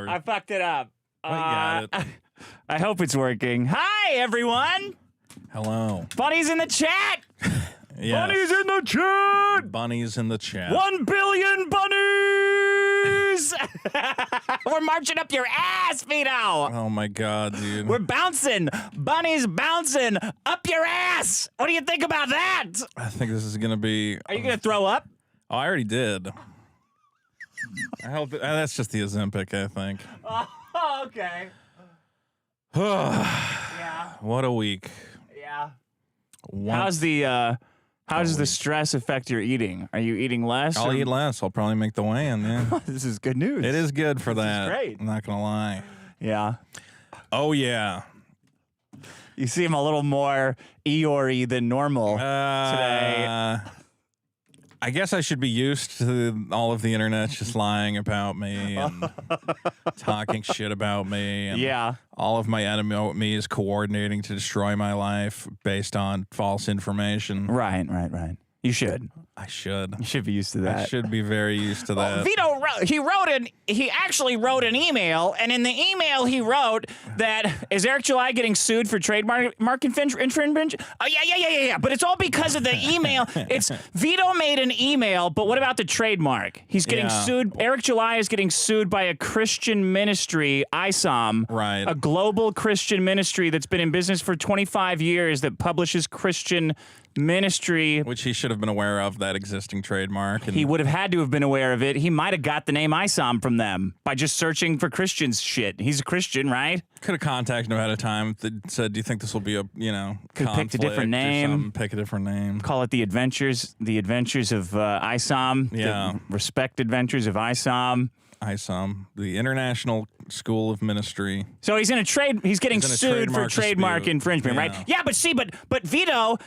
forward. I fucked it up. got it. I hope it's working. Hi, everyone. Hello. Bunny's in the chat. Yes. Bunny's in the chat. Bunny's in the chat. 1 billion bunnies. We're marching up your ass, Vito. Oh my God, dude. We're bouncing. Bunny's bouncing up your ass. What do you think about that? I think this is gonna be. Are you gonna throw up? Oh, I already did. I hope that's just the Ozempic, I think. Oh, okay. Yeah. What a week. Yeah. How does the stress affect your eating? Are you eating less? I'll eat less. I'll probably make the weigh-in, yeah. This is good news. It is good for that. great. I'm not gonna lie. Yeah. Oh yeah. You seem a little more Eeyore-y than normal today. I guess I should be used to all of the internet just lying about me and talking shit about me. And Yeah. all of my enemies coordinating to destroy my life based on false information. Right. You should. I should. You should be used to that. I should be very used to that. Vito he actually wrote an email, and in the email he wrote that, is Eric July getting sued for trademark infringement? Oh, yeah. But it's all because of the email. It's Vito made an email, but what about the trademark? He's getting sued. Eric July is getting sued by a Christian ministry, ISOM. Right. A global Christian ministry that's been in business for 25 years that publishes Christian ministry. Which he should have been aware of, that existing trademark. And He would have had to have been aware of it. He might have got the name ISOM from them by just searching for Christians shit. He's a Christian, right? could have contacted him ahead of time. That said, do you think this will be a, could have picked a different name. Pick a different name. Call it the Adventures of ISOM. Yeah. The Respect Adventures of ISOM. ISOM, the International School of Ministry. So he's in a trade. He's getting sued for trademark dispute. infringement, Yeah. right? Yeah, but Vito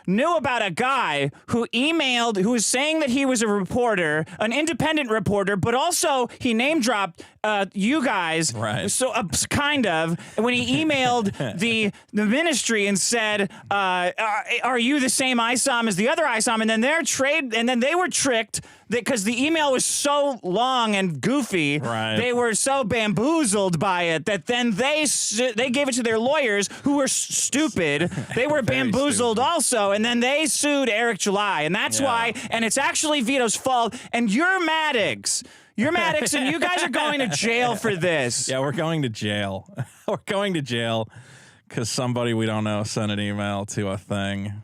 knew about a guy who emailed, who was saying that he was a reporter, an independent reporter, but also he name dropped you guys. Right. So kind of when he emailed the ministry and said, "Are you the same ISOM as the other ISOM?" And then they were tricked because the email was so long and goofy. Right. They were so bamboozled by it that then they gave it to their lawyers who were stupid. They were bamboozled also, and then they sued Eric July, and that's why. And it's actually Vito's fault. And you're Maddox. You're Maddox, and you guys are going to jail for this. Yeah, we're going to jail. We're going to jail because somebody we don't know sent an email to a thing.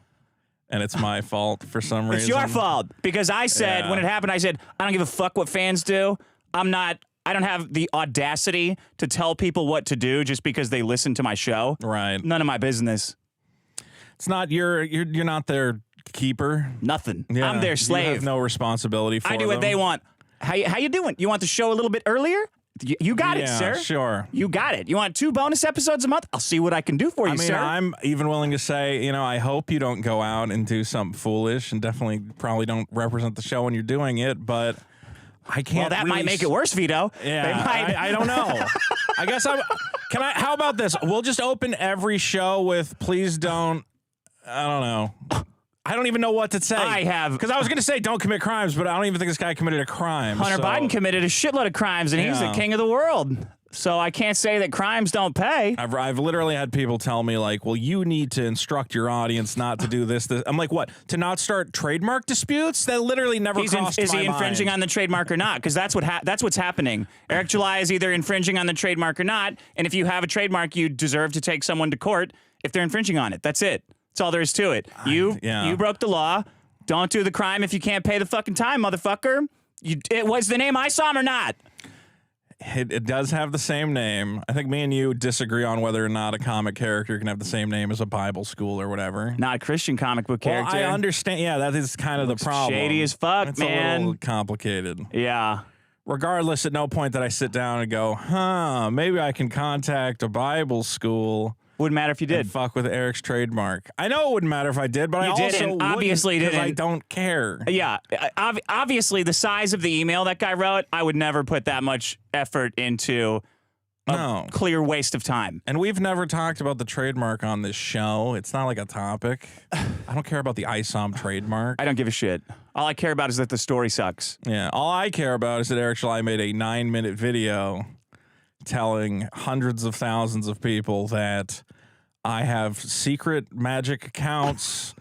And it's my fault for some reason. It's your fault because I said when it happened, I said, I don't give a fuck what fans do. I don't have the audacity to tell people what to do just because they listen to my show. Right. None of my business. It's not you're not their keeper. Nothing. Yeah, I'm their slave. You have no responsibility for I do what them. they want. How you doing? You want the show a little bit earlier? You got it, sir. Sure. You got it. You want 2 bonus episodes a month? I'll see what I can do for you, sir. I'm even willing to say, I hope you don't go out and do something foolish, and definitely probably don't represent the show when you're doing it, but I can't. Well, that might make it worse, Vito. Yeah, I don't know. I guess how about this? We'll just open every show with please don't, I don't know. I don't even know what to say. Because I was going to say don't commit crimes, but I don't even think this guy committed a crime. Hunter Biden committed a shitload of crimes, and he's the king of the world. So I can't say that crimes don't pay. I've literally had people tell me, like, well, you need to instruct your audience not to do this. I'm like, what? To not start trademark disputes? That literally never crossed my mind. Is he infringing on the trademark or not? Because that's what's happening. Eric July is either infringing on the trademark or not, and if you have a trademark, you deserve to take someone to court if they're infringing on it. That's it. That's all there is to it. You broke the law. Don't do the crime if you can't pay the fucking time, motherfucker. Was the name ISOM or not? It does have the same name. I think me and you disagree on whether or not a comic character can have the same name as a Bible school or whatever. Not a Christian comic book character. Well, I understand. Yeah, that is kind of the problem. Shady as fuck, it's man. It's a little complicated. Yeah. Regardless, at no point did I sit down and go, maybe I can contact a Bible school. Wouldn't matter if you did. And fuck with Eric's trademark. I know it wouldn't matter if I did, but I also obviously didn't. I don't care. Yeah, obviously the size of the email that guy wrote, I would never put that much effort into a clear waste of time. And we've never talked about the trademark on this show. It's not like a topic. I don't care about the ISOM trademark. I don't give a shit. All I care about is that the story sucks. Yeah, all I care about is that Eric July made a 9-minute video telling hundreds of thousands of people that I have secret magic accounts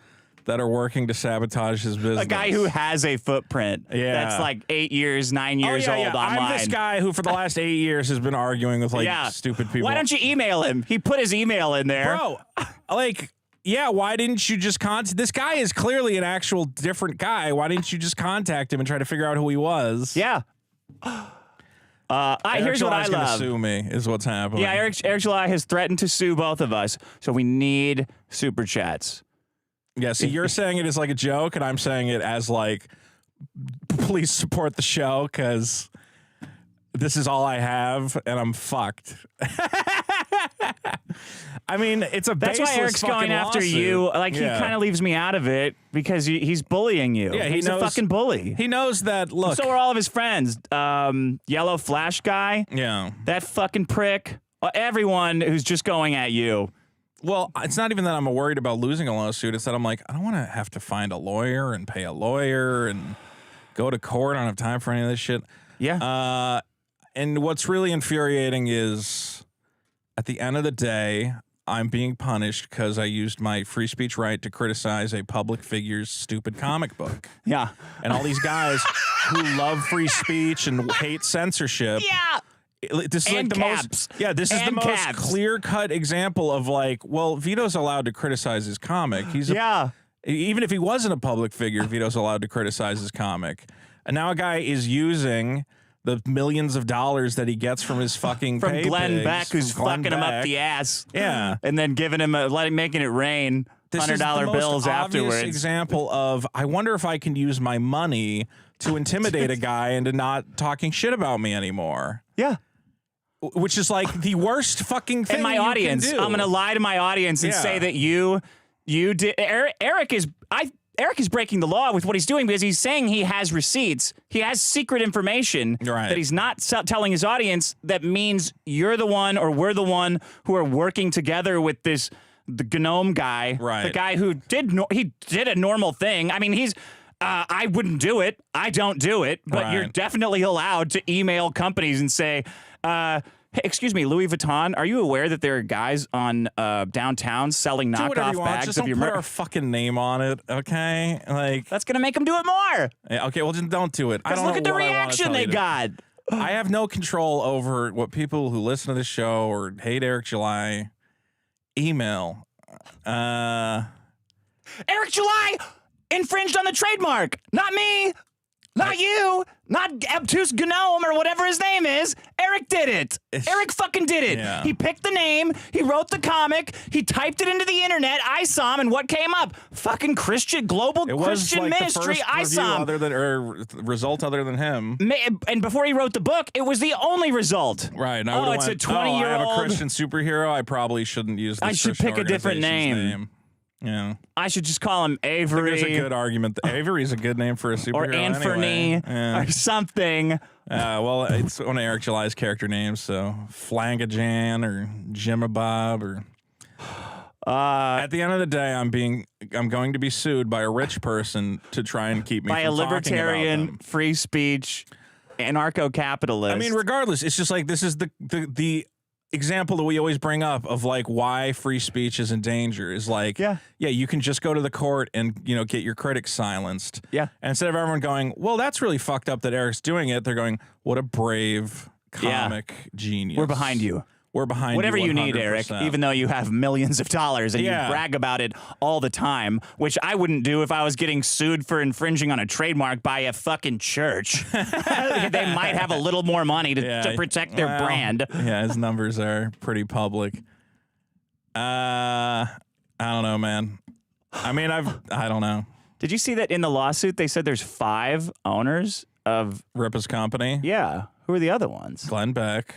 that are working to sabotage his business. A guy who has a footprint that's like 8 years, 9 years old online. I'm this guy who for the last 8 years has been arguing with stupid people. Why don't you email him? He put his email in there. Bro, like, yeah, why didn't you just contact... This guy is clearly an actual different guy. Why didn't you just contact him and try to figure out who he was? Yeah. Here's what I love. Gonna sue me is what's happening. Yeah, Eric July has threatened to sue both of us, so we need super chats. Yeah, see, you're saying it as like a joke, and I'm saying it as like, please support the show, because this is all I have, and I'm fucked. I mean, it's a That's why Eric's going after you. Like, he kind of leaves me out of it because he's bullying you. Yeah, he's a fucking bully. He knows that, look. So are all of his friends. Yellow Flash guy. Yeah. That fucking prick. Everyone who's just going at you. Well, it's not even that I'm worried about losing a lawsuit. It's that I'm like, I don't want to have to find a lawyer and pay a lawyer and go to court. I don't have time for any of this shit. Yeah. And what's really infuriating is, at the end of the day, I'm being punished because I used my free speech right to criticize a public figure's stupid comic book. Yeah. And all these guys who love free speech and hate censorship. Yeah. This is like the most, this is the most clear-cut example of like, well, Vito's allowed to criticize his comic. He's even if he wasn't a public figure, Vito's allowed to criticize his comic. And now a guy is using the millions of dollars that he gets from his fucking from pay Glenn pigs, Beck, who's fucking him up the ass. Yeah, and then giving him making it rain. $100 bills afterwards. This example of, I wonder if I can use my money to intimidate a guy into not talking shit about me anymore. Yeah. Which is like the worst fucking thing. And my audience, can do. I'm going to lie to my audience and say that you did. Eric is breaking the law with what he's doing because he's saying he has receipts. He has secret information that he's not telling his audience. That means you're the one, or we're the one, who are working together with the gnome guy, the guy who did a normal thing. I mean, I wouldn't do it. I don't do it, but you're definitely allowed to email companies and say, hey, excuse me, Louis Vuitton, are you aware that there are guys on downtown selling knockoff bags just of your merch? Don't put our fucking name on it, okay? Like, that's gonna make them do it more. Yeah, okay, well, just don't do it. I don't look at the reaction they got. I have no control over what people who listen to this show or hate Eric July email. Eric July infringed on the trademark, not me. Not you, not Obtuse Gnome or whatever his name is. Eric did it. Eric fucking did it. Yeah. He picked the name. He wrote the comic. He typed it into the internet. I saw him, and what came up? Fucking global Christian ministry. I saw him. Result other than him. And before he wrote the book, it was the only result. Right. And it's a 20-year-old. I have a Christian superhero. I probably shouldn't use this. I should pick a different name. Yeah, I should just call him Avery. There's a good argument. Avery's a good name for a superhero. Or Anthony, or something. Well, it's one of Eric July's character names, so Flangajan or Jimabob or. At the end of the day, I'm going to be sued by a rich person to try and keep me by from a libertarian, free speech, anarcho-capitalist. I mean, regardless, it's just like this is the example that we always bring up of like why free speech is in danger is like, you can just go to the court and, get your critics silenced. Yeah. And instead of everyone going, well, that's really fucked up that Eric's doing it, they're going, what a brave comic genius. We're behind you. We're behind whatever you. Whatever you need, Eric, even though you have millions of dollars and you brag about it all the time, which I wouldn't do if I was getting sued for infringing on a trademark by a fucking church. They might have a little more money to protect their brand. Yeah, his numbers are pretty public. I don't know, man. I mean, I don't know. Did you see that in the lawsuit they said there's 5 owners of Ripa's company? Yeah. Who are the other ones? Glenn Beck.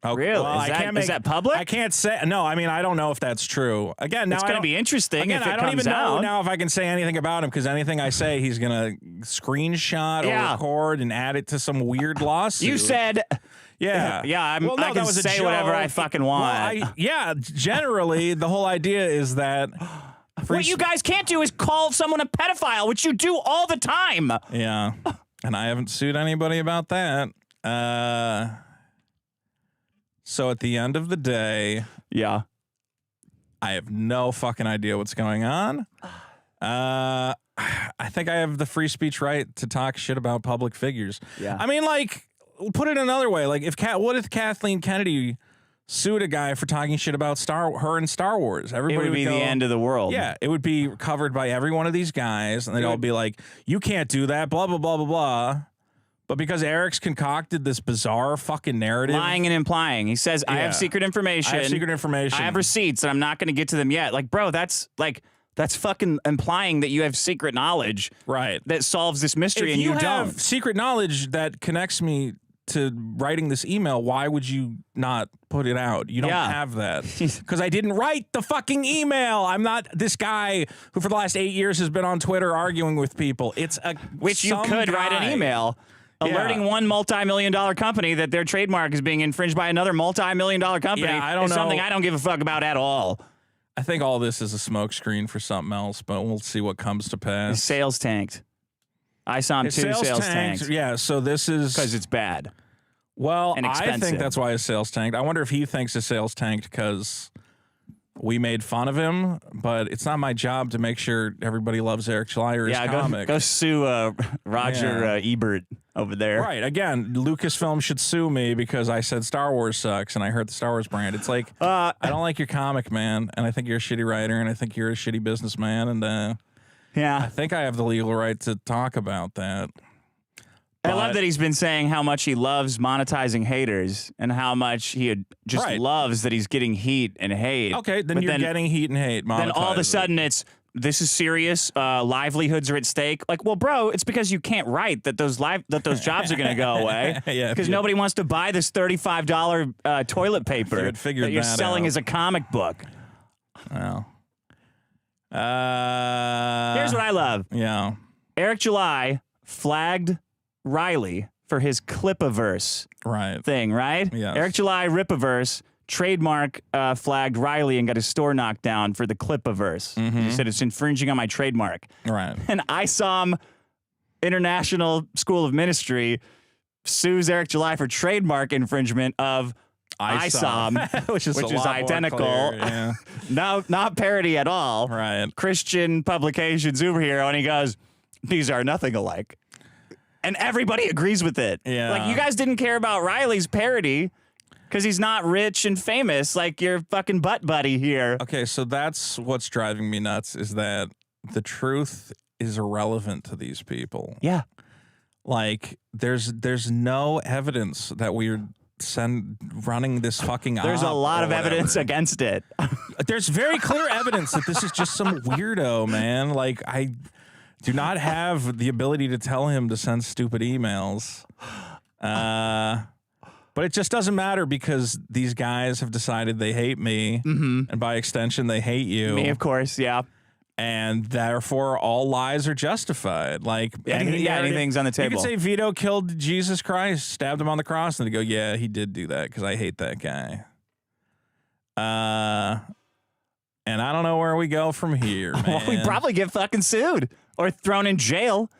Oh, really? Well, is that public? I can't say. No, I mean, I don't know if that's true. Again, now it's going to be interesting. Again, if it I don't comes even out. know now if I can say anything about him because anything I say, he's going to screenshot or record and add it to some weird lawsuit. You said Yeah. I Well, no, can that was a say whatever I joke. fucking want. Well, generally, the whole idea is that What you guys can't do is call someone a pedophile, which you do all the time. Yeah. And I haven't sued anybody about that. So at the end of the day, yeah, I have no fucking idea what's going on. I think I have the free speech right to talk shit about public figures. Yeah. I mean, like, put it another way. Like, what if Kathleen Kennedy sued a guy for talking shit about her and Star Wars? Everybody it would be go, the end of the world. Yeah, it would be covered by every one of these guys, and they'd all be like, you can't do that, blah, blah, blah, blah, blah. But because Eric's concocted this bizarre fucking narrative. Lying and implying. He says, I have secret information. I have secret information. I have receipts, and I'm not going to get to them yet. Like, bro, that's fucking implying that you have secret knowledge. Right. That solves this mystery, if and you don't. Have secret knowledge that connects me to writing this email, why would you not put it out? You don't have that. Because I didn't write the fucking email. I'm not this guy who for the last 8 years has been on Twitter arguing with people. It's a Which you could write an email alerting one multi-million-dollar company that their trademark is being infringed by another multi-million-dollar company. Yeah, I don't know. Something I don't give a fuck about at all. I think all this is a smokescreen for something else, but we'll see what comes to pass. His sales tanked. I saw him too. Sales tanked. Yeah, so this is because it's bad. Well, and I think that's why his sales tanked. I wonder if he thinks his sales tanked because we made fun of him, but it's not my job to make sure everybody loves Eric July or his comic. Go sue Roger Ebert over there. Right. Again, Lucasfilm should sue me because I said Star Wars sucks and I hurt the Star Wars brand. It's like, I don't like your comic, man, and I think you're a shitty writer, and I think you're a shitty businessman, and I think I have the legal right to talk about that. I love that he's been saying how much he loves monetizing haters and how much he just loves that he's getting heat and hate. Okay, then you're getting heat and hate. Then all of a sudden this is serious. Livelihoods are at stake. Like, well, bro, it's because you can't write that those jobs are going to go away. Because nobody wants to buy this $35 toilet paper that you're selling as a comic book. Well, here's what I love. Yeah, Eric July flagged Riley for his Clipaverse thing, right? Yes. Eric July Ripaverse trademark flagged Riley and got his store knocked down for the Clipaverse. He said it's infringing on my trademark. Right. And ISOM International School of Ministry sues Eric July for trademark infringement of ISOM, which is identical. Yeah. No, not parody at all. Right. Christian publication superhero, and he goes, these are nothing alike. And everybody agrees with it. Yeah. Like, you guys didn't care about Riley's parody because he's not rich and famous like your fucking butt buddy here. Okay, so that's what's driving me nuts is that the truth is irrelevant to these people. Yeah. Like, there's no evidence that we're running this fucking There's a lot of evidence against it. There's very clear evidence that this is just some weirdo, man. Like, I do not have the ability to tell him to send stupid emails. But it just doesn't matter because these guys have decided they hate me. And by extension, they hate you. Me, of course, yeah. And therefore, all lies are justified. Like, anything's on the table. You could say Vito killed Jesus Christ, stabbed him on the cross, and they go, yeah, he did do that because I hate that guy. And I don't know where we go from here, man. Well, we probably get fucking sued or thrown in jail,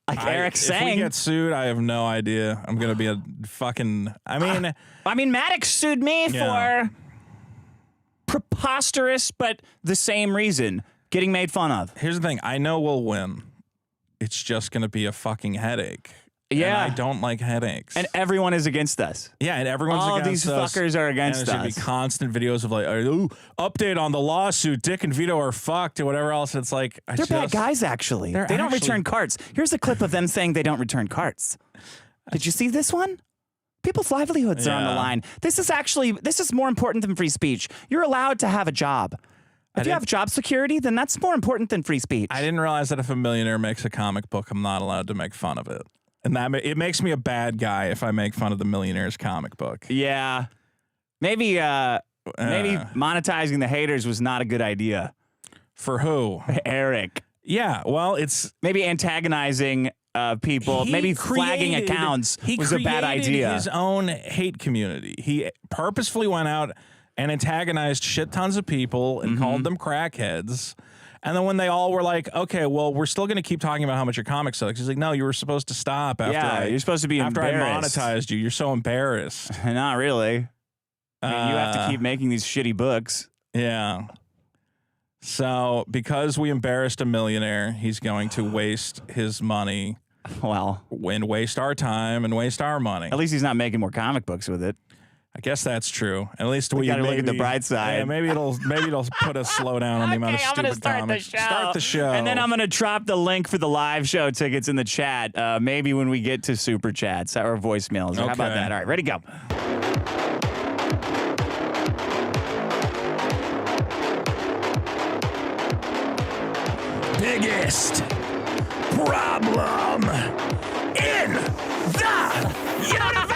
like Eric's saying. If we get sued, I have no idea. I'm gonna be a fucking. I mean, Maddox sued me for preposterous, but the same reason: getting made fun of. Here's the thing: I know we'll win. It's just gonna be a fucking headache. Yeah, and I don't like headaches. And everyone is against us. Yeah, and everyone's against us. All these fuckers are against us. There's gonna be constant videos of like, ooh, update on the lawsuit. Dick and Vito are fucked or whatever else. It's like they're bad guys. Actually, they don't return carts. Here's a clip of them saying they don't return carts. Did you see this one? People's livelihoods are on the line. This is more important than free speech. You're allowed to have a job. If you have job security, then that's more important than free speech. I didn't realize that if a millionaire makes a comic book, I'm not allowed to make fun of it. And that it makes me a bad guy if I make fun of the millionaire's comic book. Yeah. Maybe monetizing the haters was not a good idea. For who? Eric. Yeah, well, it's... Maybe antagonizing people. Maybe flagging accounts was a bad idea. He created his own hate community. He purposefully went out and antagonized shit tons of people and called them crackheads. And then when they all were like, okay, well, we're still going to keep talking about how much your comic sucks. He's like, no, you were supposed to stop after you're supposed to be after I embarrassed. monetized you. You're so embarrassed. Not really. I mean, you have to keep making these shitty books. Yeah. So because we embarrassed a millionaire, he's going to waste his money. Well, and waste our time and waste our money. At least he's not making more comic books with it. I guess that's true. At least we gotta look at the bright side. Yeah, maybe it'll put a slowdown on the amount of stupid comics. Start the show. And then I'm gonna drop the link for the live show tickets in the chat. Maybe when we get to super chats or voicemails. Okay. How about that? All right, ready, go. Biggest problem in the universe.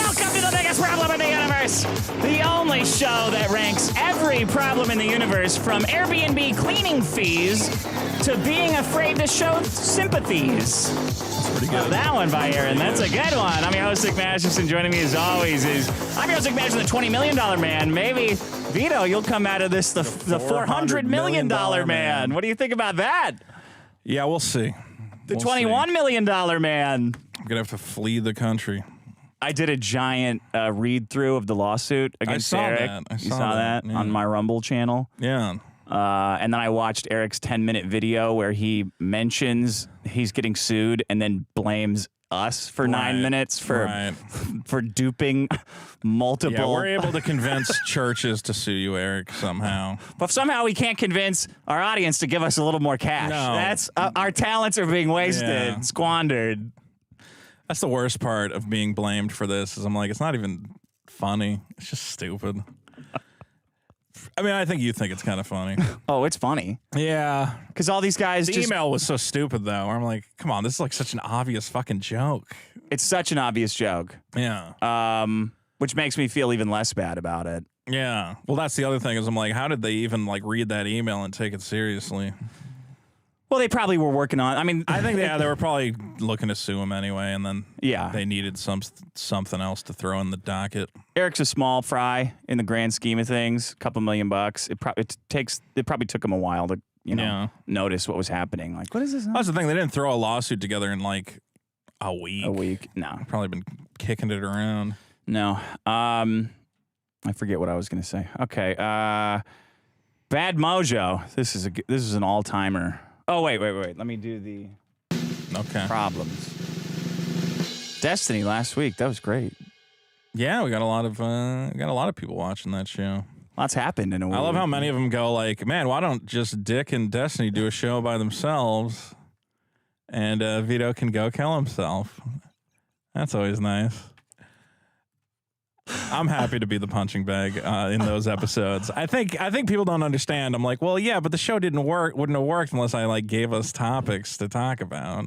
Welcome to the biggest problem in the universe. The only show that ranks every problem in the universe from Airbnb cleaning fees to being afraid to show sympathies. That's pretty good. That one by Aaron. That's a good one. I'm your host, Nick Masterson. Joining me as always I'm your host, Nick Masterson, the $20 million man. Maybe, Vito, you'll come out of this the $400 million man. What do you think about that? Yeah, we'll see. The $21 million man. I'm going to have to flee the country. I did a giant read-through of the lawsuit against Eric. I saw that yeah. on my Rumble channel. Yeah. And then I watched Eric's 10-minute video where he mentions he's getting sued and then blames us for 9 minutes for duping multiple. Yeah, we're able to convince churches to sue you, Eric, somehow. But somehow we can't convince our audience to give us a little more cash. No. That's our talents are being wasted, squandered. That's the worst part of being blamed for this is I'm like, it's not even funny. It's just stupid. I mean, I think you think it's kind of funny. Oh, it's funny. Yeah. Because all these guys The email was so stupid, though. I'm like, come on, this is like such an obvious fucking joke. It's such an obvious joke. Yeah. Which makes me feel even less bad about it. Yeah. Well, that's the other thing is I'm like, how did they even like read that email and take it seriously? Well, they probably were working on. I mean, I think they were probably looking to sue him anyway, and then they needed something else to throw in the docket. Eric's a small fry in the grand scheme of things. A couple $1 million. It probably took him a while to notice what was happening. Like, what is this? That's the thing. They didn't throw a lawsuit together in like a week. A week? No. Probably been kicking it around. No. I forget what I was going to say. Okay. Bad Mojo. This is an all timer. Oh, wait. Let me do the problems. Destiny last week. That was great. Yeah, we got a lot of people watching that show. Lots happened in a week. I love how many of them go like, man, why don't just Dick and Destiny do a show by themselves and Vito can go kill himself. That's always nice. I'm happy to be the punching bag in those episodes. I think people don't understand. I'm like, well, yeah, but the show wouldn't have worked unless I like gave us topics to talk about.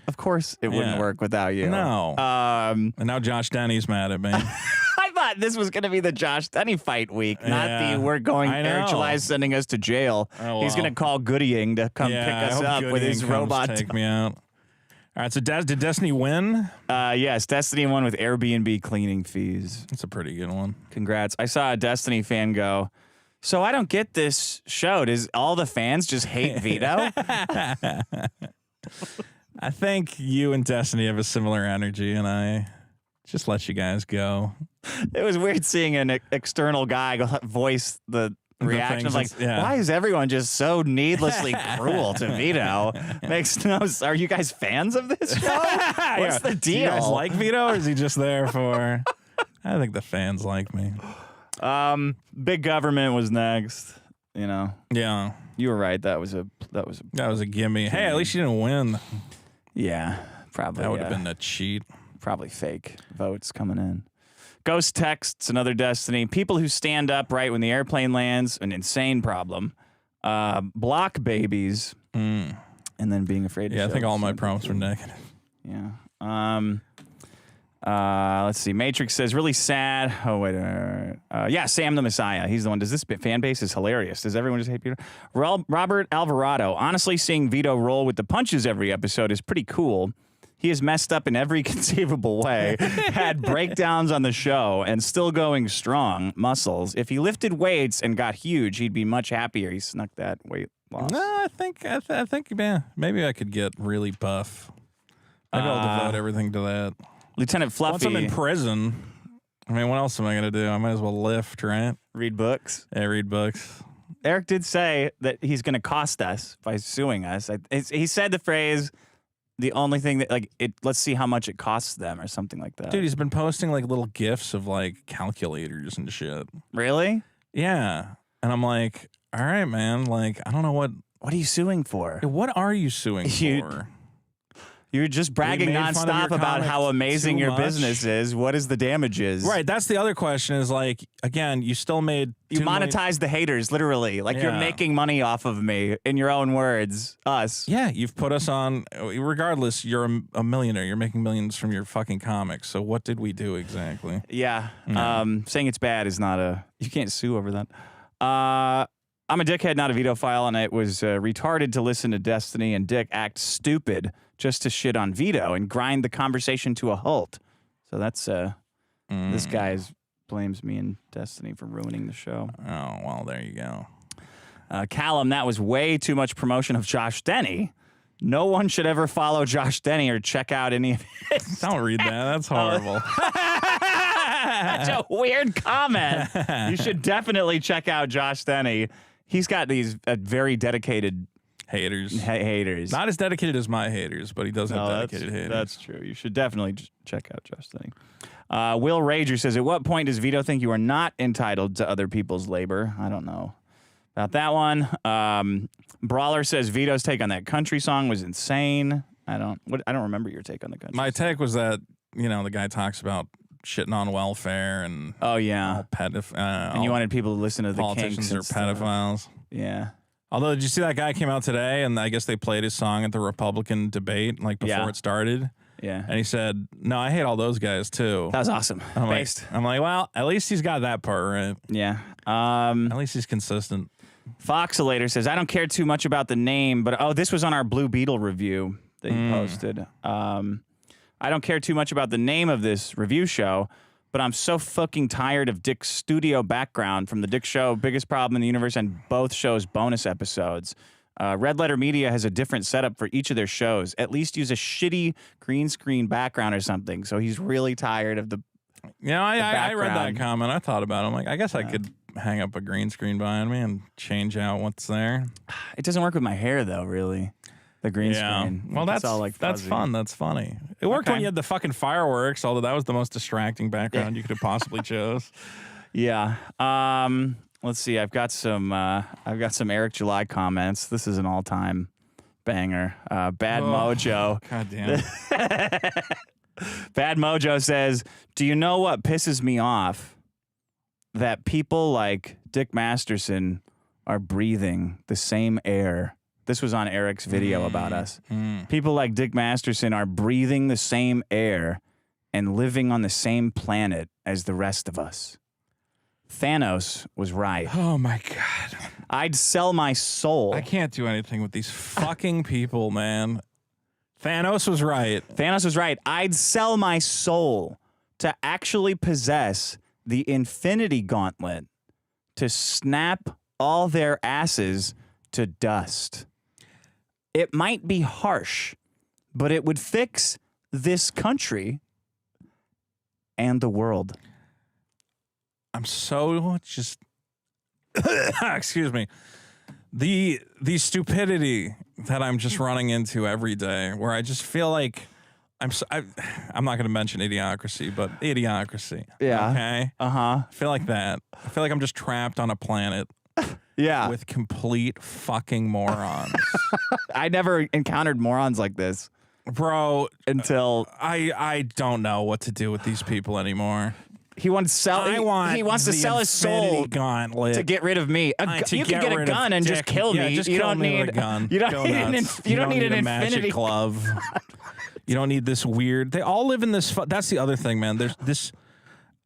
Of course, it wouldn't work without you. No. And now Josh Denny's mad at me. I thought this was going to be the Josh Denny fight week, not the we're going. Eric July's sending us to jail. Oh, well. He's going to call Goodying to come pick us up with his robot. Take me out. All right, so did Destiny win? Yes, Destiny won with Airbnb cleaning fees. That's a pretty good one. Congrats. I saw a Destiny fan go, so I don't get this show. Does all the fans just hate Vito? I think you and Destiny have a similar energy, and I just let you guys go. It was weird seeing an external guy voice the reaction of like, why is everyone just so needlessly cruel to Vito? Makes no sense. Are you guys fans of this show? What's the deal? Do you guys like Vito, or is he just there for? I think the fans like me. Big government was next. You know. Yeah. You were right. That was a gimme. Hey, at least you didn't win. Yeah, probably. That would have been a cheat. Probably fake votes coming in. Ghost texts, another Destiny. People who stand up right when the airplane lands, an insane problem. Block babies, and then being afraid to show I think all my prompts were negative. Yeah. Let's see. Matrix says, really sad. Oh, wait. Yeah, Sam the Messiah. He's the one. Does this fan base is hilarious? Does everyone just hate Vito? Robert Alvarado. Honestly, seeing Vito roll with the punches every episode is pretty cool. He has messed up in every conceivable way, had breakdowns on the show, and still going strong. Muscles. If he lifted weights and got huge, he'd be much happier. He snuck that weight loss. No, I think, man, maybe I could get really buff. Maybe I'll devote everything to that. Lieutenant Fluffy. Once I'm in prison, I mean, what else am I going to do? I might as well lift, right? Read books. Yeah, read books. Eric did say that he's going to cost us by suing us. He said the phrase, the only thing that, like, let's see how much it costs them or something like that. Dude, he's been posting, like, little GIFs of, like, calculators and shit. Really? Yeah. And I'm like, all right, man. Like, I don't know what. What are you suing for? What are you suing for? You're just bragging nonstop about how amazing your business is. What is the damages? Right. That's the other question is, like, again, you still made. You monetize the haters, literally. Like, you're making money off of me, in your own words, us. Yeah, you've put us on. Regardless, you're a millionaire. You're making millions from your fucking comics. So what did we do exactly? Yeah. Saying it's bad is not a. You can't sue over that. I'm a dickhead, not a vedophile, and it was retarded to listen to Destiny and Dick act stupid just to shit on Vito and grind the conversation to a halt. So that's this guy blames me and Destiny for ruining the show. Oh, well, there you go. Callum, that was way too much promotion of Josh Denny. No one should ever follow Josh Denny or check out any of his. Don't read that. That's horrible. That's a weird comment. You should definitely check out Josh Denny. He's got these very dedicated haters. Haters. Not as dedicated as my haters, but he does have dedicated haters. That's true. You should definitely check out Josh Denny. Will Rager says, at what point does Vito think you are not entitled to other people's labor? I don't know about that one. Brawler says Vito's take on that country song was insane. I don't remember your take on the country My song. take was that, the guy talks about shitting on welfare and and you wanted people to listen to the politicians Kinks are pedophiles. Yeah. Although, did you see that guy came out today and I guess they played his song at the Republican debate before it started? Yeah. And he said, no, I hate all those guys too. That was awesome. I'm like, well, at least he's got that part right. Yeah. At least he's consistent. Foxalator says, I don't care too much about the name, but this was on our Blue Beetle review that you posted. I don't care too much about the name of this review show, but I'm so fucking tired of Dick's studio background from the Dick Show, Biggest Problem in the Universe, and both shows' bonus episodes. Red Letter Media has a different setup for each of their shows. At least use a shitty green screen background or something. So he's really tired of the I read that comment. I thought about it. I'm like, I guess I could hang up a green screen behind me and change out what's there. It doesn't work with my hair, though, really. The green screen. Well, that's all like that's fun. That's funny. It worked when you had the fucking fireworks, although that was the most distracting background you could have possibly chose. Yeah. Let's see. I've got some Eric July comments. This is an all-time banger. Bad Mojo. God damn. Bad Mojo says, "Do you know what pisses me off? That people like Dick Masterson are breathing the same air." This was on Eric's video about us. People like Dick Masterson are breathing the same air and living on the same planet as the rest of us. Thanos was right. Oh, my God. I'd sell my soul. I can't do anything with these fucking people, man. Thanos was right. Thanos was right. I'd sell my soul to actually possess the Infinity Gauntlet to snap all their asses to dust. It might be harsh, but it would fix this country and the world. I'm so just excuse me. The stupidity that I'm just running into every day, where I just feel like I'm not going to mention idiocracy, but idiocracy. Yeah. Okay. Uh-huh. I feel like that. I feel like I'm just trapped on a planet. Yeah. With complete fucking morons. I never encountered morons like this. Bro, until I don't know what to do with these people anymore. He wants to sell. He wants to sell his soul gauntlet to get rid of me. You can get a gun and just kill me. Just you kill don't me need with a gun. You don't need an Infinity glove. You don't need this weird. They all live in this. That's the other thing, man. There's this.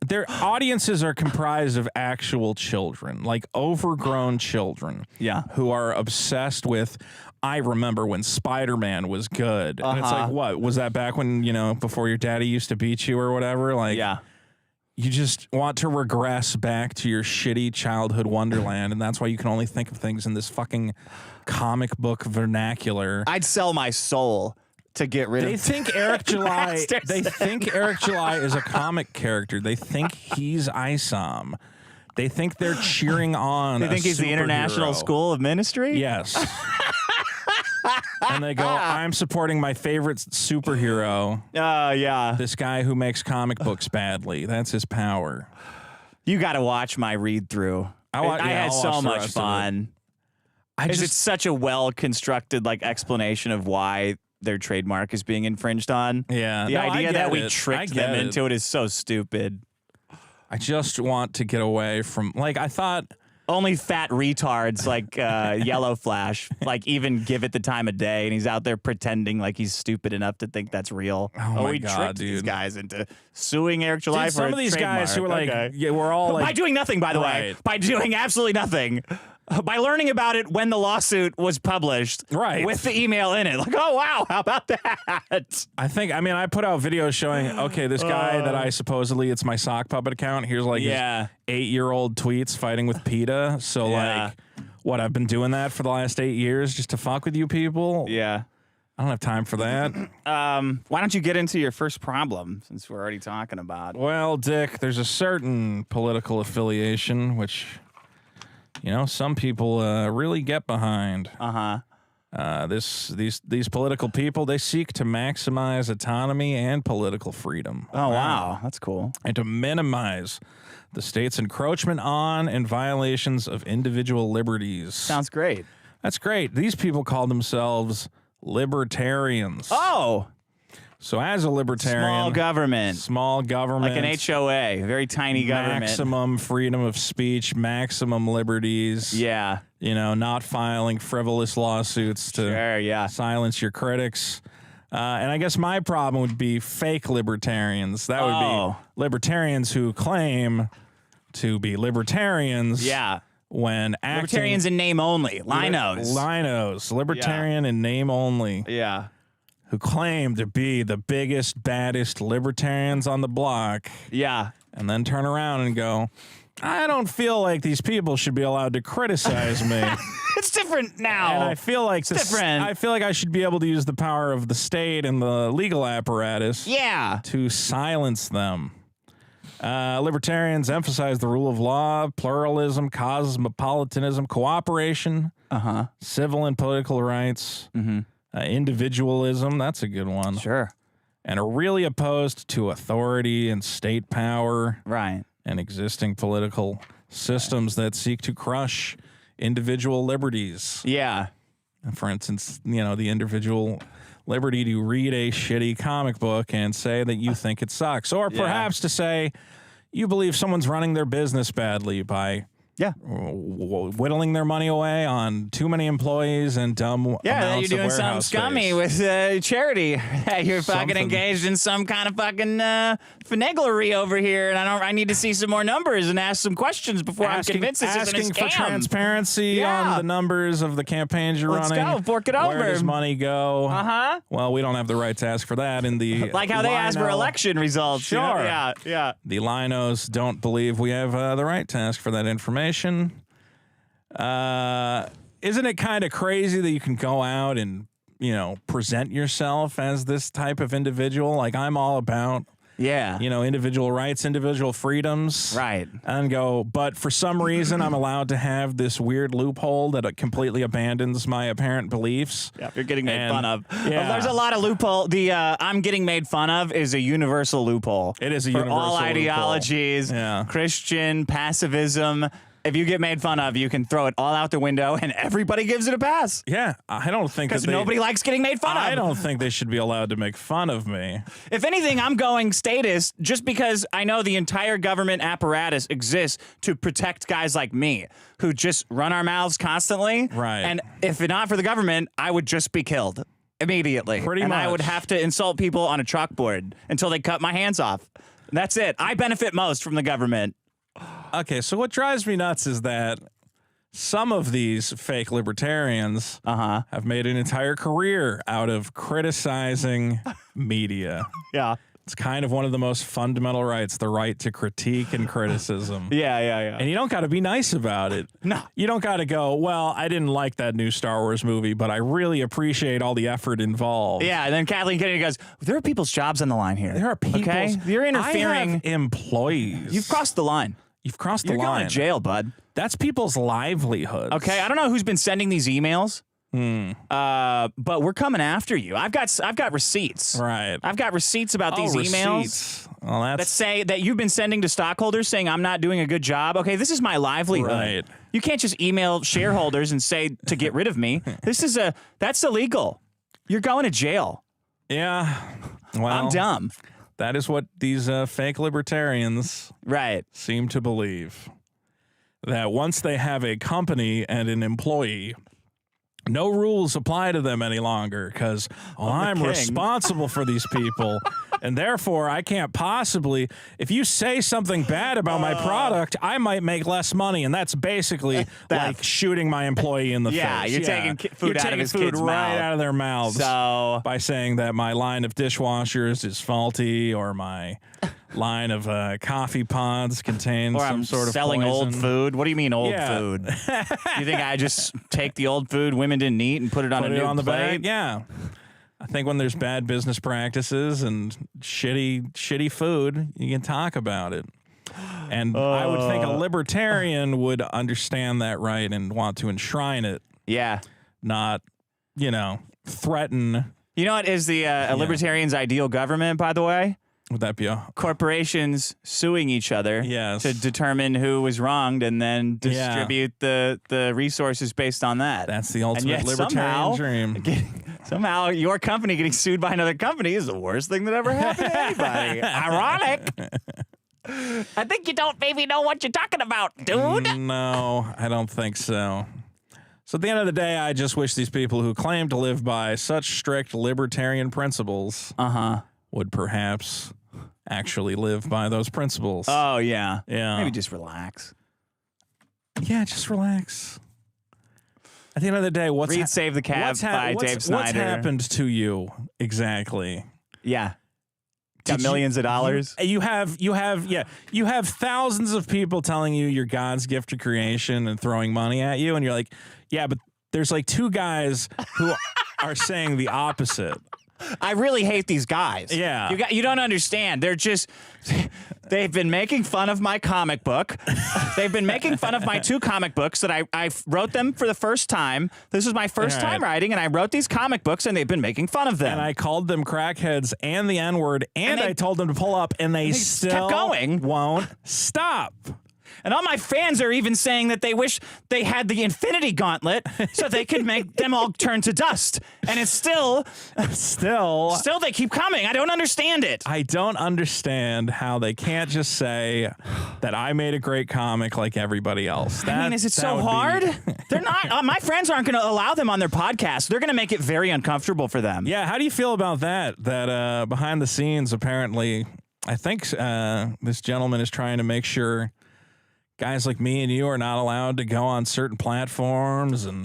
Their audiences are comprised of actual children, like overgrown children. Yeah. Who are obsessed with, I remember when Spider-Man was good. And it's like, what? Was that back when, before your daddy used to beat you or whatever? Like, yeah. You just want to regress back to your shitty childhood wonderland, and that's why you can only think of things in this fucking comic book vernacular. I'd sell my soul to get rid They of think Eric July. bastards. They think Eric July is a comic character. They think he's Isom. They think they're cheering on. They think he's the International superhero. School of Ministry? Yes. And they go, I'm supporting my favorite superhero. Yeah. This guy who makes comic books badly. That's his power. You got to watch my read through. I had so much fun. It's such a well-constructed explanation of why their trademark is being infringed on. Yeah. The idea that we tricked them into it is so stupid. I just want to get away from, I thought... Only fat retards like Yellow Flash, even give it the time of day, and he's out there pretending like he's stupid enough to think that's real. Oh my we God, tricked dude. these guys into suing Eric July for some of these guys who are we're all by doing nothing, by the way, by doing absolutely nothing. By learning about it when the lawsuit was published, right, with the email in it, oh wow, how about that? I put out videos showing, okay, this guy that I supposedly it's my sock puppet account. Here's his 8-year-old tweets fighting with PETA. So what? I've been doing that for the last 8 years just to fuck with you people. Yeah, I don't have time for that. Why don't you get into your first problem since we're already talking about? Well, Dick, there's a certain political affiliation which. Some people really get behind. These political people, they seek to maximize autonomy and political freedom. Oh, wow. That's cool. And to minimize the state's encroachment on and violations of individual liberties. Sounds great. That's great. These people call themselves libertarians. Oh. So as a libertarian... Small government. Like an HOA, a very tiny government. Maximum freedom of speech, maximum liberties. Yeah. Not filing frivolous lawsuits to silence your critics. And I guess my problem would be fake libertarians. That would be libertarians who claim to be libertarians. Yeah. When acting... Libertarians in name only. Linos. Libertarian in name only. Yeah. Who claim to be the biggest, baddest libertarians on the block. Yeah. And then turn around and go, I don't feel like these people should be allowed to criticize me. It's different now. And I feel like different. I feel like I should be able to use the power of the state and the legal apparatus to silence them. Libertarians emphasize the rule of law, pluralism, cosmopolitanism, cooperation, civil and political rights, individualism. That's a good one. Sure. And are really opposed to authority and state power. Right. And existing political systems that seek to crush individual liberties. Yeah. For instance, the individual liberty to read a shitty comic book and say that you think it sucks. Or perhaps to say you believe someone's running their business badly by whittling their money away on too many employees and dumb amounts you're doing of something scummy space. with charity. You're fucking engaged in some kind of fucking finaglery over here, and I need to see some more numbers and ask some questions before I'm convinced this isn't a scam. Asking for transparency on the numbers of the campaigns you're running. Let's go. Fork it over. Where does money go? Well, we don't have the right to ask for that in the like how they ask for election results. Sure. Yeah. The Linos don't believe we have the right to ask for that information. Isn't it kind of crazy that you can go out and, present yourself as this type of individual? Like, I'm all about, individual rights, individual freedoms. Right. And go, but for some reason, I'm allowed to have this weird loophole that completely abandons my apparent beliefs. Yeah, you're getting made fun of. Yeah. There's a lot of loophole. The I'm getting made fun of is a universal loophole. It is a for universal all ideologies, Christian, pacifism. If you get made fun of, you can throw it all out the window, and everybody gives it a pass. Yeah, I don't think because nobody likes getting made fun of. I don't think they should be allowed to make fun of me. If anything, I'm going statist just because I know the entire government apparatus exists to protect guys like me who just run our mouths constantly. Right. And if not for the government, I would just be killed. immediately. Pretty and much. I would have to insult people on a chalkboard until they cut my hands off. That's it. I benefit most from the government. Okay, so what drives me nuts is that some of these fake libertarians have made an entire career out of criticizing media. Yeah. It's kind of one of the most fundamental rights, the right to critique and criticism. Yeah. And you don't got to be nice about it. No. You don't got to go, well, I didn't like that new Star Wars movie, but I really appreciate all the effort involved. Yeah, and then Kathleen Kennedy goes, there are people's jobs on the line here. There are people. Okay? You're interfering. I have employees. You've crossed the line. You've crossed the You're line. going to jail, bud. That's people's livelihoods. Okay, I don't know who's been sending these emails. But we're coming after you. I've got receipts. Right. I've got receipts about these emails receipts. Well, that say that you've been sending to stockholders saying I'm not doing a good job. Okay, this is my livelihood. Right. You can't just email shareholders and say to get rid of me. That's illegal. You're going to jail. Yeah. Well, I'm dumb. That is what these fake libertarians seem to believe. That once they have a company and an employee, no rules apply to them any longer because I'm responsible for these people. And therefore, I can't possibly, if you say something bad about my product, I might make less money. And that's basically like shooting my employee in the face. You're taking food out of his kids' right mouth. out of their mouths by saying that my line of dishwashers is faulty or my line of coffee pods contains some sort of selling poison. old food. What do you mean old food? You think I just take the old food women didn't eat and put it on a new the plate? bag? Yeah. I think when there's bad business practices and shitty food, you can talk about it. And I would think a libertarian would understand that right and want to enshrine it. Yeah. Not, threaten. You know what is the a libertarian's ideal government, by the way? Would that be a corporations suing each other to determine who was wronged and then distribute the resources based on that? That's the ultimate libertarian dream. Somehow your company getting sued by another company is the worst thing that ever happened to anybody. Ironic. I think you don't maybe know what you're talking about, dude. No, I don't think so. So at the end of the day, I just wish these people who claim to live by such strict libertarian principles would perhaps actually live by those principles. Oh, yeah. Yeah. Maybe just relax. Yeah, just relax. At the end of the day, Read Save the Cab by Dave Snyder. What's happened to you exactly? Yeah. Got millions of dollars. You have thousands of people telling you you're God's gift to creation and throwing money at you, and you're like, yeah, but there's like two guys who are saying the opposite. I really hate these guys. Yeah. You don't understand. They've been making fun of my comic book. They've been making fun of my two comic books that I wrote them for the first time. This is my first time writing, and I wrote these comic books, and they've been making fun of them. And I called them crackheads and the N-word, and I told them to pull up, and they still kept going. Won't stop. And all my fans are even saying that they wish they had the Infinity Gauntlet so they could make them all turn to dust. And it's still they keep coming. I don't understand it. I don't understand how they can't just say that I made a great comic like everybody else. Is it so hard? They're not. My friends aren't going to allow them on their podcast. They're going to make it very uncomfortable for them. Yeah. How do you feel about that? That behind the scenes, apparently, I think this gentleman is trying to make sure guys like me and you are not allowed to go on certain platforms. And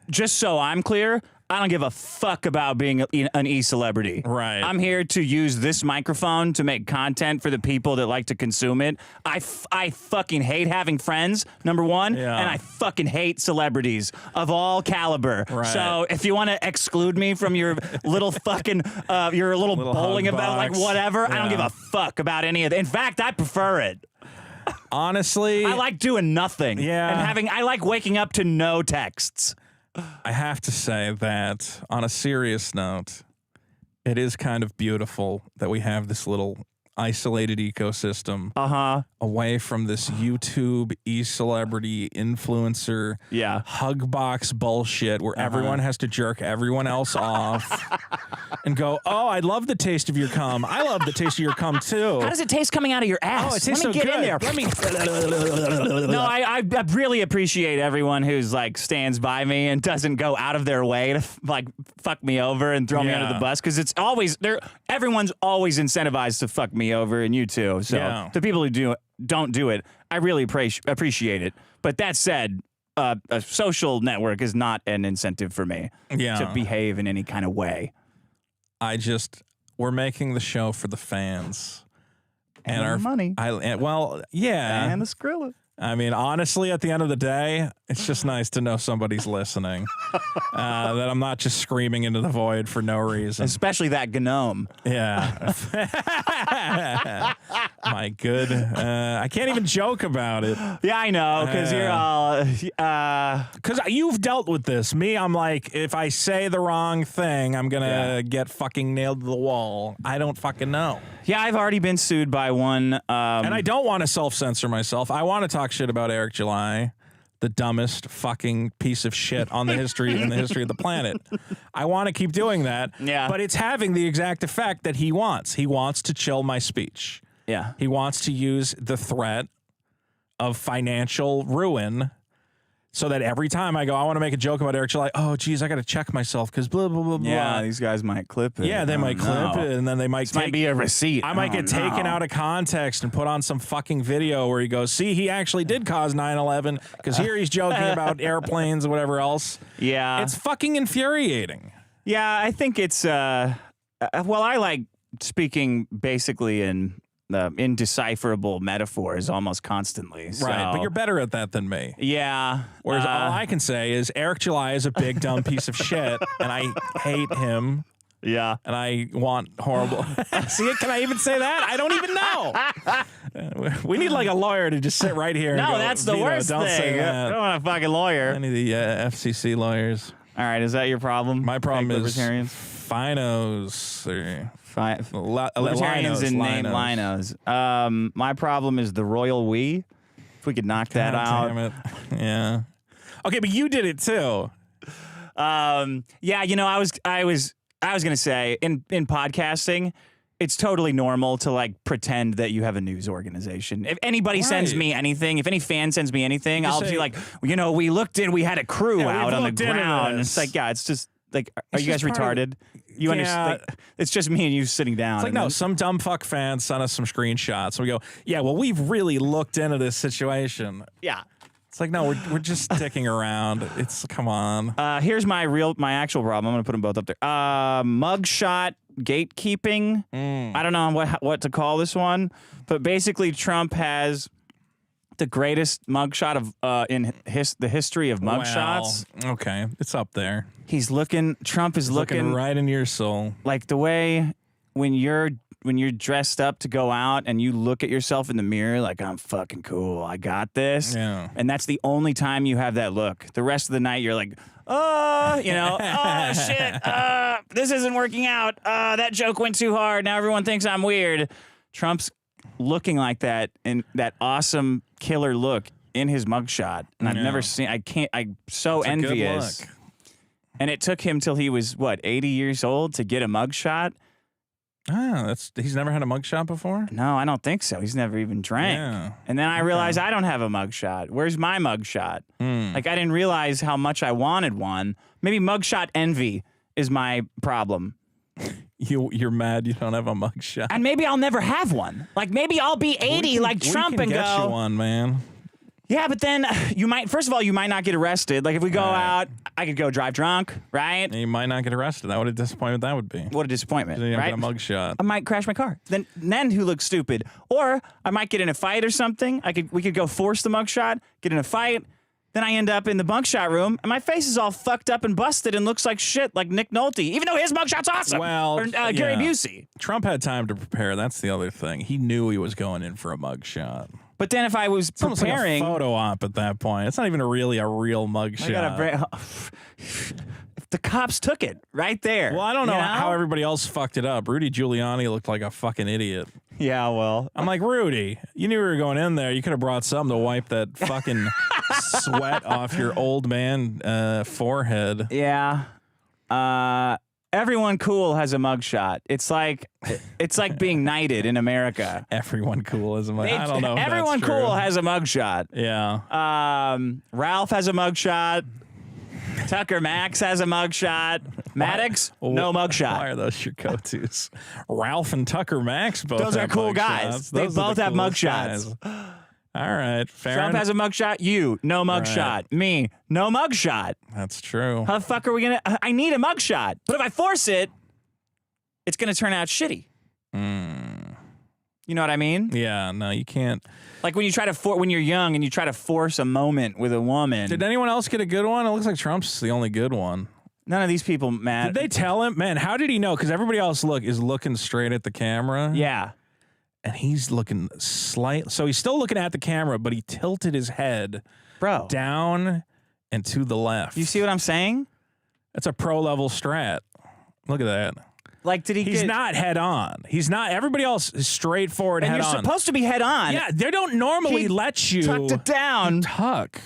just so I'm clear, I don't give a fuck about being an e-celebrity. Right. I'm here to use this microphone to make content for the people that like to consume it. I fucking hate having friends, number one, and I fucking hate celebrities of all caliber. Right. So if you want to exclude me from your little fucking, your little bowling about like whatever, I don't give a fuck about any of that. In fact, I prefer it. Honestly, I like doing nothing. Yeah. And I like waking up to no texts. I have to say that on a serious note, it is kind of beautiful that we have this little isolated ecosystem away from this YouTube e-celebrity influencer hug box bullshit where everyone has to jerk everyone else off and go, oh, I love the taste of your cum. I love the taste of your cum too. How does it taste coming out of your ass? Oh, it tastes Let me so get good. in there. Let me. No, I really appreciate everyone who's like stands by me and doesn't go out of their way to like fuck me over and throw me under the bus, because it's always everyone's always incentivized to fuck me over, and you too. So the people who don't do it, I really appreciate it. But that said, a social network is not an incentive for me to behave in any kind of way. We're making the show for the fans. And our money. And the Skrilla. I mean, honestly, at the end of the day, it's just nice to know somebody's listening. That I'm not just screaming into the void for no reason. Especially that gnome. Yeah. My good. I can't even joke about it. Yeah, I know, because you're all... Because you've dealt with this. Me, I'm like, if I say the wrong thing, I'm going to get fucking nailed to the wall. I don't fucking know. Yeah, I've already been sued by one. And I don't want to self-censor myself. I want to talk shit about Eric July, the dumbest fucking piece of shit in the history of the planet. I want to keep doing that. Yeah. But it's having the exact effect that he wants. He wants to chill my speech. Yeah. He wants to use the threat of financial ruin so that every time I go, I want to make a joke about Eric July, oh, geez, I got to check myself because blah, blah, blah, blah. Yeah, these guys might clip it. Yeah, they might clip it, and then they might might be a receipt. I might get taken out of context and put on some fucking video where he goes, see, he actually did cause 9/11 because here he's joking about airplanes and whatever else. Yeah. It's fucking infuriating. Yeah, I think it's, well, I like speaking basically in indecipherable metaphors almost constantly. So. Right, but you're better at that than me. Yeah. Whereas all I can say is Eric July is a big, dumb piece of shit, and I hate him. Yeah. And I want horrible... See it? Can I even say that? I don't even know. We need like a lawyer to just sit right here and go, that's the Vito, worst don't thing. say that. I don't want a fucking lawyer. Any of the FCC lawyers. All right, is that your problem? My problem is Libertarians? Finos. Libertarians and name Linos. My problem is the royal we. If we could knock that out. Damn it. Yeah. Okay, but you did it too. Yeah, you know, I was gonna say in podcasting, it's totally normal to like pretend that you have a news organization. If anybody sends me anything, if any fan sends me anything, I'll be like, you know, we had a crew out on the ground. It's like, yeah, it's just like, are you guys retarded? You understand? Like, it's just me and you sitting down. It's like, no, some dumb fuck fan sent us some screenshots. And we go, yeah, well, we've really looked into this situation. Yeah. It's like, no, we're just sticking around. It's, come on. Here's my actual problem. I'm going to put them both up there. Mugshot gatekeeping. I don't know what to call this one, but basically Trump has the greatest mugshot of in the history of mugshots. Well, okay, it's up there. Trump is looking right into your soul. Like the way when you're dressed up to go out and you look at yourself in the mirror like, I'm fucking cool, I got this. Yeah. And that's the only time you have that look. The rest of the night you're like, oh, you know, oh shit, this isn't working out. That joke went too hard. Now everyone thinks I'm weird. Trump's looking like that in that awesome killer look in his mugshot. And I've never seen, I'm so envious. And it took him till he was, what, 80 years old to get a mugshot? Ah, he's never had a mugshot before? No, I don't think so. He's never even drank. Yeah. And then I realized I don't have a mugshot. Where's my mugshot? Like, I didn't realize how much I wanted one. Maybe Mugshot Envy is my problem. You're mad you don't have a mugshot. And maybe I'll never have one. Like, maybe I'll be 80 like Trump and go. Get you one, man. Yeah, but then first of all, you might not get arrested. Like if we go out, I could go drive drunk, right? And you might not get arrested. What a disappointment that would be. What a disappointment, then you right? Get a mugshot. I might crash my car. Then who looks stupid? Or I might get in a fight or something. We could go force the mugshot, get in a fight. Then I end up in the mugshot room, and my face is all fucked up and busted and looks like shit, like Nick Nolte, even though his mugshot's awesome. Well, or Gary Busey. Trump had time to prepare. That's the other thing. He knew he was going in for a mugshot. But then if I was it's preparing, like a photo op at that point. It's not even really a real mugshot. The cops took it right there. Well, I don't know how everybody else fucked it up. Rudy Giuliani looked like a fucking idiot. Yeah, well, I'm like, Rudy, you knew we were going in there. You could have brought something to wipe that fucking sweat off your old man forehead. Yeah. everyone cool has a mugshot. It's like being knighted in America. Everyone cool is a mugshot. I don't know. If everyone that's true. cool has a mugshot. Yeah. Ralph has a mugshot. Tucker Max has a mugshot. Maddox, no mugshot. Why are those your go-tos? Ralph and Tucker Max both. Those are have cool mugshots. guys. They Those are both the have coolest mugshots. guys. All right, fair Trump enough. has a mugshot. You, no mugshot. Right. Me, no mugshot. That's true. How the fuck are we gonna? I need a mugshot. But if I force it, it's gonna turn out shitty. You know what I mean? Yeah, no, you can't. Like when you try to when you're young and you try to force a moment with a woman. Did anyone else get a good one? It looks like Trump's the only good one. None of these people, Matt. Did they tell him? Man, how did he know? Because everybody else is looking straight at the camera. Yeah. And he's looking slight. So he's still looking at the camera, but he tilted his head down and to the left. You see what I'm saying? That's a pro level strat. Look at that. Like, did he? He's not head on. He's not. Everybody else is straightforward and head on. you're supposed to be head on. Yeah, they don't normally let you tucked it down, tuck,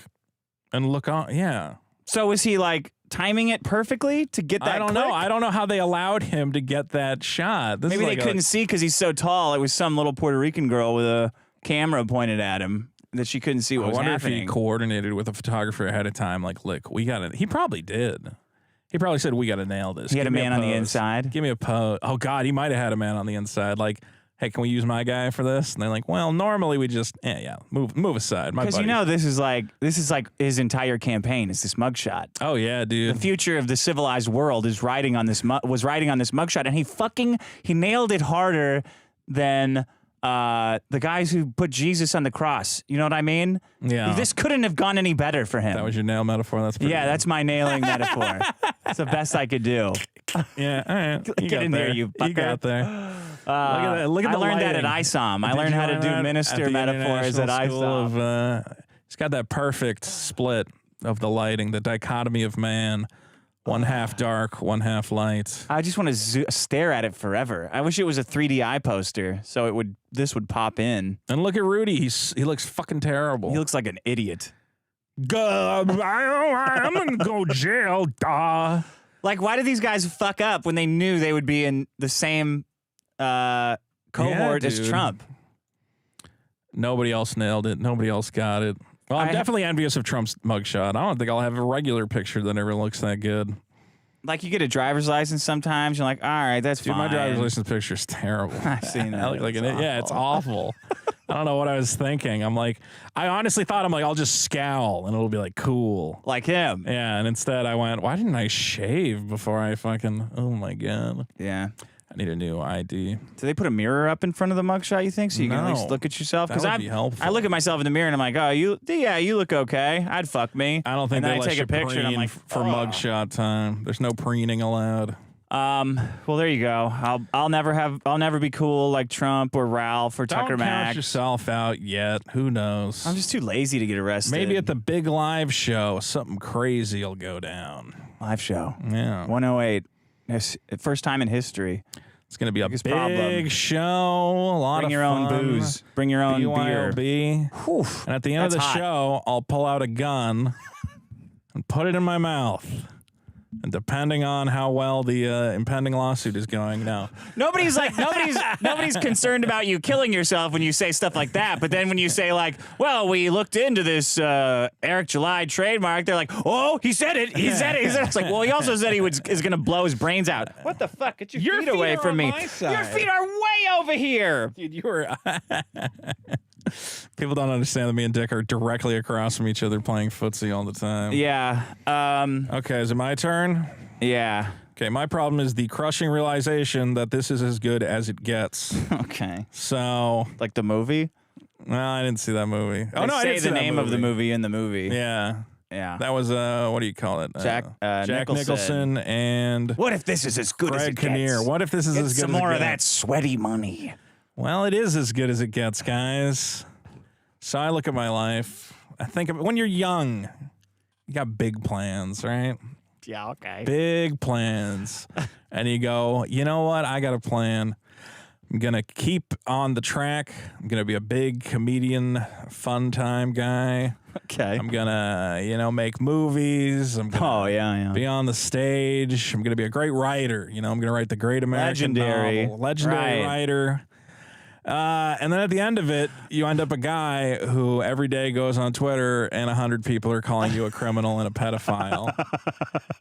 and look on. Yeah. So is he like timing it perfectly to get that? I don't know. I don't know how they allowed him to get that shot. Maybe they couldn't see because he's so tall. It was some little Puerto Rican girl with a camera pointed at him that she couldn't see what was happening. I wonder if he coordinated with a photographer ahead of time. Like, look, we got it. He probably did. He probably said, we got to nail this. He had a man on the inside. Give me a pose. Oh, God, he might have had a man on the inside. Like, hey, can we use my guy for this? And they're like, well, normally we just, move aside. Because this is like his entire campaign is this mugshot. Oh, yeah, dude. The future of the civilized world is riding on this mugshot, and he nailed it harder than the guys who put Jesus on the cross. You know what I mean? Yeah. This couldn't have gone any better for him. That was your nail metaphor. That's pretty good. That's my nailing metaphor. That's the best I could do. Yeah, all right. Get in there, you fucker. You got there. Look at that. Look at I the learned lighting. that at ISOM. I learned how to do minister metaphors at ISOM. It's got that perfect split of the lighting, the dichotomy of man. One half dark, one half light. I just want to stare at it forever. I wish it was a 3D poster, so this would pop in. And look at Rudy. He looks fucking terrible. He looks like an idiot. I'm gonna go jail. Duh. Like, why did these guys fuck up when they knew they would be in the same cohort as Trump? Nobody else nailed it. Nobody else got it. Well, I'm definitely envious of Trump's mugshot. I don't think I'll have a regular picture that ever looks that good. Like, you get a driver's license sometimes, you're like, all right, that's fine. My driver's license picture is terrible. I've seen that. I look like it's awful. I don't know what I was thinking. I honestly thought I'll just scowl and it'll be like cool. Like him. Yeah, and instead I went, why didn't I shave before I fucking, oh my God. Yeah. I need a new ID. Do they put a mirror up in front of the mugshot, you think, so you can at least look at yourself? Because I look at myself in the mirror and I'm like, oh, you look okay. I'd fuck me. I don't think they take a picture and I'm like, for mugshot time. There's no preening allowed. Well, there you go. I'll never be cool like Trump or Ralph or Tucker Max. Don't count yourself out yet. Who knows? I'm just too lazy to get arrested. Maybe at the big live show, something crazy will go down. Live show. Yeah. 108. First time in history. It's going to be a big show. A lot of fun. Bring your own booze. Bring your own beer. BYOB. And at the end of the show, I'll pull out a gun and put it in my mouth. And depending on how well the impending lawsuit is going now. Nobody's concerned about you killing yourself when you say stuff like that. But then when you say like, well, we looked into this Eric July trademark, they're like, oh, he said it. He said it. It's like, well, he also said he is going to blow his brains out. What the fuck? Get your feet away from me. Your feet are way over here. Dude, you were... People don't understand that me and Dick are directly across from each other playing footsie all the time. Yeah. Okay, is it my turn? Yeah. Okay, my problem is the crushing realization that this is as good as it gets. Okay. So... Like the movie? No, I didn't see that movie. I didn't say the name of the movie in the movie. Yeah. Yeah. That was, what do you call it? Jack Nicholson and... What if this is as good as it gets? Kinnear. What if this is as good as it gets? Some more of that sweaty money. Well, it is as good as it gets, guys. So I look at my life. I think when you're young, you got big plans, right? Yeah, okay. Big plans. And you go, you know what? I got a plan. I'm going to keep on the track. I'm going to be a big comedian, fun time guy. Okay. I'm gonna, make movies. I'm gonna be on the stage. I'm gonna be a great writer. I'm gonna write the Great American Novel. Legendary writer. And then at the end of it, you end up a guy who every day goes on Twitter and 100 people are calling you a criminal and a pedophile.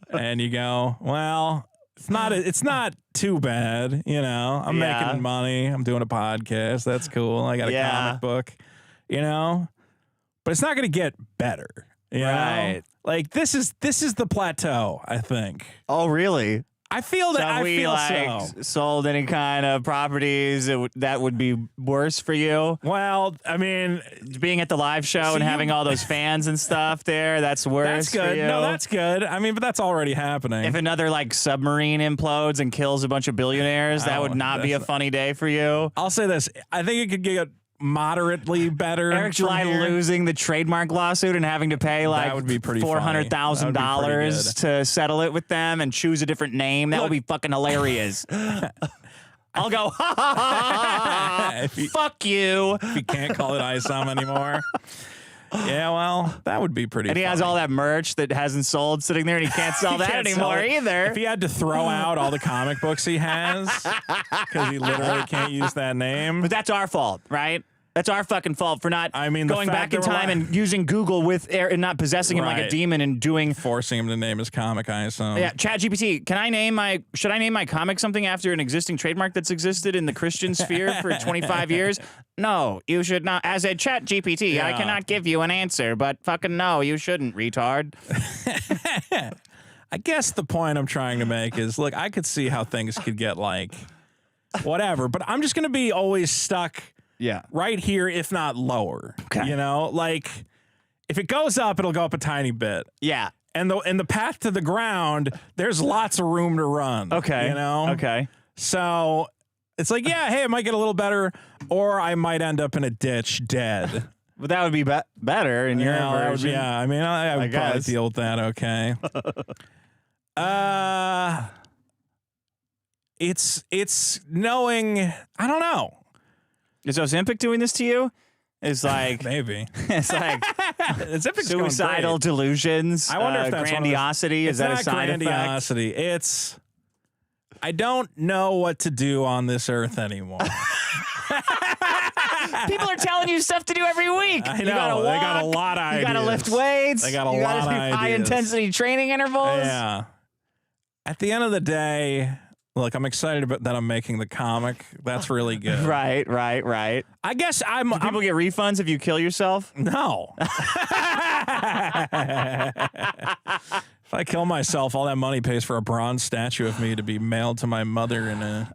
And you go, well, it's not too bad. I'm making money. I'm doing a podcast. That's cool. I got a comic book, but it's not going to get better. You know? Like this is the plateau, I think. Oh, really? I feel that. I feel so. Sold any kind of properties that would be worse for you? Well, I mean, being at the live show and having all those fans and stuff there, that's worse. That's good. For you. No, that's good. I mean, but that's already happening. If another submarine implodes and kills a bunch of billionaires, that would not be a funny day for you. I'll say this: I think it could get moderately better. Eric July losing the trademark lawsuit and having to pay that would be pretty $400,000 to settle it with them and choose a different name. That would be fucking hilarious. I'll go, fuck you. If you can't call it ISOM anymore. Yeah, well, that would be pretty And he has all that merch that hasn't sold sitting there and he can't sell that anymore either. If he had to throw out all the comic books he has because he literally can't use that name. But that's our fault, right? That's our fucking fault for not going back in time and using Google with and not possessing him like a demon and forcing him to name his comic ISOM. Yeah, ChatGPT, should I name my comic something after an existing trademark that's existed in the Christian sphere for 25 years? No, you should not. As a ChatGPT, I cannot give you an answer, but fucking no, you shouldn't, retard. I guess the point I'm trying to make is, look, I could see how things could get whatever, but I'm just going to be always stuck right here, if not lower. Okay. If it goes up, it'll go up a tiny bit. Yeah. And the path to the ground, there's lots of room to run. Okay. Okay. So it's hey, it might get a little better, or I might end up in a ditch dead. But that would be better in your version. I mean, I would probably deal with that. Okay. It's knowing, I don't know. Is Ozempic doing this to you? It's maybe. It's suicidal delusions. I wonder if that's grandiosity. Is that a side grandiosity. effect? I don't know what to do on this earth anymore. People are telling you stuff to do every week. I know. You gotta walk, they got a lot of ideas. You gotta lift weights. They got a lot of ideas. High intensity training intervals. Yeah. At the end of the day, look, I'm excited that I'm making the comic. That's really good. Right. I guess Do people get refunds if you kill yourself? No. If I kill myself, all that money pays for a bronze statue of me to be mailed to my mother and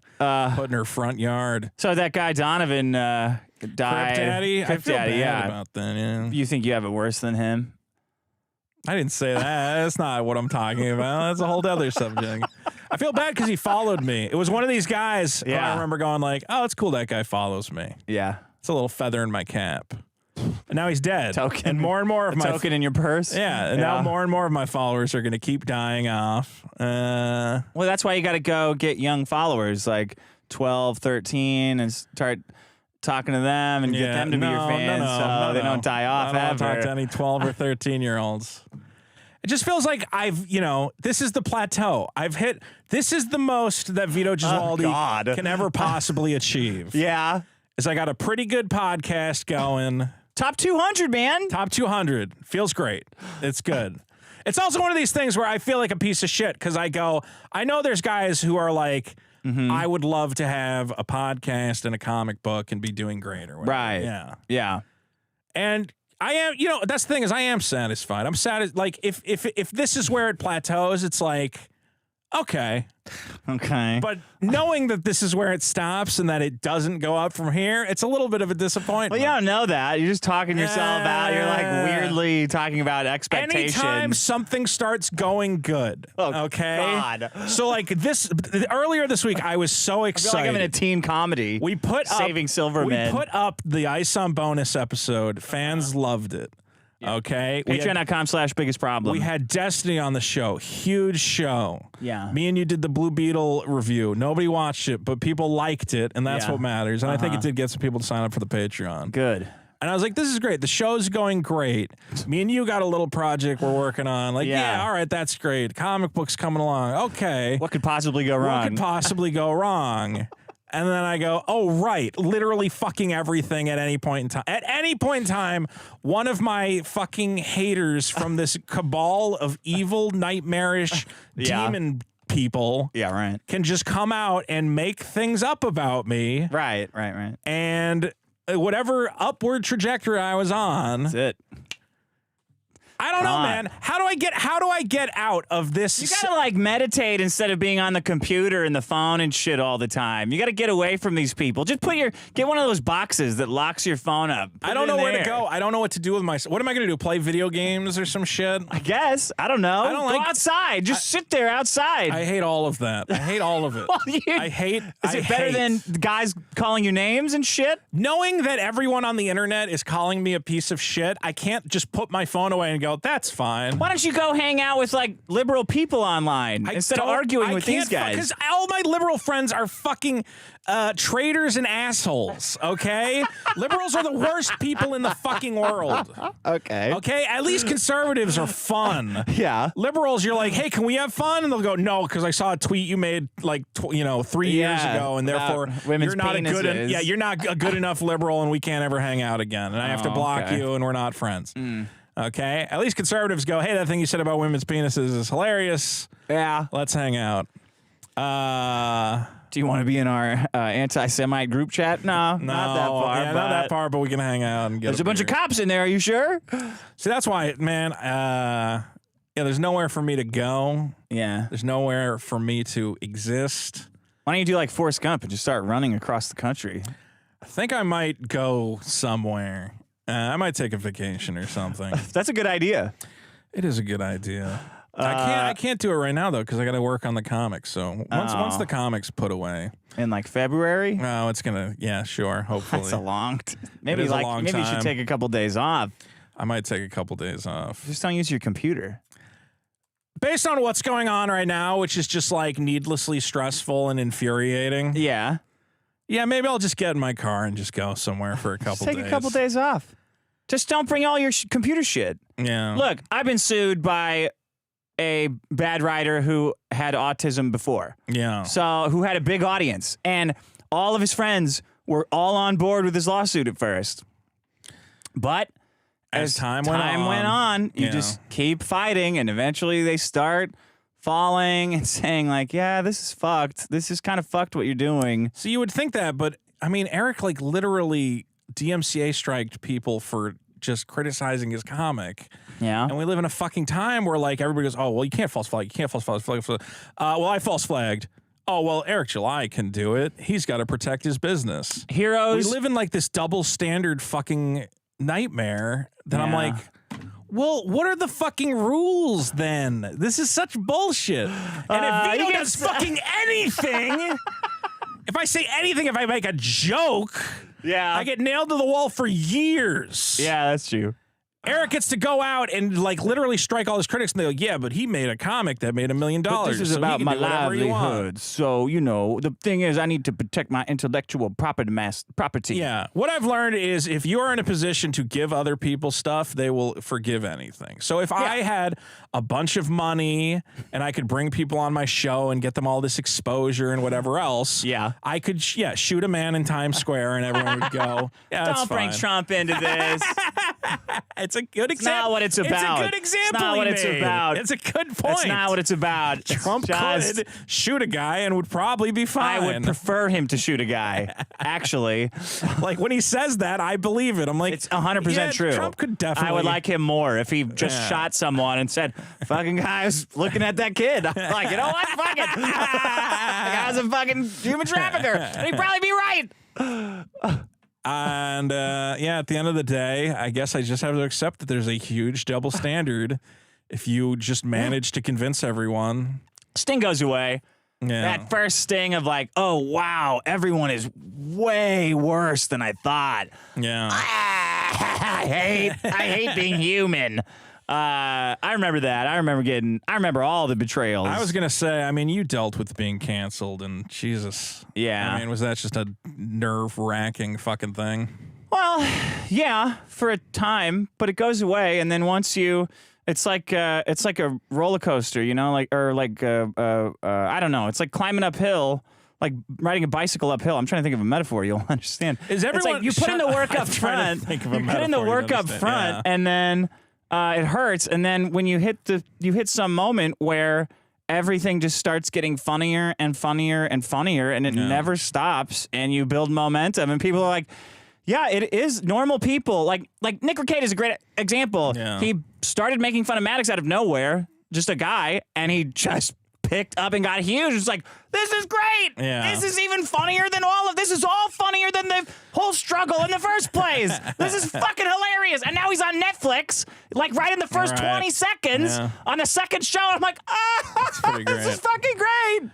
put in her front yard. So that guy Donovan died. Crip Daddy? I feel bad about that, yeah. You think you have it worse than him? I didn't say that. That's not what I'm talking about. That's a whole other subject. I feel bad because he followed me. It was one of these guys who I remember going oh, it's cool that guy follows me. Yeah. It's a little feather in my cap. And now he's dead. Token. And more of my token in your purse. Yeah. And now more and more of my followers are going to keep dying off. Well, that's why you got to go get young followers 12, 13 and start talking to them and get them to be your fans so they don't die off. I don't talk to any 12 or 13-year-olds. It just feels like this is the plateau. This is the most that Vito Gesualdi can ever possibly achieve. Yeah. Is I got a pretty good podcast going. Top 200, man. Top 200. Feels great. It's good. It's also one of these things where I feel like a piece of shit because I know there's guys who are I would love to have a podcast and a comic book and be doing great or whatever. Right. Yeah. Yeah. And I am, that's the thing is I am satisfied. I'm satisfied. If this is where it plateaus, it's okay. Okay. But knowing that this is where it stops and that it doesn't go up from here, it's a little bit of a disappointment. Well, you don't know that. You're just talking yourself out. You're weirdly talking about expectations. Anytime something starts going good, okay? God. So earlier this week, I was so excited. I feel like I'm in a teen comedy. We put Saving Silverman. We put up the ISOM bonus episode. Fans loved it. Okay. Patreon.com/biggest problem. We had Destiny on the show. Huge show. Yeah. Me and you did the Blue Beetle review. Nobody watched it, but people liked it, and that's what matters. And I think it did get some people to sign up for the Patreon. Good. And I was like, this is great. The show's going great. Me and you got a little project we're working on. Like, yeah, all right, that's great. Comic books coming along. Okay. What could possibly go wrong? What could possibly go wrong? And then I go, oh, right, literally fucking everything at any point in time. At any point in time, one of my fucking haters from this cabal of evil, nightmarish demon people can just come out and make things up about me. Right. And whatever upward trajectory I was on. That's it. I don't know, man. How do I get out of this? You gotta like meditate instead of being on the computer and the phone and shit all the time. You gotta get away from these people. Just get one of those boxes that locks your phone up. I don't know where to go. I don't know what to do with myself. What am I gonna do? Play video games or some shit? I guess. I don't know. Go outside. Just sit there outside. I hate all of that. I hate all of it. Is it better than guys calling you names and shit? Knowing that everyone on the internet is calling me a piece of shit, I can't just put my phone away and go, that's fine. Why don't you go hang out with like liberal people online instead of arguing with these guys? Because all my liberal friends are fucking traitors and assholes, okay? Liberals are the worst people in the fucking world. Okay. Okay? At least conservatives are fun. Yeah. Liberals, you're like, hey, can we have fun? And they'll go, no, because I saw a tweet you made like 3 years ago, and therefore you're not you're not a good enough liberal, and we can't ever hang out again, and I have to block you, and we're not friends. Okay? At least conservatives go, hey, that thing you said about women's penises is hilarious. Yeah. Let's hang out. Do you want to be in our anti-Semite group chat? No, not that far. Yeah, not that far, but we can hang out and get There's a bunch of cops in there. Are you sure? See, that's why, man, there's nowhere for me to go. Yeah. There's nowhere for me to exist. Why don't you do like Forrest Gump and just start running across the country? I think I might go somewhere. I might take a vacation or something. That's a good idea. It is a good idea. I can't do it right now though because I got to work on the comics. So once the comics put away in like February, it's gonna sure. Hopefully, that's a long. Maybe you should take a couple days off. I might take a couple days off. Just don't use your computer. Based on what's going on right now, which is just like needlessly stressful and infuriating. Yeah. Yeah, maybe I'll just get in my car and just go somewhere for a couple days. Take a couple days off. Just don't bring all your computer shit. Yeah. Look, I've been sued by a bad writer who had autism before. Yeah. So, who had a big audience. And all of his friends were all on board with his lawsuit at first. But as time went on, you just keep fighting, and eventually they start falling and saying like, yeah, this is fucked. This is kind of fucked what you're doing. So you would think that, but I mean, Eric like literally DMCA striked people for just criticizing his comic. Yeah. And we live in a fucking time where like everybody goes, oh, well, you can't false flag. You can't false flag. Well, I false flagged. Oh, well, Eric July can do it. He's got to protect his business. Heroes. We live in like this double standard fucking nightmare that I'm like, well, what are the fucking rules then? This is such bullshit. And if Vito does fucking anything, if I say anything, if I make a joke, I get nailed to the wall for years. Yeah, that's true. Eric gets to go out and like literally strike all his critics, and they go, yeah, but he made a comic that made $1 million. But this is so about my livelihood. So, the thing is, I need to protect my intellectual property. Yeah. What I've learned is if you are in a position to give other people stuff, they will forgive anything. So if I had a bunch of money and I could bring people on my show and get them all this exposure and whatever else, I could, shoot a man in Times Square and everyone would go, yeah, that's Don't bring Trump into this. It's a good example. It's not what it's about. It's a good example. It's not what it's about. It's a good point. That's not what it's about. Trump could shoot a guy and would probably be fine. I would prefer him to shoot a guy, actually. Like when he says that, I believe it. I'm like, it's 100% true. Trump could definitely. I would like him more if he just shot someone and said, fucking guy's looking at that kid. I'm like, you know what? Fuck it. The guy's a fucking human trafficker. And he'd probably be right. And at the end of the day, I guess I just have to accept that there's a huge double standard if you just manage to convince everyone. Sting goes away. Yeah. That first sting of like, oh, wow, everyone is way worse than I thought. Yeah. I hate being human. I remember that. I remember all the betrayals. I was going to say, I mean, you dealt with being canceled and Jesus. Yeah. I mean, was that just a nerve-wracking fucking thing? Well, yeah, for a time, but it goes away, and then once you, it's like a roller coaster, you know, I don't know, it's like climbing uphill, like riding a bicycle uphill. I'm trying to think of a metaphor you'll understand. Is everyone? It's like you put in the work up front. You put in the work up front, and then it hurts, and then when you hit some moment where everything just starts getting funnier and funnier and funnier, and it never stops, and you build momentum, and people are like, yeah, it is normal people. Like Nick Ricade is a great example. Yeah. He started making fun of Maddox out of nowhere, just a guy, and he just picked up and got huge. It's like, this is great. Yeah. This is even funnier than this is all funnier than the whole struggle in the first place. This is fucking hilarious. And now he's on Netflix, like right in the first 20 seconds on the second show. I'm like, this is fucking great.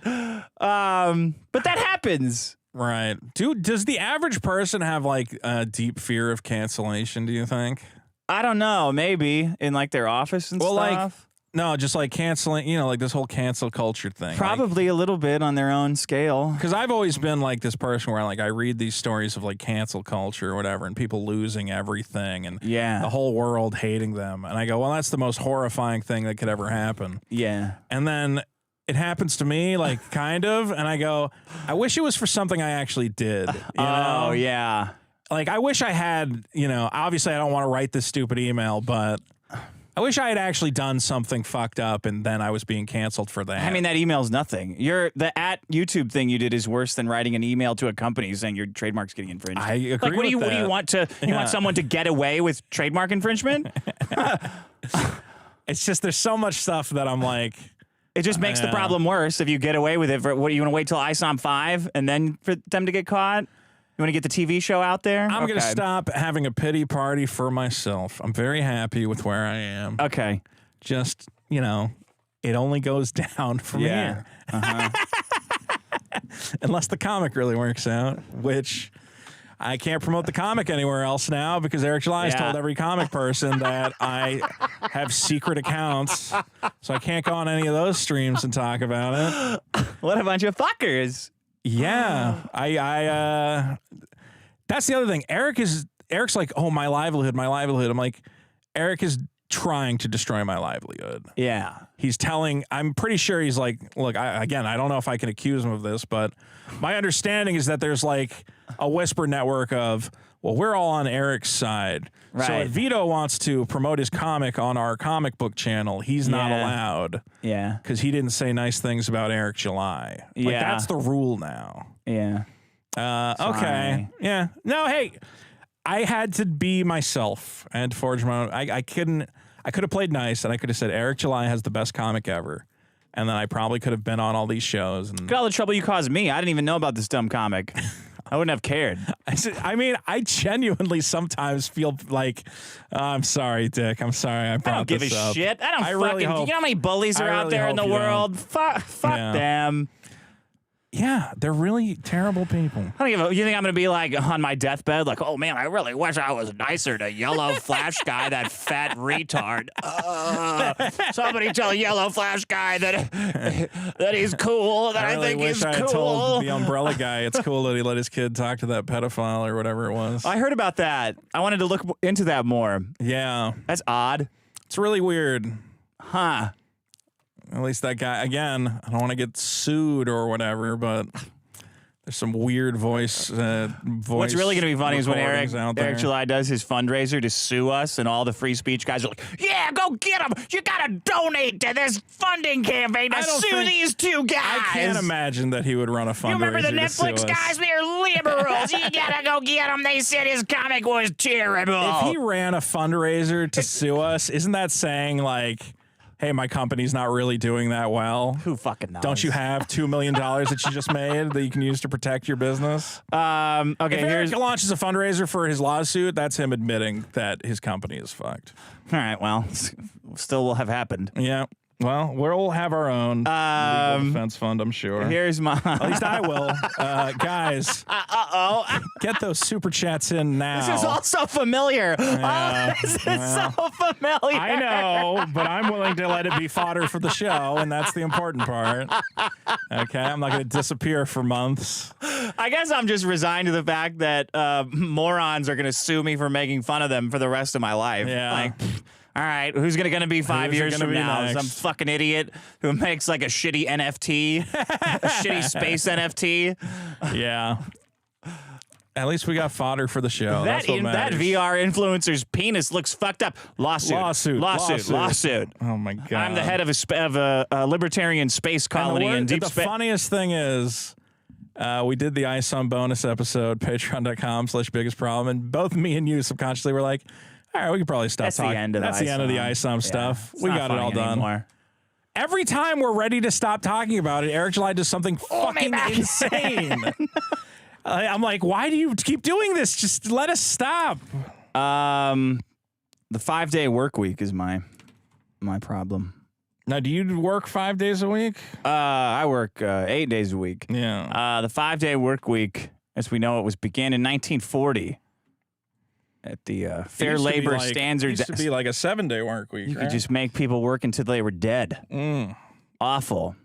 But that happens. Right. Dude, does the average person have like a deep fear of cancellation, do you think? I don't know. Maybe in like their office and stuff. No, just like canceling, like this whole cancel culture thing. Probably a little bit on their own scale. Because I've always been like this person where like I read these stories of like cancel culture or whatever and people losing everything and the whole world hating them. And I go, well, that's the most horrifying thing that could ever happen. Yeah. And then it happens to me, like, kind of, and I go, I wish it was for something I actually did. You know? Oh, yeah. Like, I wish I had, obviously I don't want to write this stupid email, but I wish I had actually done something fucked up and then I was being canceled for that. I mean, that email's nothing. The @ YouTube thing you did is worse than writing an email to a company saying your trademark's getting infringed. I agree what do you want you want someone to get away with trademark infringement? It's just, there's so much stuff that I'm like... It just makes the problem worse if you get away with it. What, you want to wait till ISOM 5 and then for them to get caught? You want to get the TV show out there? I'm going to stop having a pity party for myself. I'm very happy with where I am. Okay. Just, it only goes down from here. Unless the comic really works out, which... I can't promote the comic anywhere else now because Eric July has told every comic person that I have secret accounts, so I can't go on any of those streams and talk about it. What a bunch of fuckers. Yeah. That's the other thing. Eric's like, oh, my livelihood. I'm like, Eric is trying to destroy my livelihood. Yeah. I'm pretty sure he's like, look, I don't know if I can accuse him of this, but my understanding is that there's like a whisper network of, well, we're all on Eric's side. Right. So if Vito wants to promote his comic on our comic book channel, he's not allowed. Yeah. Because he didn't say nice things about Eric July. Like, that's the rule now. Yeah. Okay. Yeah. No, hey, I had to be myself and forge my own. I could have played nice and I could have said Eric July has the best comic ever. And then I probably could have been on all these shows. And look at all the trouble you caused me. I didn't even know about this dumb comic. I wouldn't have cared. I genuinely sometimes feel like, I'm sorry, Dick. I'm sorry I brought this up. I don't give a shit. I don't you know how many bullies are out there in the world? Fuck them. Yeah, they're really terrible people. You think I'm going to be like on my deathbed, like, oh man, I really wish I was nicer to Yellow Flash Guy, that fat retard. Somebody tell Yellow Flash Guy that he's cool, that I think he's cool. I told the umbrella guy it's cool that he let his kid talk to that pedophile or whatever it was. I heard about that. I wanted to look into that more. Yeah. That's odd. It's really weird. Huh. At least that guy, again, I don't want to get sued or whatever, but there's some weird voice. What's really going to be funny is when Eric July does his fundraiser to sue us, and all the free speech guys are like, yeah, go get him. You got to donate to this funding campaign to sue these two guys. I can't imagine that he would run a fundraiser. You remember the Netflix guys? They're liberals. You got to go get them. They said his comic was terrible. If he ran a fundraiser to sue us, isn't that saying like, hey, my company's not really doing that well? Who fucking knows? Don't you have $2 million that you just made that you can use to protect your business? Okay, if Eric launches a fundraiser for his lawsuit, that's him admitting that his company is fucked. All right, well, still will have happened. Yeah. Well, we'll have our own legal defense fund, I'm sure. Here's my... At least I will. Guys, get those super chats in now. This is all so familiar. This is so familiar. I know, but I'm willing to let it be fodder for the show, and that's the important part. Okay, I'm not going to disappear for months. I guess I'm just resigned to the fact that morons are going to sue me for making fun of them for the rest of my life. Yeah. Like, all right, who's going to be 5 years from now? Next? Some fucking idiot who makes like a shitty NFT, a shitty space NFT. Yeah. At least we got fodder for the show. That VR influencer's penis looks fucked up. Lawsuit. Oh my god. I'm the head of a libertarian space colony in deep space. The funniest thing is, we did the ISOM bonus episode, patreon.com/biggest problem, and both me and you subconsciously were like, all right, we could probably stop talking. That's the end of the ISOM stuff. We got it all done. Anymore. Every time we're ready to stop talking about it, Eric July does something fucking insane. I'm like, why do you keep doing this? Just let us stop. The 5-day work week is my problem. Now, do you work 5 days a week? I work 8 days a week. Yeah. The 5-day work week, as we know, began in 1940. At the Fair Labor Standards. It used to be like a 7-day work week. You could just make people work until they were dead. Awful.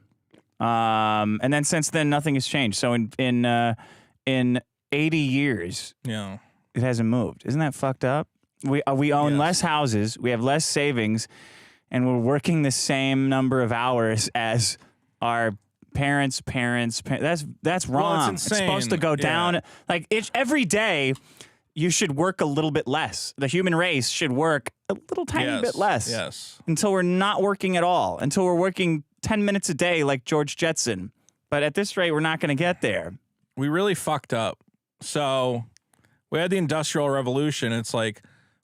And then since then, nothing has changed. So in 80 years, yeah, it hasn't moved. Isn't that fucked up? We own less houses, we have less savings, and we're working the same number of hours as our parents. That's wrong. Well, it's insane. It's supposed to go down. Like every day. You should work a little bit less. The human race should work a little tiny bit less. Yes. Until we're not working at all. Until we're working 10 minutes a day like George Jetson. But at this rate, we're not going to get there. We really fucked up. So we had the Industrial Revolution. It's like,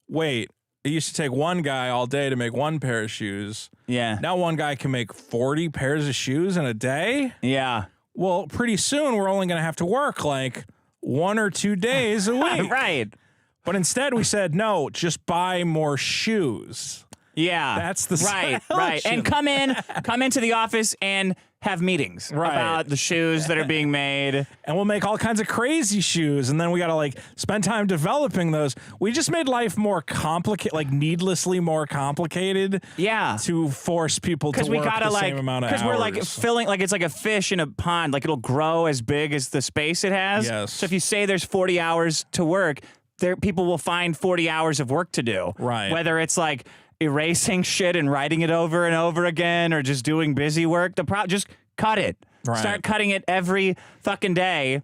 wait, it used to take one guy all day to make one pair of shoes. Yeah. Now one guy can make 40 pairs of shoes in a day? Yeah. Well, pretty soon we're only going to have to work like 1 or 2 days a week. Right. But instead we said, no, just buy more shoes. Yeah. That's the right. solution. Right. And come into the office and have meetings about the shoes that are being made. And we'll make all kinds of crazy shoes. And then we got to like spend time developing those. We just made life more complicated, like needlessly more complicated. Yeah. To force people to work the same amount of hours. Because we're like filling, like it's like a fish in a pond. Like it'll grow as big as the space it has. Yes. So if you say there's 40 hours to work, people will find 40 hours of work to do. Right. Whether it's like erasing shit and writing it over and over again or just doing busy work, just cut it. Right. Start cutting it every fucking day.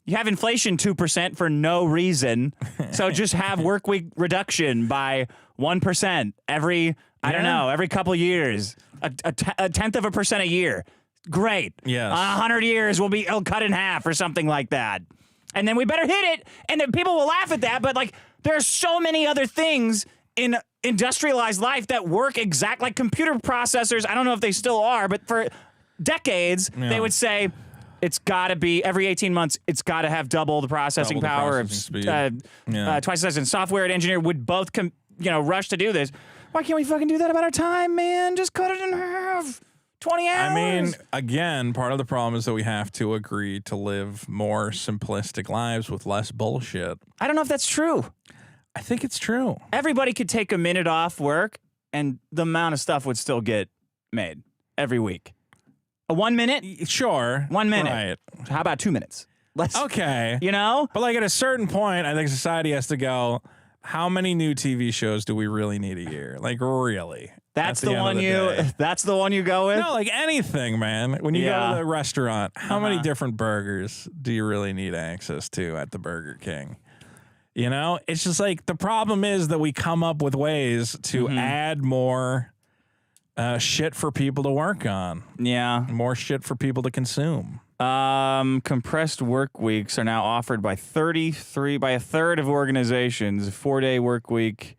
You have inflation 2% for no reason. So just have work week reduction by 1% every, I don't know, every couple years. A tenth of a percent a year. Great. Yes. 100 years it'll cut in half or something like that. And then we better hit it, and then people will laugh at that, but like there are so many other things in industrialized life that work exact like computer processors. I don't know if they still are, but for decades they would say it's got to be every 18 months. It's got to have double the processing power of twice as. And software and engineer would both rush to do this. Why can't we fucking do that about our time, man? Just cut it in half. 20 hours. I mean, again, part of the problem is that we have to agree to live more simplistic lives with less bullshit. I don't know if that's true. I think it's true. Everybody could take a minute off work, and the amount of stuff would still get made every week. A 1 minute? Sure. 1 minute. Right. How about 2 minutes? Okay. You know? But like at a certain point, I think society has to go, how many new TV shows do we really need a year? Like, really? That's the one you go with? No, like anything, man. When you go to the restaurant, how many different burgers do you really need access to at the Burger King? You know, it's just like the problem is that we come up with ways to add more shit for people to work on. Yeah. More shit for people to consume. Compressed work weeks are now offered by a third of organizations. 4-day work week.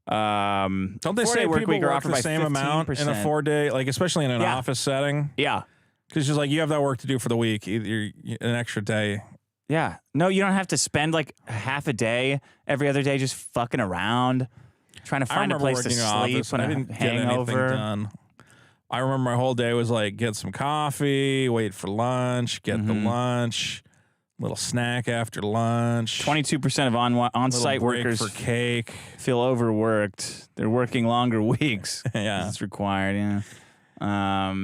Don't they say people work the same amount in a 4-day, like especially in an office setting? Yeah. Because just like you have that work to do for the week, either an extra day. Yeah. No, you don't have to spend like half a day every other day just fucking around, trying to find a place to sleep when I didn't get anything done. I remember my whole day was like get some coffee, wait for lunch, get the lunch, little snack after lunch. 22% of on-site workers for cake feel overworked. They're working longer weeks. Yeah, it's required. Yeah.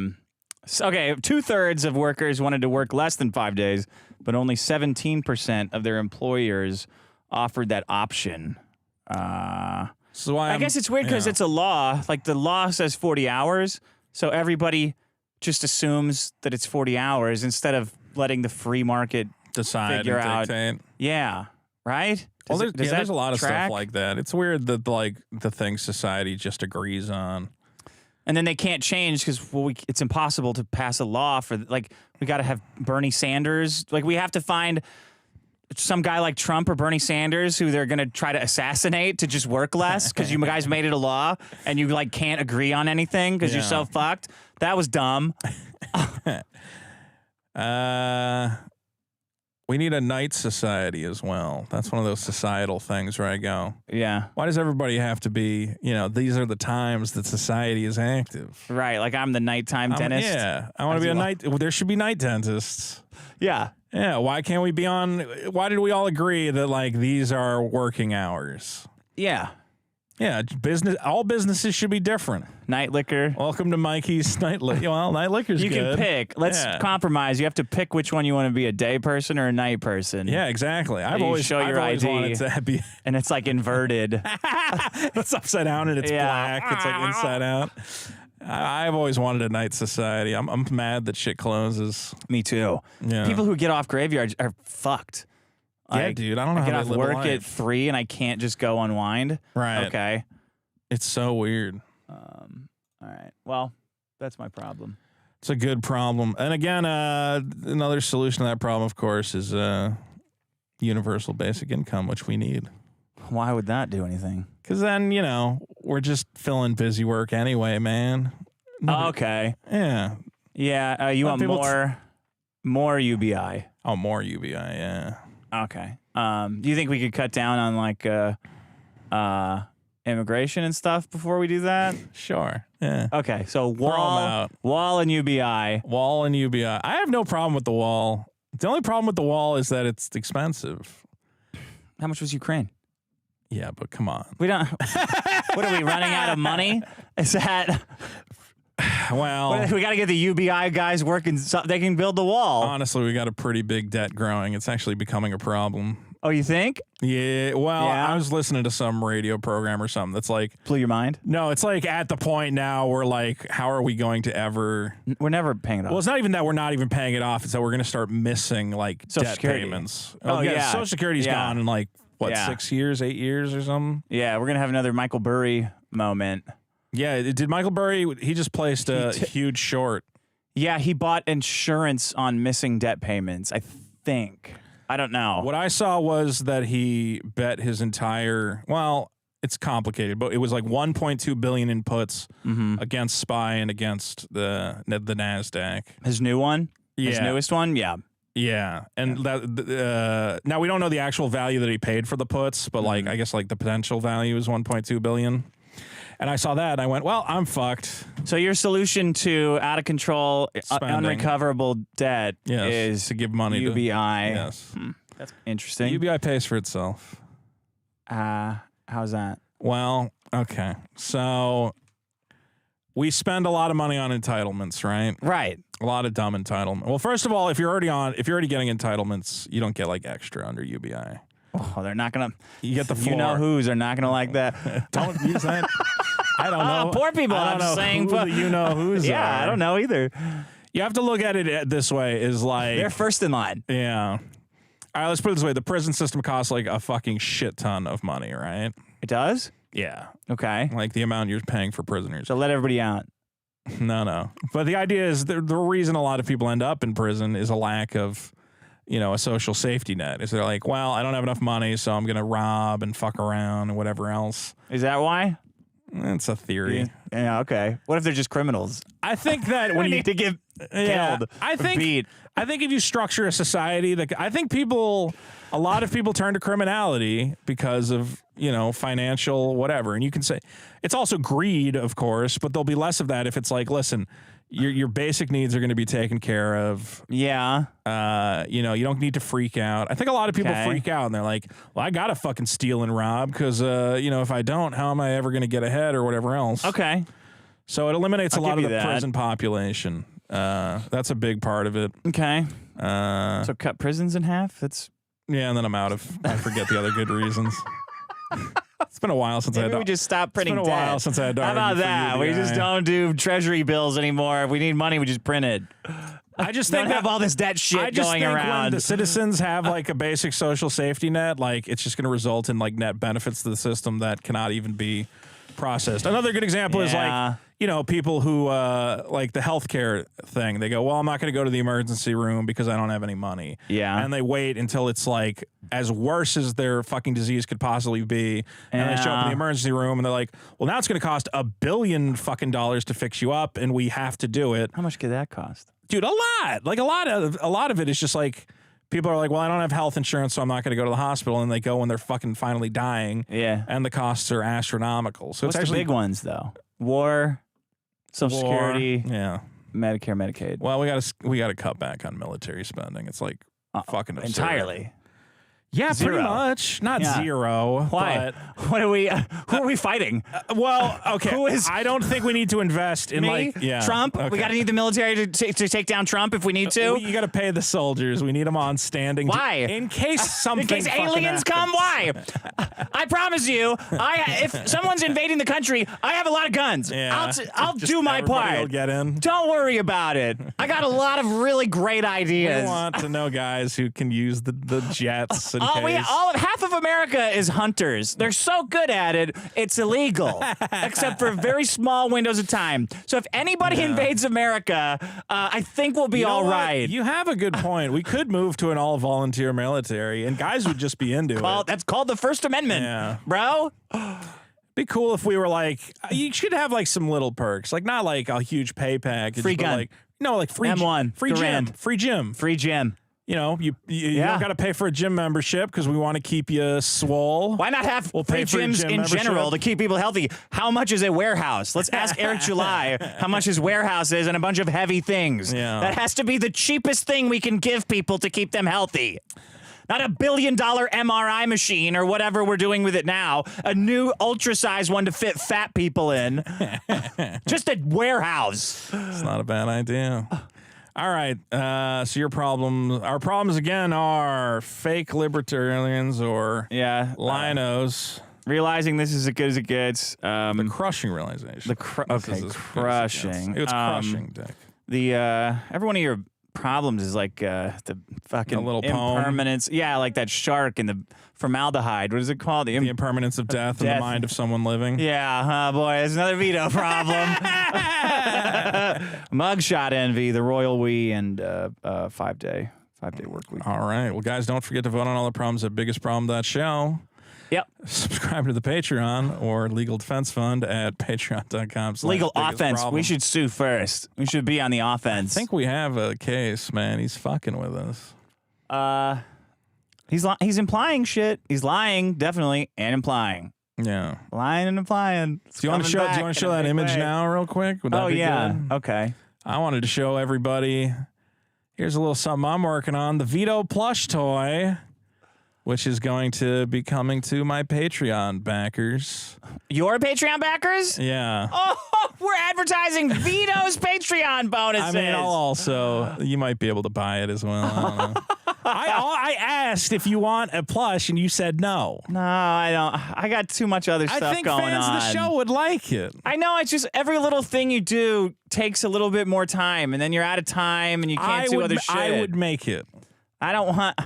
So, okay, 2/3 of workers wanted to work less than 5 days, but only 17% of their employers offered that option. So I guess it's weird because it's a law. Like the law says 40 hours, so everybody just assumes that it's 40 hours instead of letting the free market decide figure out. Dictate. Yeah, right? Well, there's a lot of stuff like that. It's weird that like the things society just agrees on. And then they can't change because it's impossible to pass a law for like we got to have Bernie Sanders. Like we have to find some guy like Trump or Bernie Sanders who they're going to try to assassinate to just work less because you guys made it a law and you like can't agree on anything because you're so fucked. That was dumb. We need a night society as well. That's one of those societal things where I go, yeah. Why does everybody have to be, these are the times that society is active? Right, like I'm the nighttime dentist. Yeah, I want to be a night. There should be night dentists. Yeah. Yeah, why can't we be on, why did we all agree that like these are working hours? Yeah. Yeah, all businesses should be different. Night liquor. Welcome to Mikey's night liquor. Well, night liquor's good. You can pick. Let's compromise. You have to pick which one you want to be, a day person or a night person. Yeah, exactly. I've always wanted to be, and it's like inverted. It's upside down and it's black. It's like inside out. I've always wanted a night society. I'm mad that shit closes. Me too. Yeah. People who get off graveyards are fucked. Yeah, dude. I don't know how I get off they live work a life. at 3 and I can't just go unwind. Right. Okay. It's so weird. All right. Well, that's my problem. It's a good problem. And again, another solution to that problem, of course, is universal basic income, which we need. Why would that do anything? Because then, we're just filling busy work anyway, man. Okay. Yeah. Yeah. You want more UBI? Oh, more UBI, yeah. Okay. Do you think we could cut down on like immigration and stuff before we do that? Sure. Yeah. Okay. So wall and UBI. Wall and UBI. I have no problem with the wall. The only problem with the wall is that it's expensive. How much was Ukraine? Yeah, but come on. We don't. What are we running out of money? Is that? Well, we got to get the UBI guys working so they can build the wall. Honestly, we got a pretty big debt growing. It's actually becoming a problem. Oh, you think? Yeah. Well, I was listening to some radio program or something that's like blew your mind. No, it's like at the point now where like, how are we going to ever? We're never paying it off. Well, it's not even that we're not even paying it off. It's that we're going to start missing like Social debt Security payments. Oh yeah, Social Security's gone in like what 6 years, 8 years or something. Yeah, we're gonna have another Michael Burry moment. Yeah, did Michael Burry? He just placed a huge short. Yeah, he bought insurance on missing debt payments. I think. I don't know. What I saw was that he bet his entire. Well, it's complicated, but it was like 1.2 billion in puts against SPY and against the NASDAQ. His new one. Yeah. His newest one. Yeah. Yeah, and that now we don't know the actual value that he paid for the puts, but like I guess like the potential value is 1.2 billion. And I saw that and I went, well, I'm fucked. So your solution to out of control, unrecoverable debt is to give money UBI. Yes. That's interesting. UBI pays for itself. How's that? Well, okay. So we spend a lot of money on entitlements, right? Right. A lot of dumb entitlement. Well, first of all, if you're already getting entitlements, you don't get like extra under UBI. Oh, they're not gonna. You get the floor. You know who's are not gonna like that. Don't use that. I don't know. Poor people. I don't know saying, who the you know who's. Yeah, I don't know either. You have to look at it this way: is like they're first in line. Yeah. All right. Let's put it this way: the prison system costs like a fucking shit ton of money, right? It does. Yeah. Okay. Like the amount you're paying for prisoners. So let everybody out. No. But the idea is the reason a lot of people end up in prison is a lack of, a social safety net. Is they're like, well, I don't have enough money, so I'm going to rob and fuck around and whatever else. Is that why? It's a theory. Yeah, okay. What if they're just criminals? I think that when you need to get killed, I think if you structure a society, a lot of people turn to criminality because of you know, financial, whatever. And you can say it's also greed, of course, but there'll be less of that if it's like, listen, your basic needs are going to be taken care of. Yeah. You know, you don't need to freak out. I think a lot of people freak out and they're like, well, I got to fucking steal and rob because, you know, if I don't, how am I ever going to get ahead or whatever else? Okay. So it eliminates a lot of the prison population. That's a big part of it. Okay. So cut prisons in half? Yeah, and then I forget the other good reasons. It's been a while since Maybe we just stopped printing debt. It's been a while since I had to How about that? We just don't do treasury bills anymore. If we need money, we just print it. I just think have all this debt shit going around. When the citizens have like a basic social safety net, like it's just going to result in like net benefits to the system that cannot even be processed. Another good example is like, you know, people who like the healthcare thing. They go, well, I'm not going to go to the emergency room because I don't have any money. Yeah. And they wait until it's like as worse as their fucking disease could possibly be. And they show up in the emergency room and they're like, well, now it's going to cost $1 billion fucking to fix you up and we have to do it. How much could that cost? Dude, a lot. Like a lot of it is just like people are like, well, I don't have health insurance, so I'm not going to go to the hospital. And they go when they're fucking finally dying. Yeah. And the costs are astronomical. So what's it's actually the big ones though? War, Social Security, Medicare, Medicaid. Well, we got to cut back on military spending. It's like fucking absurd. Entirely. Yeah, pretty much. Not zero. Why? What are we? Who are we fighting? Well, okay. Who is? I don't think we need to invest in Trump. Okay. We got to need the military to take down Trump if we need to. You got to pay the soldiers. We need them on standing. Why? In case something. In case aliens come. Why? I promise you, if someone's invading the country, I have a lot of guns. Yeah. I'll do my part. Will get in. Don't worry about it. I got a lot of really great ideas. We want to know guys who can use the jets. Half of America is hunters. They're so good at it, it's illegal, except for very small windows of time. So if anybody invades America, I think we'll be all right. You have a good point. We could move to an all-volunteer military, and guys would just be into it. That's called the First Amendment, bro. Be cool if we were like, you should have like some little perks, like not like a huge pay package, free gun, like like free M1, free gym, free gym. You know, you don't got to pay for a gym membership because we want to keep you swole. Why not have free gyms in general to keep people healthy? How much is a warehouse? Let's ask Eric July how much his warehouse is and a bunch of heavy things. Yeah. That has to be the cheapest thing we can give people to keep them healthy. Not $1 billion MRI machine or whatever we're doing with it now. A new ultra-size one to fit fat people in. Just a warehouse. It's not a bad idea. All right, so our problems again are fake libertarians or linos. Realizing this is as good as it gets. The crushing realization. Crushing. It's crushing, Dick. Every one of your problems is like the fucking little impermanence. Poem. Yeah, like that shark in the formaldehyde. What is it called? The impermanence of death in the mind of someone living. Yeah, boy, it's another Vito problem. Mugshot Envy, the royal we, and 5-day work week. All right. Well, guys, don't forget to vote on all the problems at biggestproblem.show. Yep. Subscribe to the Patreon or Legal Defense Fund at patreon.com. Legal offense. We should sue first. We should be on the offense. I think we have a case, man. He's fucking with us. He's implying shit. He's lying, definitely, and implying. Yeah. Lying and implying. Do you want to show that image now real quick? Would that be good? Okay. I wanted to show everybody. Here's a little something I'm working on. The Vito plush toy, which is going to be coming to my Patreon backers. Your Patreon backers? Yeah. Oh, we're advertising Vito's Patreon bonuses. I mean, you might be able to buy it as well. I don't know. I asked if you want a plush, and you said no. No, I don't. I got too much other stuff going on. I think fans of the show would like it. I know. It's just every little thing you do takes a little bit more time, and then you're out of time, and you can't do other shit. I would make it. I don't want...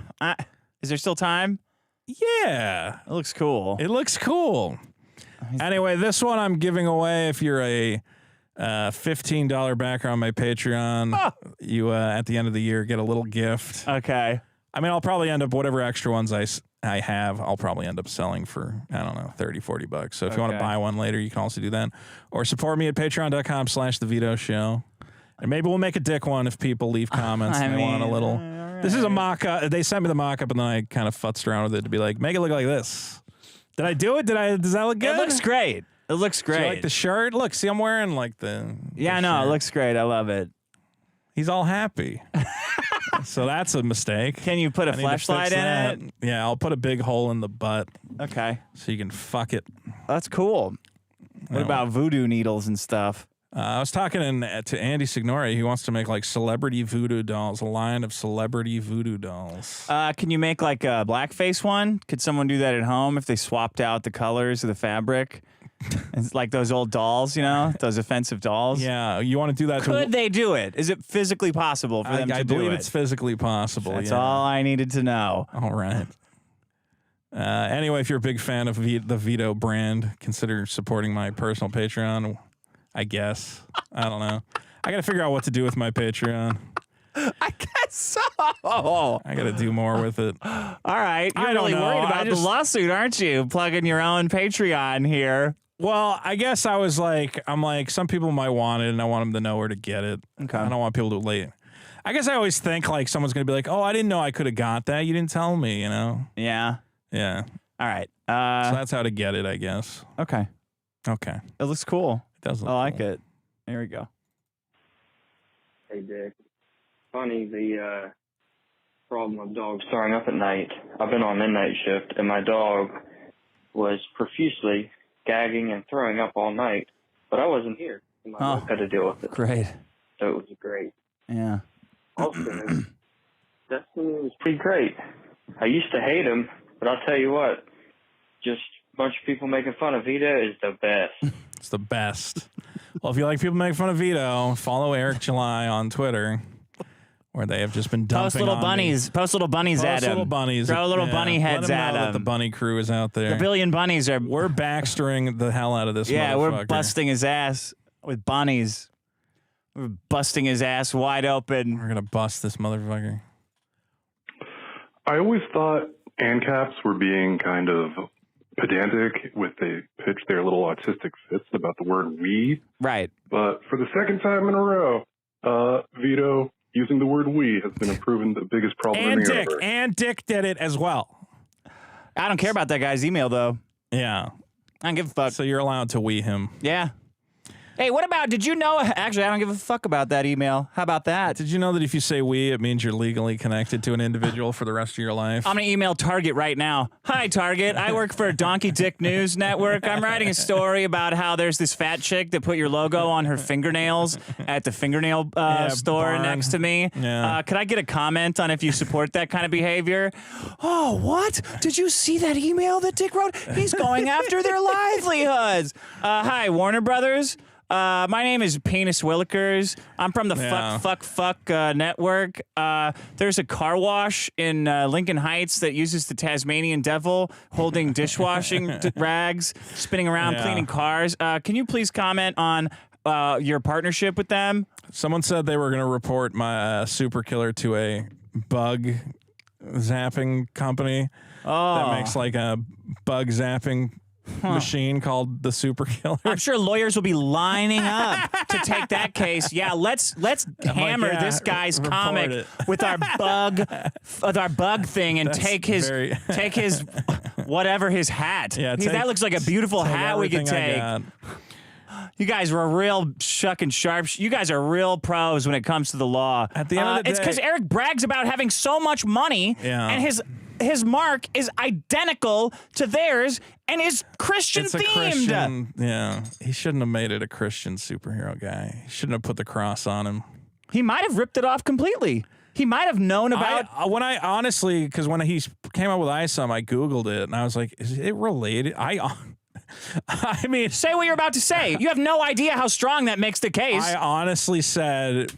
Is there still time? Yeah. It looks cool. It looks cool. Anyway, this one I'm giving away if you're a $15 backer on my Patreon. Oh. You, at the end of the year, get a little gift. Okay. I mean, I'll probably end up, whatever extra ones I have, I'll probably end up selling for, I don't know, $30-40. So if you want to buy one later, you can also do that. Or support me at patreon.com/The Vito Show. And maybe we'll make a dick one if people leave comments and they want a little... This is a mock-up. They sent me the mock-up, and then I kind of futzed around with it to be like, make it look like this. Did I do it? Does that look good? It looks great. It looks great. Do you like the shirt? Look, see, I'm wearing like the Yeah, no, shirt. it looks great. I love it. He's all happy. So that's a mistake. Can you put a flashlight in it? Yeah, I'll put a big hole in the butt. Okay. So you can fuck it. That's cool. What about voodoo needles and stuff? I was talking to Andy Signori. He wants to make like celebrity voodoo dolls, a line of celebrity voodoo dolls. Can you make like a blackface one? Could someone do that at home if they swapped out the colors of the fabric? It's like those old dolls, you know, those offensive dolls. Yeah, you want to do that? Could they do it? Is it physically possible for them to do it? I believe it's physically possible. That's all I needed to know. All right. Anyway, if you're a big fan of the Vito brand, consider supporting my personal Patreon. I guess. I don't know. I got to figure out what to do with my Patreon. I guess so. I got to do more with it. All right. You're I don't really know. worried about the lawsuit, aren't you? Plugging your own Patreon here. Well, I guess I'm like, some people might want it, and I want them to know where to get it. Okay. I don't want people to late. I guess I always think like someone's going to be like, oh, I didn't know I could have got that. You didn't tell me, you know? Yeah. Yeah. All right. So that's how to get it, I guess. Okay. Okay. It looks cool. It does look I like cool. it. There we go. Hey, Dick. Funny, the problem of dogs throwing up at night. I've been on midnight shift, and my dog was profusely gagging and throwing up all night, but I wasn't here. And my wife had to deal with it. Great. So it was great. Yeah. Also, Destiny was pretty great. I used to hate him, but I'll tell you what, just a bunch of people making fun of Vito is the best. It's the best. Well, if you like people making fun of Vito, follow Eric July on Twitter, where they have just been dumping Post little on bunnies. me. Post little bunnies at Post him. little bunnies. Throw little bunny heads Let 'em at know him. that the bunny crew is out there. The billion bunnies are. We're Baxtering the hell out of this Yeah, motherfucker. we're busting his ass with bunnies. We're busting his ass wide open. We're going to bust this motherfucker. I always thought ANCAPs were being kind of pedantic with they pitch their little autistic fits about the word we. Right. But for the second time in a row, Vito using the word we has been proven the biggest problem in the universe. And Dick did it as well. I don't care about that guy's email, though. Yeah. I don't give a fuck. So you're allowed to we him. Yeah. Hey, what about, did you know, actually, I don't give a fuck about that email. How about that? Did you know that if you say we, it means you're legally connected to an individual for the rest of your life? I'm going to email Target right now. Hi, Target. I work for Donkey Dick News Network. I'm writing a story about how there's this fat chick that put your logo on her fingernails at the fingernail store barn. next to me. Yeah. Could I get a comment on if you support that kind of behavior? Oh, what? Did you see that email that Dick wrote? He's going after their livelihoods. Hi, Warner Brothers. My name is Penis Willikers. I'm from the Fuck Network. There's a car wash in Lincoln Heights that uses the Tasmanian devil holding dishwashing rags, spinning around, cleaning cars. Can you please comment on your partnership with them? Someone said they were going to report my super killer to a bug zapping company that makes like a bug zapping machine called the Super Killer. I'm sure lawyers will be lining up to take that case. Yeah, let's hammer this guy's comic with our bug thing and take his whatever his hat. Yeah, that looks like a beautiful hat we could take. You guys were real shucking sharp. You guys are real pros when it comes to the law. At the end of the day, it's because Eric brags about having so much money, and his mark is identical to theirs and is Christian themed. Yeah, he shouldn't have made it a Christian superhero guy. He shouldn't have put the cross on him. He might have ripped it off completely. He might have known about. Because when he came out with ISOM, I Googled it and I was like, is it related? I mean, say what you're about to say. You have no idea how strong that makes the case. I honestly said,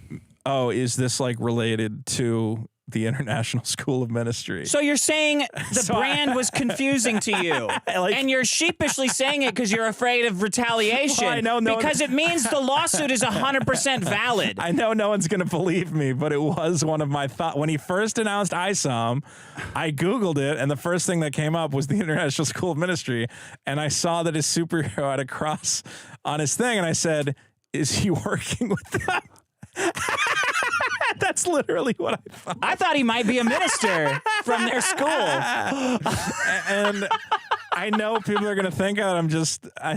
oh, is this like related to the International School of Ministry? So you're saying the brand was confusing to you, and you're sheepishly saying it because you're afraid of retaliation. Well, I know because it means the lawsuit is 100% valid. I know no one's going to believe me, but it was one of my thoughts. When he first announced ISOM, I Googled it, and the first thing that came up was the International School of Ministry, and I saw that his superhero had a cross on his thing, and I said, is he working with them? That's literally what I thought. I thought he might be a minister from their school. And I know people are gonna think that I'm just. I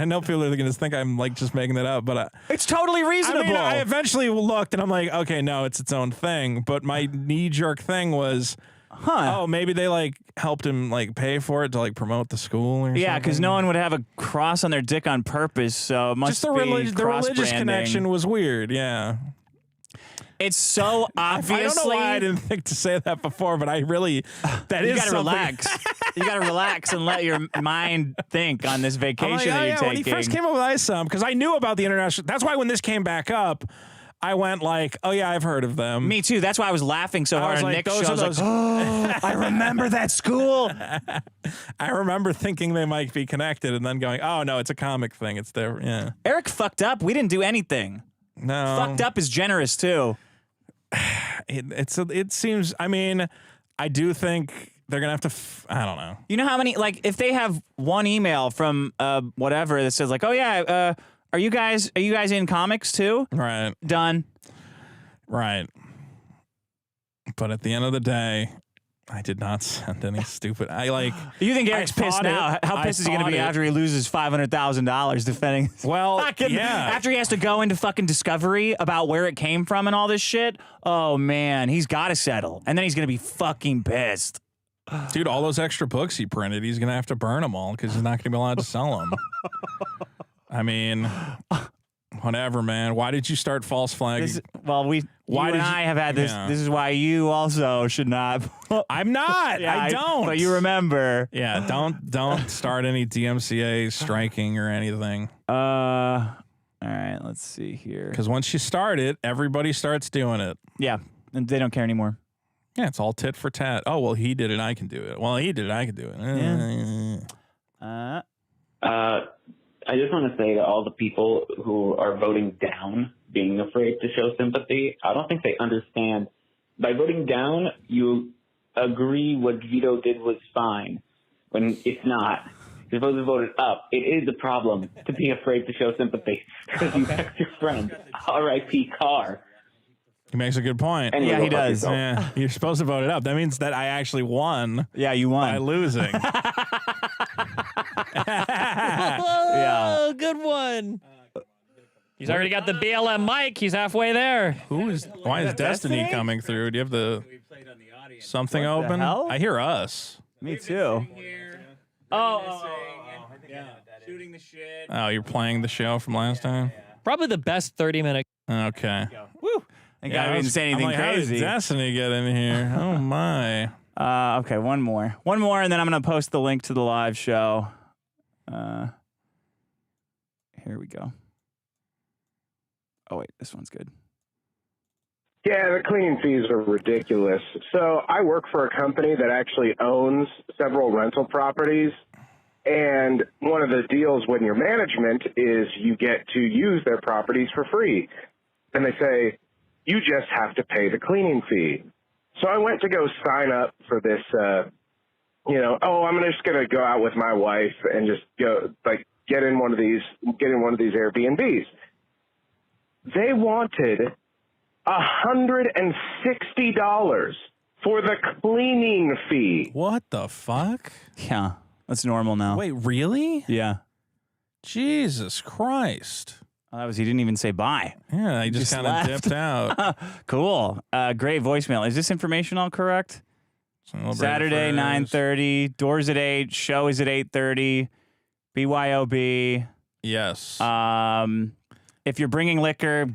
know people are gonna think I'm like just making that up, but it's totally reasonable. I mean, I eventually looked and I'm like, okay, no, it's its own thing. But my knee jerk thing was, oh, maybe they like helped him like pay for it to like promote the school or yeah, because something. no one would have a cross on their dick on purpose. So it must just the be religious connection was weird. Yeah. It's so obviously. I don't know why I didn't think to say that before, but I really that you is gotta something. relax. You gotta relax and let your mind think on this vacation I'm like, that you're taking. When he first came up with ISOM, because I knew about the international. That's why when this came back up, I went like, oh yeah, I've heard of them. Me too. That's why I was laughing so hard. was on like, Nick's those show. are I was like, oh, I remember that school. I remember thinking they might be connected, and then going, oh no, it's a comic thing. It's there. Yeah. Eric fucked up. We didn't do anything. No. Fucked up is generous too. It seems. I mean, I do think they're gonna have to. I don't know. You know how many? Like, if they have one email from whatever that says like, oh yeah, are you guys in comics too? Right. Done. Right. But at the end of the day, I did not send any stupid. You think Eric's pissed now? How pissed is he going to be after he loses $500,000 defending? Well, yeah. After he has to go into fucking Discovery about where it came from and all this shit. Oh man, he's got to settle, and then he's going to be fucking pissed. Dude, all those extra books he printed, he's going to have to burn them all because he's not going to be allowed to sell them. I mean, whatever, man. Why did you start false flagging? I have had this. Yeah. This is why you also should not. I'm not. Yeah, I don't. But you remember. Yeah, don't start any DMCA striking or anything. All right, let's see here. Because once you start it, everybody starts doing it. Yeah, and they don't care anymore. Yeah, it's all tit for tat. Oh, well, he did it, I can do it. Well, he did it, I can do it. Yeah. I just want to say to all the people who are voting down, being afraid to show sympathy, I don't think they understand. By voting down, you agree what Vito did was fine, when it's not. You're supposed to vote it up. It is a problem to be afraid to show sympathy because you text your friend, R.I.P. Carr. He makes a good point. Anyway, yeah, he does. Yeah, you're supposed to vote it up. That means that I actually won. Yeah, you won. By losing. Oh, good one. He's already got the BLM mic. He's halfway there. Why is Destiny coming through? Do you have the something open? I hear us. Me too. Shooting the shit. Oh, you're playing the show from last time? Probably the best 30-minute. Okay. Woo. I didn't say anything crazy. How did Destiny get in here? Oh my. Okay, one more, and then I'm gonna post the link to the live show. Here we go. Oh wait, this one's good. Yeah, the cleaning fees are ridiculous. So I work for a company that actually owns several rental properties. And one of the deals when you're management is you get to use their properties for free. And they say, you just have to pay the cleaning fee. So I went to go sign up for this, I'm just going to go out with my wife and just go, get in one of these Airbnbs. They wanted $160 for the cleaning fee. What the fuck? Yeah, that's normal now. Wait, really? Yeah. Jesus Christ. Oh, he didn't even say bye. Yeah, he just kind of dipped out. Cool. Great voicemail. Is this information all correct? Saturday, 9:30. Doors at 8. Show is at 8:30. BYOB. Yes. If you're bringing liquor,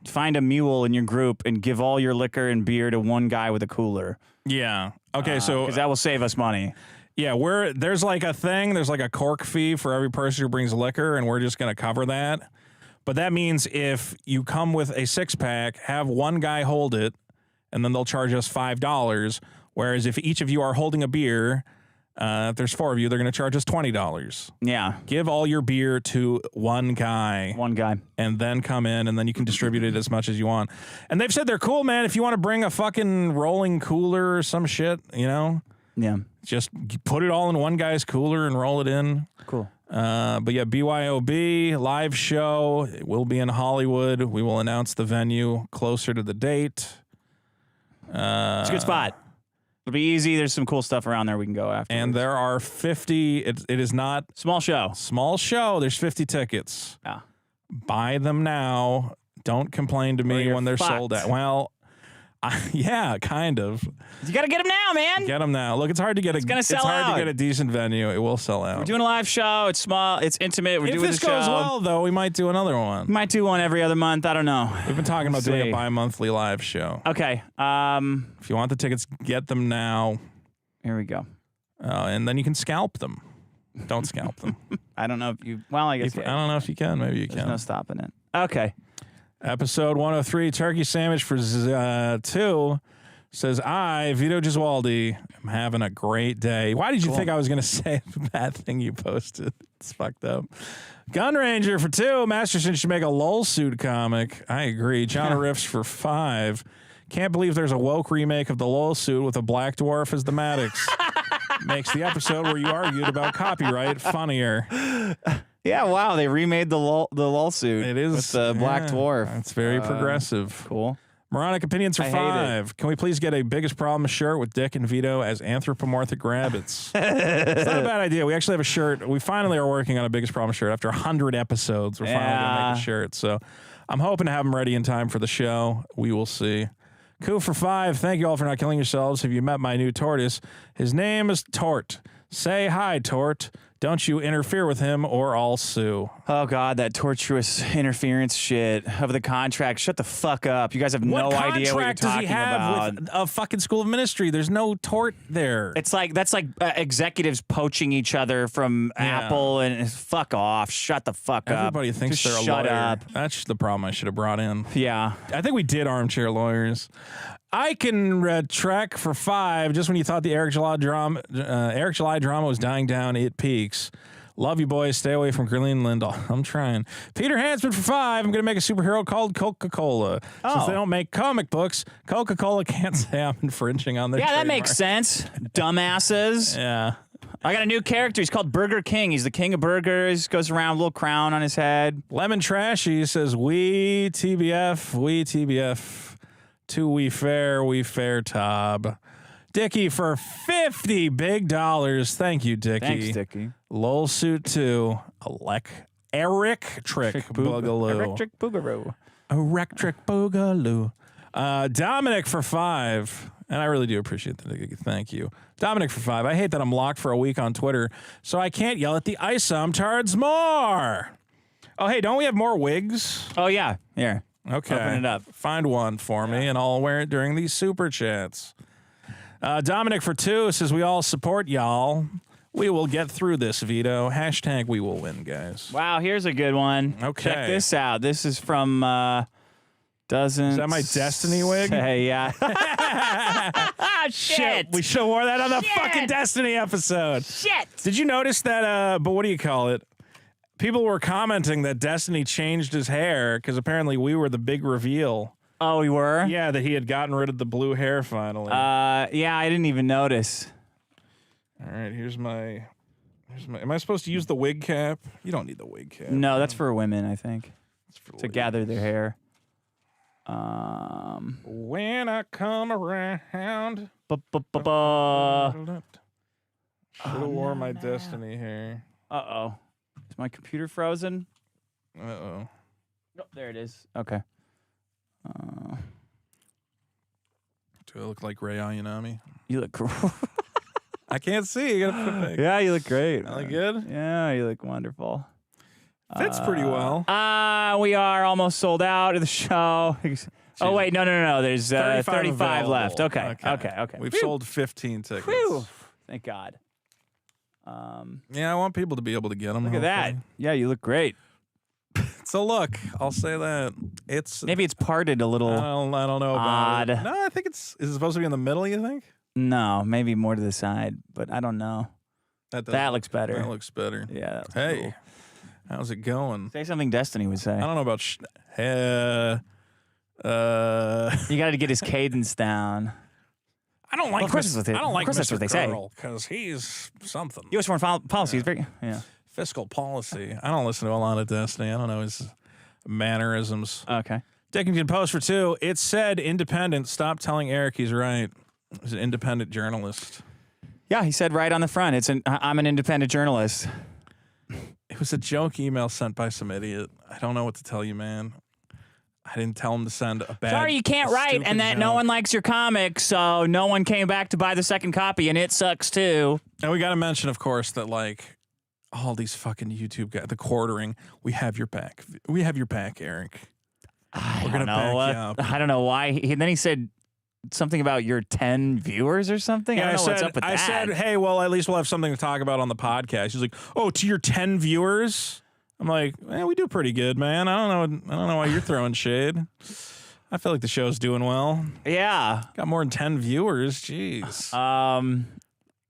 find a mule in your group and give all your liquor and beer to one guy with a cooler. Yeah. Okay, so because that will save us money. Yeah, there's like a cork fee for every person who brings liquor, and we're just going to cover that. But that means if you come with a 6-pack, have one guy hold it, and then they'll charge us $5. Whereas if each of you are holding a beer, if there's 4 of you, they're going to charge us $20. Yeah. Give all your beer to one guy. One guy. And then come in, and then you can distribute it as much as you want. And they've said they're cool, man. If you want to bring a fucking rolling cooler or some shit, Yeah. Just put it all in one guy's cooler and roll it in. Cool. But yeah, BYOB, live show. It will be in Hollywood. We will announce the venue closer to the date. It's a good spot. It'll be easy. There's some cool stuff around there we can go after. And there are 50. It is not small show. Small show. There's 50 tickets. Yeah. Buy them now. Don't complain to me when they're sold out. Well, yeah, kind of. You got to get them now, man. Get them now. Look, it's hard to get it's gonna sell hard out. to get a decent venue. It will sell out. We're doing a live show. It's small. It's intimate. We're if doing this the show. goes well, though, we might do another one. We might do one every other month. I don't know. We've been talking about doing a bi-monthly live show. Okay. If you want the tickets, get them now. Here we go. And then you can scalp them. Don't scalp them. I don't know if you. Well, I guess. I don't know if you can. Maybe you There's can. no stopping it. Okay. Episode 103, Turkey Sandwich for 2, says, I, Vito Gesualdi, am having a great day. Why did you think I was going to say the bad thing you posted? It's fucked up. Gun Ranger for 2, Masterson should make a LOL suit comic. I agree. John Riffs for 5. Can't believe there's a woke remake of the LOL suit with a black dwarf as the Maddox. Makes the episode where you argued about copyright funnier. Yeah, wow, they remade the LOL suit. It is with the black dwarf. It's very progressive. Cool. Moronic opinions for 5. Can we please get a biggest problem shirt with Dick and Vito as anthropomorphic rabbits? It's not a bad idea. We actually have a shirt. We finally are working on a biggest problem shirt after 100 episodes. We're finally gonna make a shirt. So I'm hoping to have them ready in time for the show. We will see. Coup for 5. Thank you all for not killing yourselves. Have you met my new tortoise? His name is Tort. Say hi, Tort. Don't you interfere with him or I'll sue. Oh, God, that tortuous interference shit of the contract. Shut the fuck up. You guys have no idea what you're talking about. What contract does he have with a fucking school of ministry? There's no tort there. It's like, that's like executives poaching each other from Apple and fuck off. Shut the fuck up. Everybody thinks they're a lawyer. Shut up. That's the problem I should have brought in. Yeah. I think we did armchair lawyers. I can trek for 5. Just when you thought the Eric July drama was dying down, it peaks. Love you, boys. Stay away from Greenland. I'm trying. Peter Hansman for 5. I'm going to make a superhero called Coca-Cola. Since they don't make comic books, Coca-Cola can't say I'm infringing on their trademark. That makes sense. Dumbasses. Yeah. I got a new character. He's called Burger King. He's the king of burgers. Goes around with a little crown on his head. Lemon Trashy says, we TBF. To we fair, Tob. Dickie for 50 big dollars. Thank you, Dickie. Thanks, Dickie. Lol Suit 2. Eric Trick Boogaloo. Electric Boogaloo. Electric Boogaloo. Dominic for 5. And I really do appreciate that, Dickie. Thank you. Dominic for 5. I hate that I'm locked for a week on Twitter, so I can't yell at the isom-tards more. Oh, hey, don't we have more wigs? Oh, yeah. Here. Okay. Open it up. Find one for me, and I'll wear it during these super chats. Dominic for 2 says, we all support y'all. We will get through this, Vito. # we will win, guys. Wow, here's a good one. Okay. Check this out. This is from Doesn't Is that my Destiny wig? Say, yeah. Shit. We should have wore that on the fucking Destiny episode. Shit. Did you notice that, but what do you call it? People were commenting that Destiny changed his hair because apparently we were the big reveal. Oh, we were? Yeah, that he had gotten rid of the blue hair finally. Yeah, I didn't even notice. All right, here's my. Am I supposed to use the wig cap? You don't need the wig cap. No, that's for women, I think. It's for to gather their hair. When I come around. Should have wore my Destiny hair. Uh-oh. Is my computer frozen? Uh-oh. Oh, there it is. Okay. Do I look like Ray Ayanami? You look great. I can't see. You gotta put Yeah, you look great. I look good? Yeah, you look wonderful. Fits pretty well. We are almost sold out of the show. Oh, wait. No. There's 35 left. Okay. We've sold 15 tickets. Whew. Thank God. Yeah, I want people to be able to get them. Look at that. Yeah, you look great. It's a look. I'll say that. Maybe it's parted a little. I don't know odd. about it. No, I think is it supposed to be in the middle, you think? No, maybe more to the side, but I don't know. That looks better. That looks better. Yeah. Hey, cool. how's it going? Say something Destiny would say. I don't know about you got to get his cadence down. I don't like. Well, of course, I don't like that's Mr. what they say. Because he's something. U.S. foreign policy is very fiscal policy. I don't listen to a lot of Destiny. I don't know his mannerisms. Okay. Dickinson Post for 2. It said independent. Stop telling Eric he's right. He's an independent journalist. Yeah, he said right on the front, I'm an independent journalist. It was a joke email sent by some idiot. I don't know what to tell you, man. I didn't tell him to send a bad. Sorry, you can't write, and that no one likes your comic, so no one came back to buy the second copy, and it sucks too. And we got to mention, of course, that like all these fucking YouTube guys, the quartering, we have your back. We have your back, Eric. We're gonna back you up. I don't know why. Then he said something about your 10 viewers or something. Yeah, I don't know what's up with that. I said, hey, well, at least we'll have something to talk about on the podcast. He's like, oh, to your 10 viewers. I'm like, we do pretty good, man. I don't know why you're throwing shade. I feel like the show's doing well. Yeah. Got more than 10 viewers. Jeez. I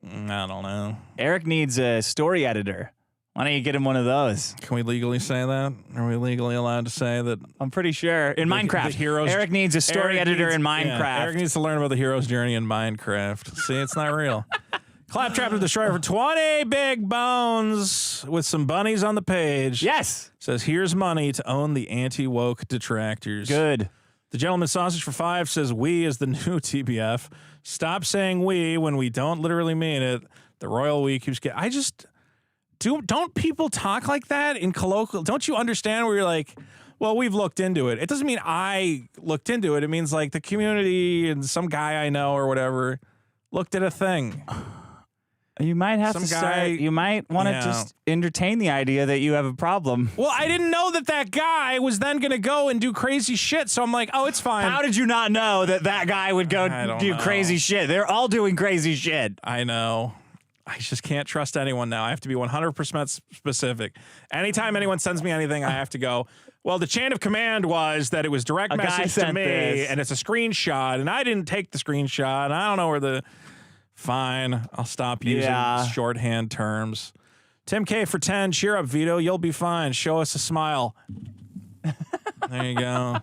don't know. Eric needs a story editor. Why don't you get him one of those? Can we legally say that? Are we legally allowed to say that? I'm pretty sure. In Minecraft. Eric needs a story editor in Minecraft. Yeah, Eric needs to learn about the hero's journey in Minecraft. See, it's not real. Claptrap to Destroyer for 20 big bones with some bunnies on the page. Yes. Says, here's money to own the anti-woke detractors. Good. The Gentleman Sausage for 5 says, we is the new TBF. Stop saying we when we don't literally mean it. The royal we keeps getting... I just... Don't people talk like that in colloquial? Don't you understand where you're like, well, we've looked into it. It doesn't mean I looked into it. It means like the community and some guy I know or whatever looked at a thing. You might have to start. You might want to just entertain the idea that you have a problem. Well, I didn't know that guy was then going to go and do crazy shit. So I'm like, oh, it's fine. How did you not know that guy would go do crazy shit? They're all doing crazy shit. I know. I just can't trust anyone now. I have to be 100% specific. Anytime anyone sends me anything, I have to go, well, the chain of command was that it was direct message to me, and it's a screenshot, and I didn't take the screenshot, and I don't know where the... Fine, I'll stop using shorthand terms. Tim K for 10, cheer up, Vito. You'll be fine. Show us a smile. There you go.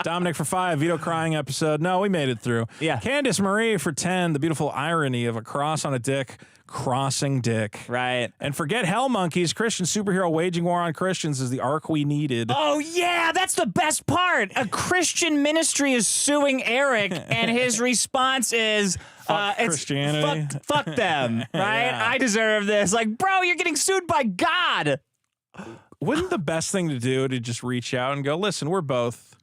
Dominic for 5, Vito crying episode. No, we made it through. Yeah. Candace Marie for 10, the beautiful irony of a cross on a dick, crossing dick. Right. And forget Hell Monkeys, Christian superhero waging war on Christians is the arc we needed. Oh, yeah, that's the best part. A Christian ministry is suing Eric, and his response is... Fuck Christianity. Fuck them, right? Yeah. I deserve this. Like, bro, you're getting sued by God. Wouldn't the best thing to do to just reach out and go, listen, we're both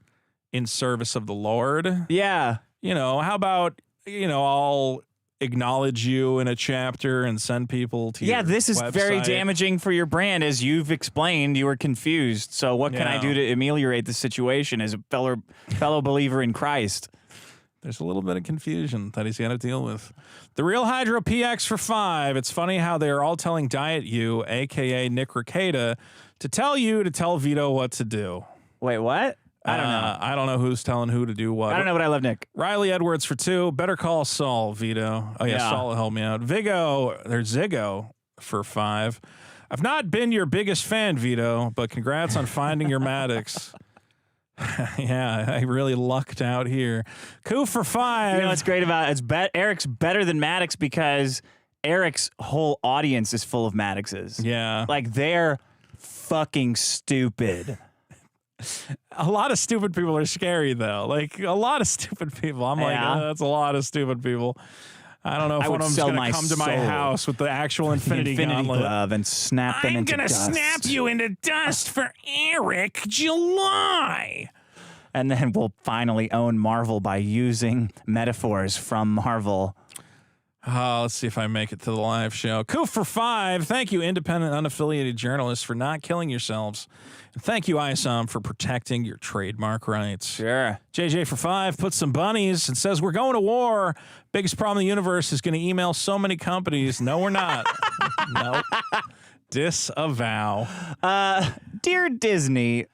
in service of the Lord. Yeah. You know, how about, I'll acknowledge you in a chapter and send people to your this is website. very damaging for your brand. As you've explained, you were confused. So what can I do to ameliorate the situation as a fellow believer in Christ? There's a little bit of confusion that he's got to deal with. The Real Hydro PX for 5. It's funny how they are all telling Diet You, a.k.a. Nick Ricada, to tell Vito what to do. Wait, what? I don't know. I don't know who's telling who to do what. I don't know, but I love Nick. Riley Edwards for 2. Better call Saul, Vito. Oh, yeah, Saul will help me out. Ziggo for 5. I've not been your biggest fan, Vito, but congrats on finding your Maddox. Yeah, I really lucked out here. Coup for 5. You know what's great about it? Eric's better than Maddox because Eric's whole audience is full of Maddoxes. Yeah. Like, they're fucking stupid. A lot of stupid people are scary, though. Like, a lot of stupid people. I'm like, that's a lot of stupid people. I don't know if one of them's going to come to my house with the actual Infinity Gauntlet. Glove and snap them into dust. I'm going to snap you into dust for Eric July. And then we'll finally own Marvel by using metaphors from Marvel. Let's see if I make it to the live show. Coup for 5. Thank you, independent, unaffiliated journalists, for not killing yourselves. And thank you, ISOM, for protecting your trademark rights. Sure. JJ for 5 puts some bunnies and says, we're going to war. Biggest problem in the universe is going to email so many companies. No, we're not. Nope. Disavow. Dear Disney,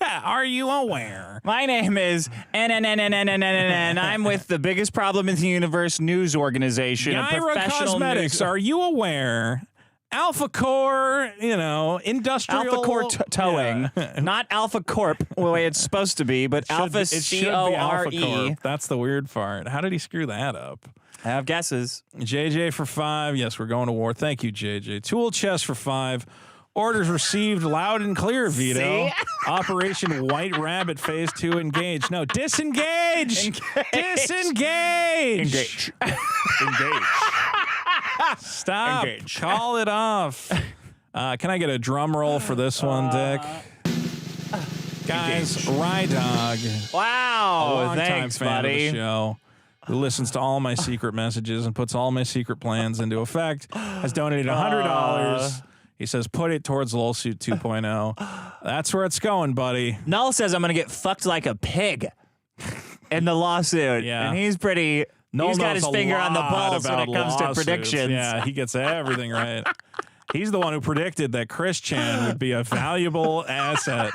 are you aware? My name is NNNNNNNN. I'm with the biggest problem in the universe news organization. Gyra Cosmetics. Are you aware? Alpha Core, industrial. Alpha Core Towing. Yeah. Not Alpha Corp, the way it's supposed to be, but Alpha C-O-R-E. That's the weird part. How did he screw that up? I have guesses. JJ for 5. Yes, we're going to war. Thank you, JJ. Tool Chest for 5. Orders received loud and clear, Vito. See? Operation White Rabbit Phase 2 engage. No, disengage. Disengage. Engage. Stop. Engage. Call it off. Can I get a drum roll for this one, Dick? Guys, Rye Dog. Wow. Longtime Thanks, fan buddy. of the show, who listens to all my secret messages and puts all my secret plans into effect, has donated $100. He says, put it towards Lawsuit 2.0. That's where it's going, buddy. Null says I'm going to get fucked like a pig in the lawsuit. Yeah. And he's pretty... He's got his finger on the pulse when it comes to predictions. Yeah, he gets everything right. He's the one who predicted that Chris Chan would be a valuable asset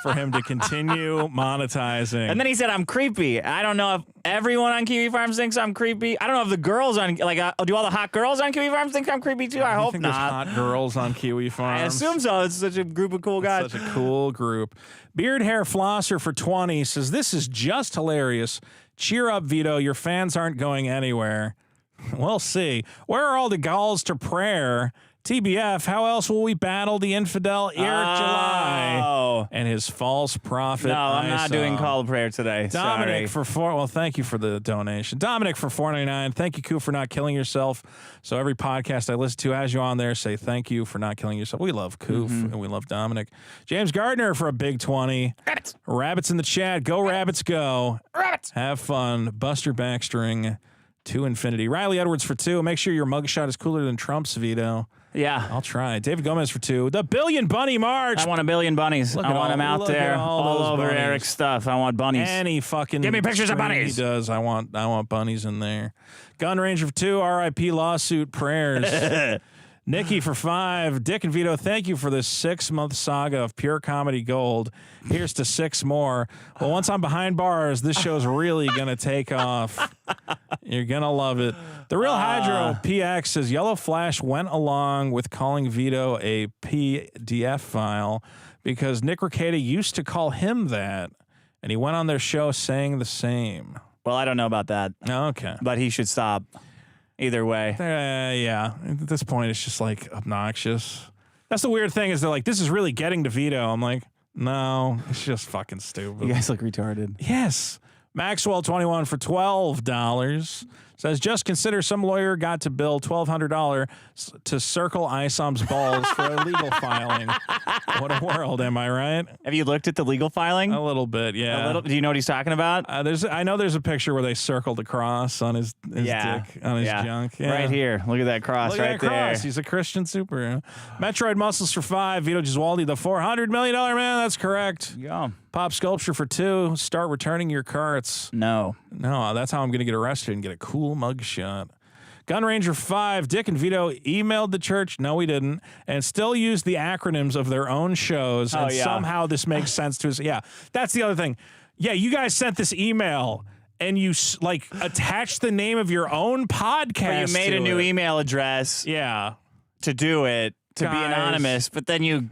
for him to continue monetizing. And then he said, I'm creepy. I don't know if everyone on Kiwi Farms thinks I'm creepy. I don't know if the girls on, do all the hot girls on Kiwi Farms think I'm creepy too? I hope think not. There's hot girls on Kiwi Farms. I assume so. It's such a group of cool guys. Such a cool group. Beard Hair Flosser for 20 says, this is just hilarious. Cheer up, Vito. Your fans aren't going anywhere. We'll see. Where are all the calls to prayer? TBF, how else will we battle the infidel Eric July and his false prophet? No, I'm not doing call to prayer today. Dominic Sorry. well, thank you for the donation. Dominic for $4.99. Thank you, Koo, for not killing yourself. So every podcast I listen to has you on there say thank you for not killing yourself. We love Koo and we love Dominic. James Gardner for a big 20. Rabbits in the chat. Go Rabbits, go. Rabbits. Have fun. Buster Backstring to infinity. Riley Edwards for 2. Make sure your mugshot is cooler than Trump's, Vito. Yeah. I'll try. David Gomez for 2. The Billion Bunny March. I want a billion bunnies. I want them out there all over bunnies. Eric's stuff. I want bunnies. Any fucking Give me pictures of stream bunnies. He does. I want bunnies in there. Gun Ranger for 2. R.I.P. lawsuit prayers. Nikki for 5. Dick and Vito, thank you for this 6-month saga of pure comedy gold. Here's to 6 more. Well, once I'm behind bars, this show's really gonna take off. You're gonna love it. The Real Hydro PX says Yellow Flash went along with calling Vito a PDF file because Nick Rekieta used to call him that, and he went on their show saying the same. Well, I don't know about that. Okay. But he should stop. Either way. Yeah. At this point, it's just like obnoxious. That's the weird thing is they're like, this is really getting to Vito. I'm like, no, it's just fucking stupid. You guys look retarded. Yes. Maxwell21 for $12 says, just consider some lawyer got to bill $1,200 to circle Isom's balls for a legal filing. What a world, am I right? Have you looked at the legal filing? A little bit, yeah. A little. Do you know what he's talking about? I know there's a picture where they circled a cross on his dick, on his junk. Yeah. Right here. Look at that cross Look at right that there. cross. He's a Christian superhero. Metroid Muscles for 5. Vito Gesualdi, the $400 million man. That's correct. Yeah. Pop Sculpture for 2. Start returning your carts. No. No, that's how I'm going to get arrested and get a cool mugshot. Gun Ranger 5. Dick and Vito emailed the church. No, we didn't. And still used the acronyms of their own shows. And somehow this makes sense to us. Yeah, that's the other thing. Yeah, you guys sent this email and you like attached the name of your own podcast. But you made a new email address. Yeah. To do it, to be anonymous. But then you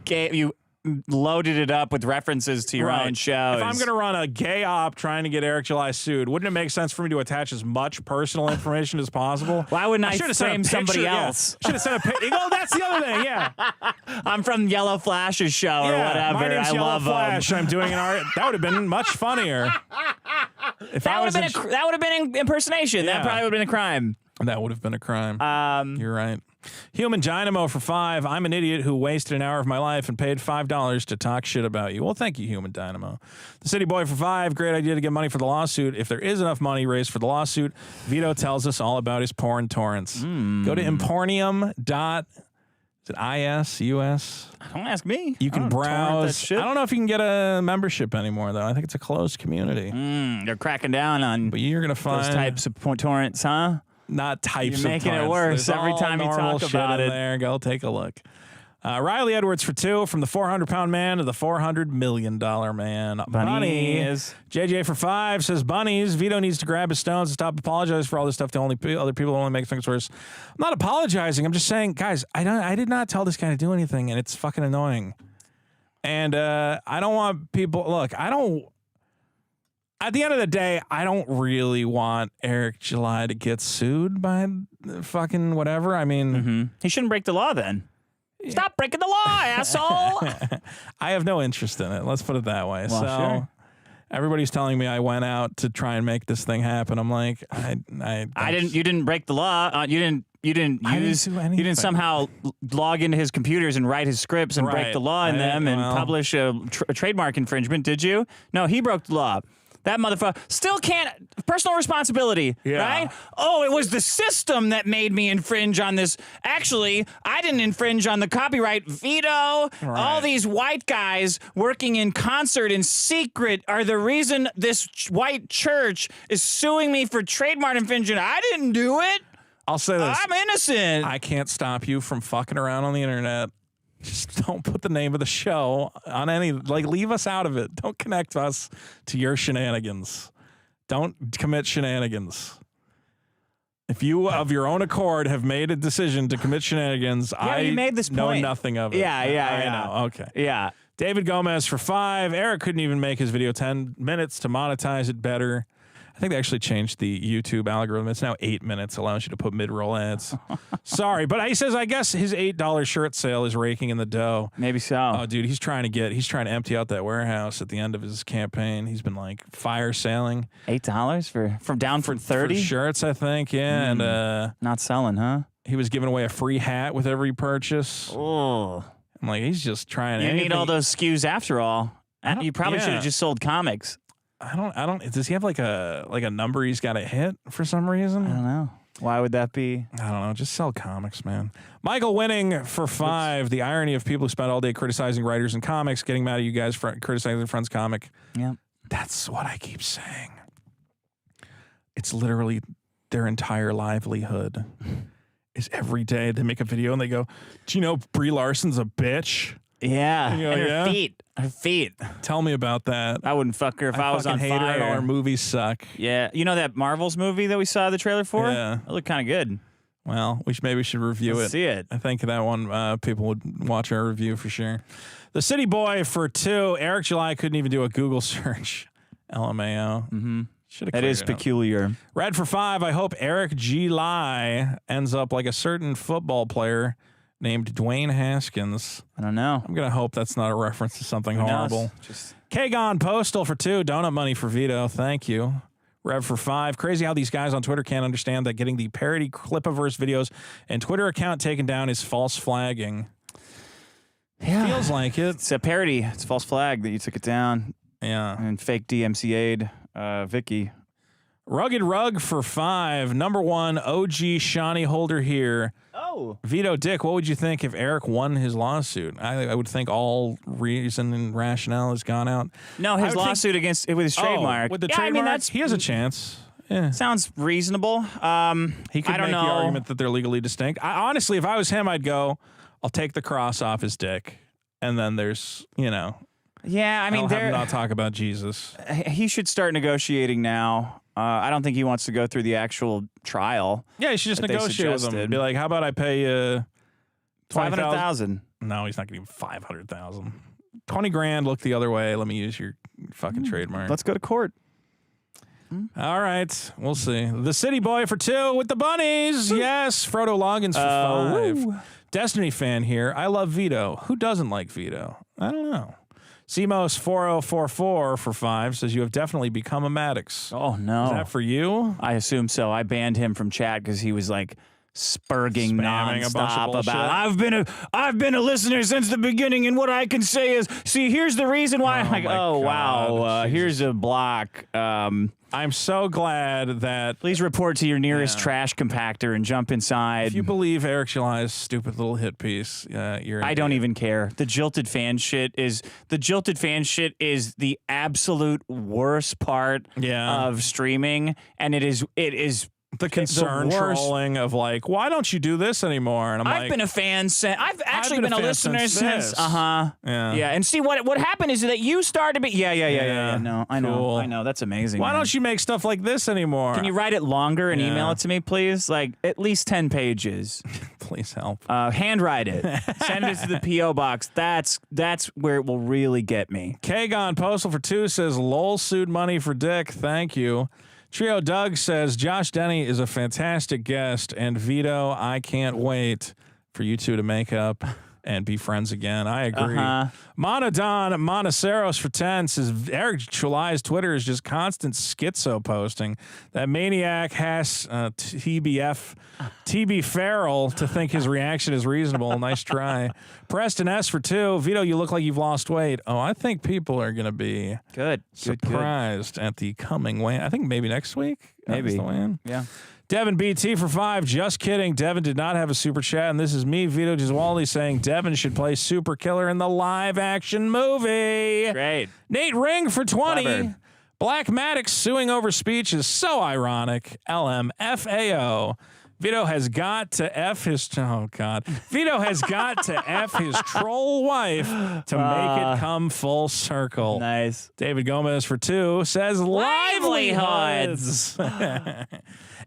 loaded it up with references to your own shows. If I'm going to run a gay op trying to get Eric July sued, wouldn't it make sense for me to attach as much personal information as possible? Why wouldn't I should have frame somebody else? Should have sent a picture. Oh, that's the other thing. Yeah, I'm from Yellow Flash's show or whatever. My name's I Yellow love Flash. I'm doing an art. That would have been much funnier. If that would have been impersonation. Yeah. That probably would have been a crime. That would have been a crime. You're right. Human Dynamo for 5. I'm an idiot who wasted an hour of my life and paid $5 to talk shit about you. Well, thank you, Human Dynamo. The City Boy for 5. Great idea to get money for the lawsuit. If there is enough money raised for the lawsuit, Vito tells us all about his porn torrents. Go to Impornium. Is it IS? Don't ask me. You can browse. I don't know if you can get a membership anymore, though. I think it's a closed community. They're cracking down on but you're gonna find those types of torrents, huh? Not types You're of making it worse There's every all time you normal talk shit about in it. There, go take a look. Riley Edwards for 2, from the 400-pound man to the $400 million man. Bunnies. JJ for 5 says, bunnies. Vito needs to grab his stones and stop apologizing for all this stuff to other people only make things worse. I'm not apologizing. I'm just saying, guys, I did not tell this guy to do anything, and it's fucking annoying. And I don't want people. Look, I don't. At the end of the day, I don't really want Eric July to get sued by fucking whatever. I mean, he shouldn't break the law then. Stop breaking the law, asshole. I have no interest in it. Let's put it that way. Well, sure. Everybody's telling me I went out to try and make this thing happen. I'm like, I didn't. You didn't break the law. You didn't somehow log into his computers and write his scripts and break the law in them and publish a trademark infringement, did you? No, he broke the law. That motherfucker still can't. Personal responsibility, right? Oh, it was the system that made me infringe on this. Actually, I didn't infringe on the copyright. Vito, all these white guys working in concert in secret are the reason this white church is suing me for trademark infringement. I didn't do it. I'll say this. I'm innocent. I can't stop you from fucking around on the internet. Just don't put the name of the show on any, leave us out of it. Don't connect us to your shenanigans. Don't commit shenanigans. If you, of your own accord, have made a decision to commit shenanigans, you made this know point. nothing of it. I know. Okay. Yeah. David Gomez for 5. Eric couldn't even make his video 10 minutes to monetize it better. I think they actually changed the YouTube algorithm. It's now 8 minutes, allows you to put mid-roll ads. Sorry, but he says, I guess his $8 shirt sale is raking in the dough. Maybe so. Oh, dude, he's trying to empty out that warehouse at the end of his campaign. He's been fire selling. $8 from 30 for shirts, I think. Yeah, and not selling, huh? He was giving away a free hat with every purchase. Oh, I'm like, he's just trying. You need all those SKUs after all. You probably should have just sold comics. I don't. Does he have like a number he's got to hit for some reason? I don't know. Why would that be? I don't know. Just sell comics, man. Michael Winning for 5. The irony of people who spend all day criticizing writers and comics, getting mad at you guys for criticizing their friend's comic. Yeah, that's what I keep saying. It's literally their entire livelihood. Is every day they make a video and they go, "Do you know Brie Larson's a bitch?" Yeah, and her feet. Tell me about that. I wouldn't fuck her if I was on hate fire. Her and all her movies suck. Yeah, you know that Marvel's movie that we saw the trailer for? Yeah, it looked kind of good. Well, maybe we should review Let's see it. I think that one people would watch our review for sure. The City Boy for 2. Eric July couldn't even do a Google search. LMAO. Mm-hmm. That is peculiar. Red for 5. I hope Eric July ends up like a certain football player named Dwayne Haskins. I don't know. I'm going to hope that's not a reference to something horrible. Kagon Postal for 2. Donut money for Vito. Thank you. Rev for 5. Crazy how these guys on Twitter can't understand that getting the parody Clipaverse videos and Twitter account taken down is false flagging. Yeah. Feels like it. It's a parody. It's a false flag that you took it down. Yeah. And fake DMCA'd Vicky. Rugged Rug for 5. Number 1, OG Shawnee holder here. Oh. Vito Dick, what would you think if Eric won his lawsuit? I would think all reason and rationale has gone out. No, his lawsuit with his trademark. With the trademark, he has a chance. Yeah. Sounds reasonable. He could make the argument that they're legally distinct. Honestly, if I was him, I'd go, I'll take the cross off his dick. And then there's, Yeah, I mean, I'll have him not talk about Jesus. He should start negotiating now. I don't think he wants to go through the actual trial. Yeah, you should just negotiate with him. Be like, how about I pay you $500,000? No, he's not going to give $500,000. 20 grand. Look the other way. Let me use your fucking trademark. Let's go to court. All right, we'll see. The City Boy for 2 with the bunnies. Yes, Frodo Loggins for 5. Destiny fan here. I love Vito. Who doesn't like Vito? I don't know. Simos 4044 for 5 says you have definitely become a Maddox. Oh no, is that for you? I assume so. I banned him from chat because he was like spurging nonstop about I've been a listener since the beginning, and what I can say is, see, here's the reason why. Wow, here's a block. I'm so glad that. Please report to your nearest trash compactor and jump inside. If you believe Eric July's stupid little hit piece, you're. I don't even care. The jilted fan shit is the absolute worst part of streaming, and it is. The concern trolling of like, why don't you do this anymore? And I've been a fan since. I've actually been a listener since. Yeah. And see what happened is that you started. Yeah. No, I know. Cool. I know. That's amazing. Why don't you make stuff like this anymore? Can you write it longer and email it to me, please? Like at least 10 pages. Please help. Handwrite it. Send it to the PO box. That's where it will really get me. Kagon Postal for 2 says lol sued money for Dick. Thank you. Trio Doug says, Josh Denny is a fantastic guest, and Vito, I can't wait for you two to make up. and be friends again. I agree. Monodon Monoceros for 10 says Eric July's Twitter is just constant schizo posting. That maniac has TB Farrell to think his reaction is reasonable. Nice try. Preston S for 2. Vito, you look like you've lost weight. Oh, I think people are going to be surprised at the coming weigh-in. I think maybe next week. Maybe. The weigh-in. Yeah. Devin BT for 5. Just kidding. Devin did not have a super chat, and this is me, Vito Giswaldi, saying Devin should play Super Killer in the live-action movie. Great. Nate Ring for 20. Clever. Black Maddox suing over speech is so ironic. LMFAO. Vito has got to F his... Oh, God. Vito has got to F his troll wife to make it come full circle. Nice. David Gomez for 2 says livelihoods.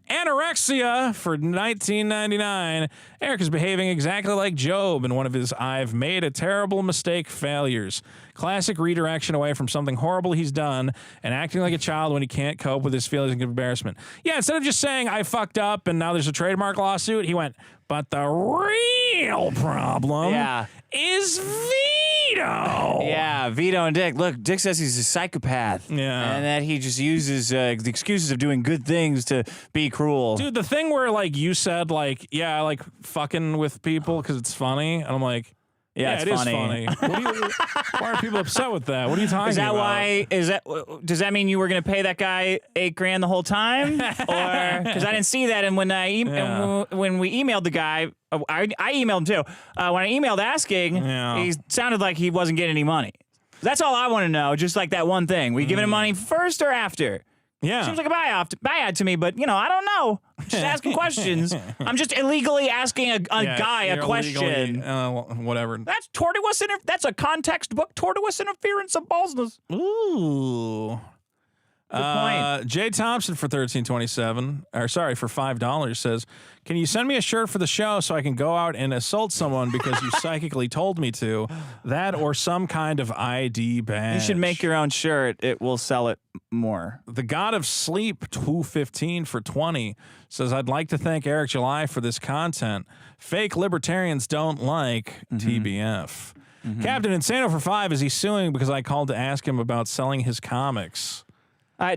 Anorexia for $19.99. Eric is behaving exactly like Job in one of his I've made a terrible mistake failures. Classic redirection away from something horrible he's done and acting like a child when he can't cope with his feelings of embarrassment. Yeah, instead of just saying, I fucked up and now there's a trademark lawsuit, he went, but the real problem is Vito. Yeah, Vito and Dick. Look, Dick says he's a psychopath. Yeah. And that he just uses the excuses of doing good things to be cruel. Dude, the thing where, like, you said, like, yeah, I like fucking with people because it's funny. And I'm like, yeah, it's it funny. is funny. Why are people upset with that? What are you talking about? Is that why? Does that mean you were going to pay that guy $8,000 the whole time? Or because I didn't see that, and when when we emailed the guy, I emailed him too. When I emailed asking, he sounded like he wasn't getting any money. That's all I want to know. Just like that one thing, were you giving him money first or after? Yeah. Seems like a buyout to me, but, you know, I don't know. Just asking questions. I'm just illegally asking a guy a question. Whatever. That's tortuous. That's a context book. Tortuous interference of ballsness. Ooh. Good point. Jay Thompson for $13.27, or sorry, for $5 says, "Can you send me a shirt for the show so I can go out and assault someone because you psychically told me to? That or some kind of ID badge." You should make your own shirt. It will sell it more. The God of Sleep 215 for 20 says, "I'd like to thank Eric July for this content. Fake libertarians don't like TBF." Captain Insano for 5, is he suing because I called to ask him about selling his comics?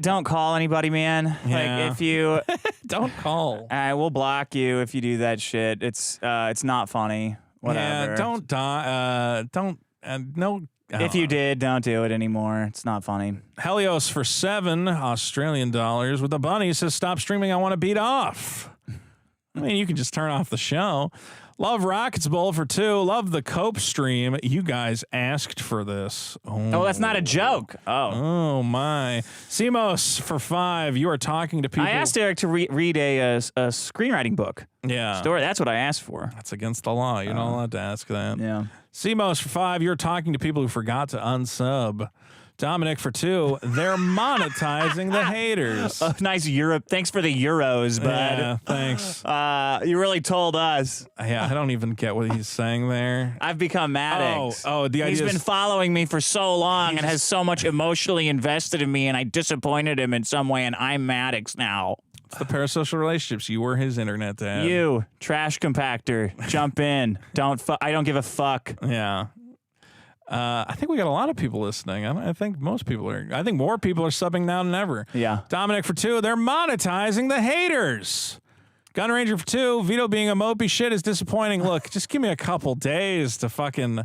Don't call anybody, man. Yeah. Like, if you don't call, I will block you if you do that shit. It's not funny. Whatever. Yeah, don't die. No. If you did, don't do it anymore. It's not funny. Helios for 7 Australian dollars with a bunny says, "Stop streaming. I want to beat off." I mean, you can just turn off the show. Love Rockets Bowl for 2. Love the Cope stream. You guys asked for this. Oh, that's not a joke. Oh my. Simos for 5. You are talking to people. I asked Eric to read a screenwriting book. Yeah. Story. That's what I asked for. That's against the law. You're not allowed to ask that. Yeah. Simos for 5. You're talking to people who forgot to unsub. Dominic for 2. They're monetizing the haters. Nice Europe. Thanks for the euros, bud. Yeah, thanks. You really told us. Yeah, I don't even get what he's saying there. I've become Maddox. Oh, the idea He's been following me for so long and has so much emotionally invested in me, and I disappointed him in some way, and I'm Maddox now. It's the parasocial relationships. You were his internet dad. You, trash compactor, jump in. I don't give a fuck. Yeah. I think we got a lot of people listening. I think most people are. I think more people are subbing now than ever. Yeah. Dominic for 2. They're monetizing the haters. Gun Ranger for 2. Vito being a mopey shit is disappointing. Look, just give me a couple days to fucking.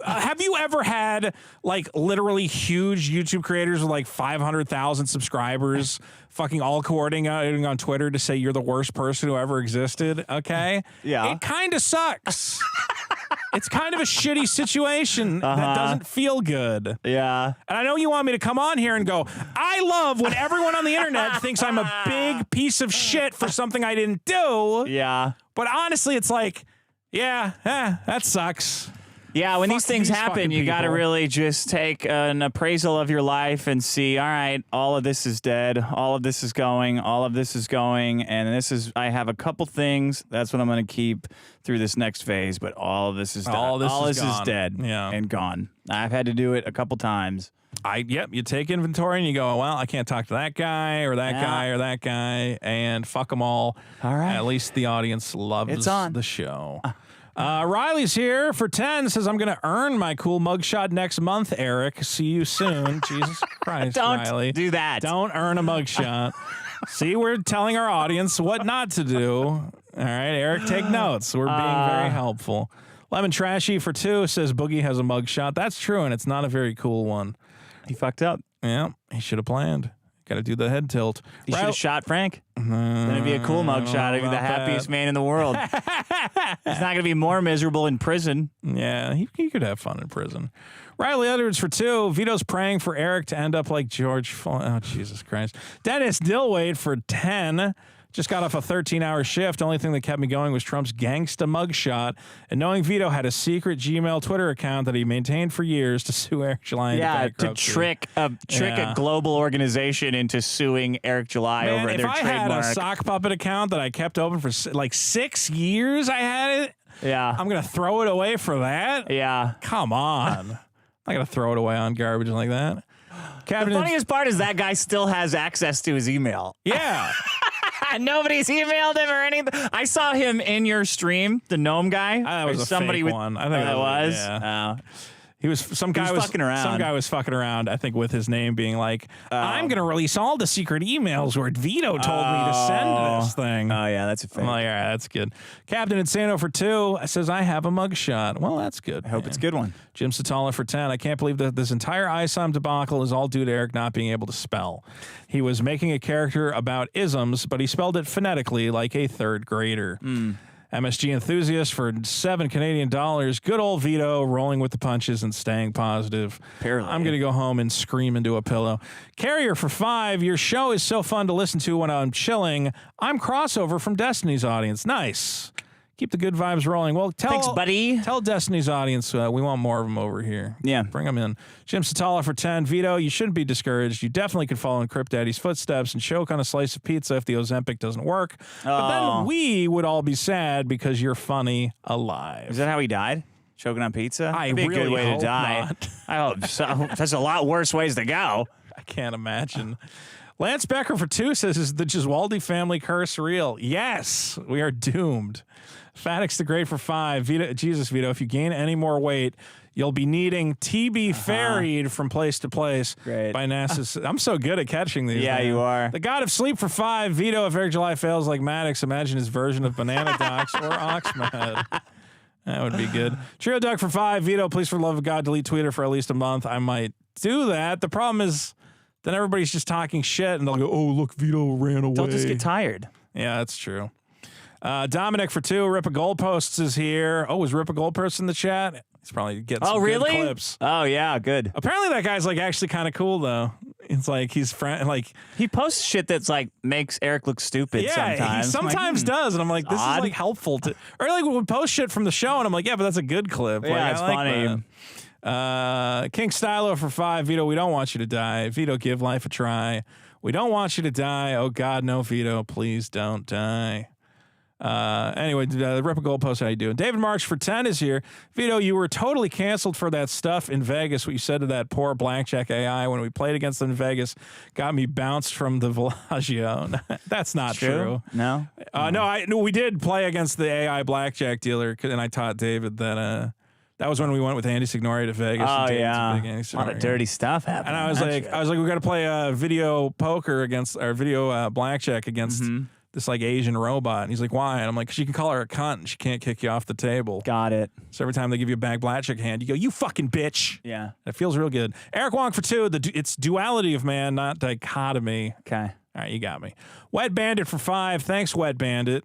Have you ever had like literally huge YouTube creators with like 500,000 subscribers fucking all coordinating on Twitter to say you're the worst person who ever existed? Okay. Yeah. It kind of sucks. It's kind of a shitty situation that doesn't feel good. Yeah. And I know you want me to come on here and go, I love when everyone on the internet thinks I'm a big piece of shit for something I didn't do. Yeah. But honestly, it's like, yeah, that sucks. Yeah, when these things happen, you got to people. really just take an appraisal of your life and see, all right, all of this is dead, all of this is going, and I have a couple things, that's what I'm going to keep through this next phase, but all of this is done. All this is dead and gone. I've had to do it a couple times. You take inventory and you go, well, I can't talk to that guy or that guy or that guy, and fuck them all. All right. At least the audience loves It's on. the show. Riley's here for 10. Says, I'm going to earn my cool mugshot next month, Eric. See you soon. Jesus Christ, Don't Riley. do that. Don't earn a mugshot. See, we're telling our audience what not to do. All right, Eric, take notes. We're being very helpful. Lemon Trashy for 2 says Boogie has a mugshot. That's true, and it's not a very cool one. He fucked up. Yeah, he should have planned. Got to do the head tilt. He should have shot Frank. Then it'd be a cool mugshot. He'd be the happiest man in the world. He's not going to be more miserable in prison. Yeah, he could have fun in prison. Riley Edwards for 2. Vito's praying for Eric to end up like George. Oh, Jesus Christ. Dennis Dillwade for 10. Just got off a 13-hour shift. Only thing that kept me going was Trump's gangsta mugshot. And knowing Vito had a secret Gmail Twitter account that he maintained for years to sue Eric July into bankruptcy. To trick a global organization into suing Eric July over their trademark. If I had a sock puppet account that I kept open for like 6 years, I had it. Yeah. I'm going to throw it away for that? Yeah. Come on. I'm going to throw it away on garbage like that. The funniest part is that guy still has access to his email. Yeah. Nobody's emailed him or anything. I saw him in your stream, the gnome guy. That was somebody fake one. I think that was. Yeah. He was some guy was fucking around. Some guy was fucking around. I think with his name being like, I'm gonna release all the secret emails where Vito told me to send this thing. Oh yeah, that's a fake. I'm like, all right, that's good. Captain Insano for 2 says I have a mugshot. Well, that's good. I hope it's a good one. Jim Satala for 10. I can't believe that this entire ISOM debacle is all due to Eric not being able to spell. He was making a character about isms, but he spelled it phonetically like a 3rd grader. MSG enthusiast for $7 Canadian. Good old Vito rolling with the punches and staying positive. Apparently. I'm going to go home and scream into a pillow. Carrier for 5. Your show is so fun to listen to when I'm chilling. I'm crossover from Destiny's audience. Nice. Keep the good vibes rolling. Well, Thanks, buddy. Tell Destiny's audience we want more of them over here. Yeah. Bring them in. Jim Satala for 10. Vito, you shouldn't be discouraged. You definitely could follow in Crypt Daddy's footsteps and choke on a slice of pizza if the Ozempic doesn't work. But then we would all be sad because you're funny alive. Is that how he died? Choking on pizza? I That'd be a really good way to hope die. not. I hope so. There's a lot worse ways to go. I can't imagine. Lance Becker for 2 says, is the Giswaldi family curse real? Yes, we are doomed. Fatix the Great for 5. Vito, Jesus, Vito, if you gain any more weight, you'll be needing TB ferried from place to place Great. by NASA's. I'm so good at catching these. Yeah, man. you are. The God of Sleep for 5. Vito, if Eric July fails like Maddox, imagine his version of Banana Docs or Oxmed. That would be good. Trio Doug for 5. Vito, please, for the love of God, delete Twitter for at least a month. I might do that. The problem is then everybody's just talking shit and they'll go, oh, look, Vito ran away. They'll just get tired. Yeah, that's true. Dominic for 2. Rip a Goalposts is here. Oh, is Rip a Goalpost in the chat? He's probably getting some good clips. Oh, yeah, good. Apparently that guy's like actually kind of cool though. It's like he's like he posts shit that's like makes Eric look stupid sometimes. He sometimes does, and I'm like, this is like helpful to, or like we would post shit from the show, and I'm like, yeah, but that's a good clip. Yeah, like, it's I like funny. That. King Stylo for 5. Vito, we don't want you to die. Vito, give life a try. We don't want you to die. Oh God, no, Vito, please don't die. Anyway, Rip a Goalpost, how you doing? David March for 10 is here. Vito, you were totally canceled for that stuff in Vegas. What you said to that poor blackjack AI when we played against them in Vegas got me bounced from the Bellagio. That's not true. No? No, we did play against the AI blackjack dealer, and I taught David that that was when we went with Andy Signori to Vegas. Oh, yeah. Big Andy a lot of dirty stuff happened. And I was like, we got to play video poker against, or video blackjack against this like Asian robot. And he's like, why? And I'm like, 'cause you can call her a cunt and she can't kick you off the table. Got it. So every time they give you a bag blackjack hand, you go, you fucking bitch. Yeah. It feels real good. Eric Wong for 2. It's duality of man, not dichotomy. Okay. All right, you got me. Wet Bandit for 5. Thanks, Wet Bandit.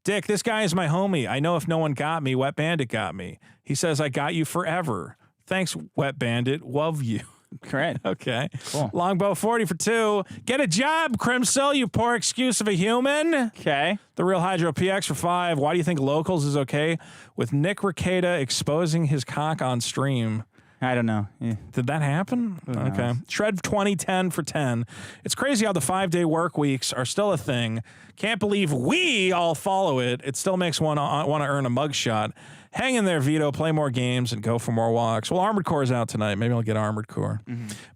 Dick, this guy is my homie. I know if no one got me, Wet Bandit got me. He says, I got you forever. Thanks, Wet Bandit. Love you. Great. Okay. Cool. Longbow 40 for 2. Get a job, Crimsel, you poor excuse of a human. Okay. The Real Hydro PX for 5. Why do you think Locals is okay with Nick Rekieta exposing his cock on stream? I don't know. Yeah. Did that happen? Okay. Shred 2010 for 10. It's crazy how the 5-day work weeks are still a thing. Can't believe we all follow it. It still makes one want to earn a mugshot. Hang in there, Vito. Play more games and go for more walks. Well, Armored Core's out tonight. Maybe I'll get Armored Core.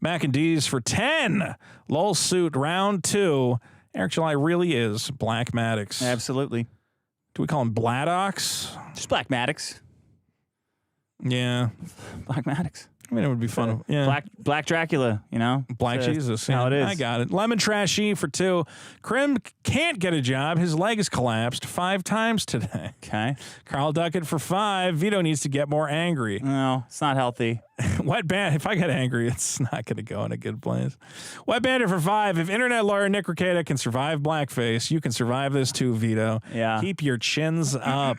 Mac and D's for 10. Lol Suit round 2. Eric July really is Black Maddox. Absolutely. Do we call him Bladdocks? Just Black Maddox. Yeah. Black Maddox. I mean, it would be fun. Yeah. Black Dracula, you know? Black Jesus. How it is. I got it. Lemon Trashy for 2. Krim can't get a job. His leg has collapsed 5 times today. Okay. Carl Duckett for 5. Vito needs to get more angry. No, it's not healthy. Wet Bandit. If I get angry, it's not going to go in a good place. Wet Bandit for 5. If internet lawyer Nick Rekieta can survive blackface, you can survive this too, Vito. Yeah. Keep your chins up.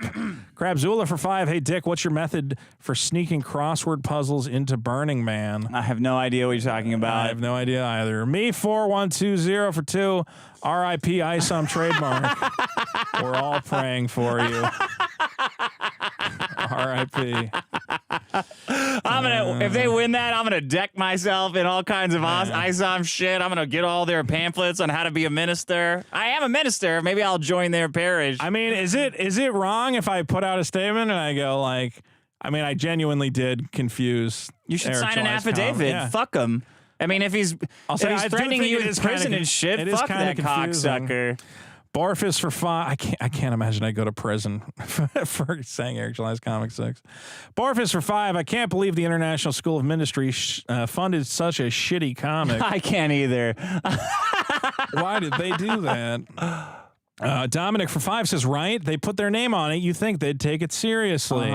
Crabzula for 5. Hey, Dick, what's your method for sneaking crossword puzzles into Burning Man? I have no idea what you're talking about. I have no idea either. Me 4120 for 2. R.I.P. ISOM trademark. We're all praying for you. R.I.P. If they win that, I'm gonna deck myself in all kinds of ISOM shit. I'm gonna get all their pamphlets on how to be a minister. I am a minister. Maybe I'll join their parish. I mean, is it wrong if I put out a statement and I go like, I mean, I genuinely did confuse. You should Eric sign an July's affidavit. Yeah. Fuck him. I mean, if he's threatening you with prison and shit, fuck that cocksucker. Barfus for 5. I can't imagine I go to prison for saying Eric July's Comic 6. Barfus for 5. I can't believe the International School of Ministry funded such a shitty comic. I can't either. Why did they do that? Dominic for 5 says, right? They put their name on it. You think they'd take it seriously.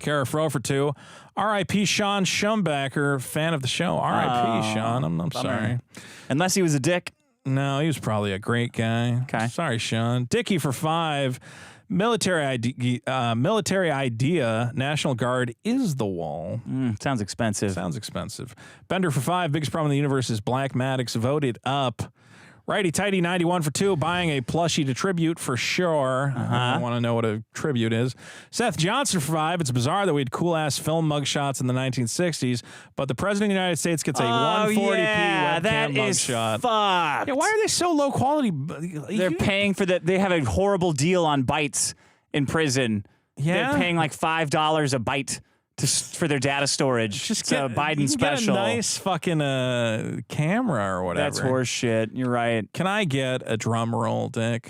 Kara Fro for 2. R.I.P. Sean Schumbacher, fan of the show. R.I.P. Sean. I'm sorry. Unless he was a dick. No, he was probably a great guy. Okay. Sorry, Sean. Dickie for 5. Military idea. National Guard is the wall. Sounds expensive. Sounds expensive. Bender for 5. Biggest problem in the universe is Black Maddox. Voted up. Righty Tighty 91 for 2. Buying a plushie to tribute for sure. I want to know what a tribute is. Seth Johnson for 5. It's bizarre that we had cool ass film mugshots in the 1960s, but the president of the United States gets a 140p webcam that is mugshot. fucked. Yeah, why are they so low quality? They're paying for that. They have a horrible deal on bytes in prison. Yeah? They're paying like $5 a byte for their data storage. Just it's a Biden you can special. Get a nice fucking camera or whatever. That's horse shit. You're right. Can I get a drum roll, Dick?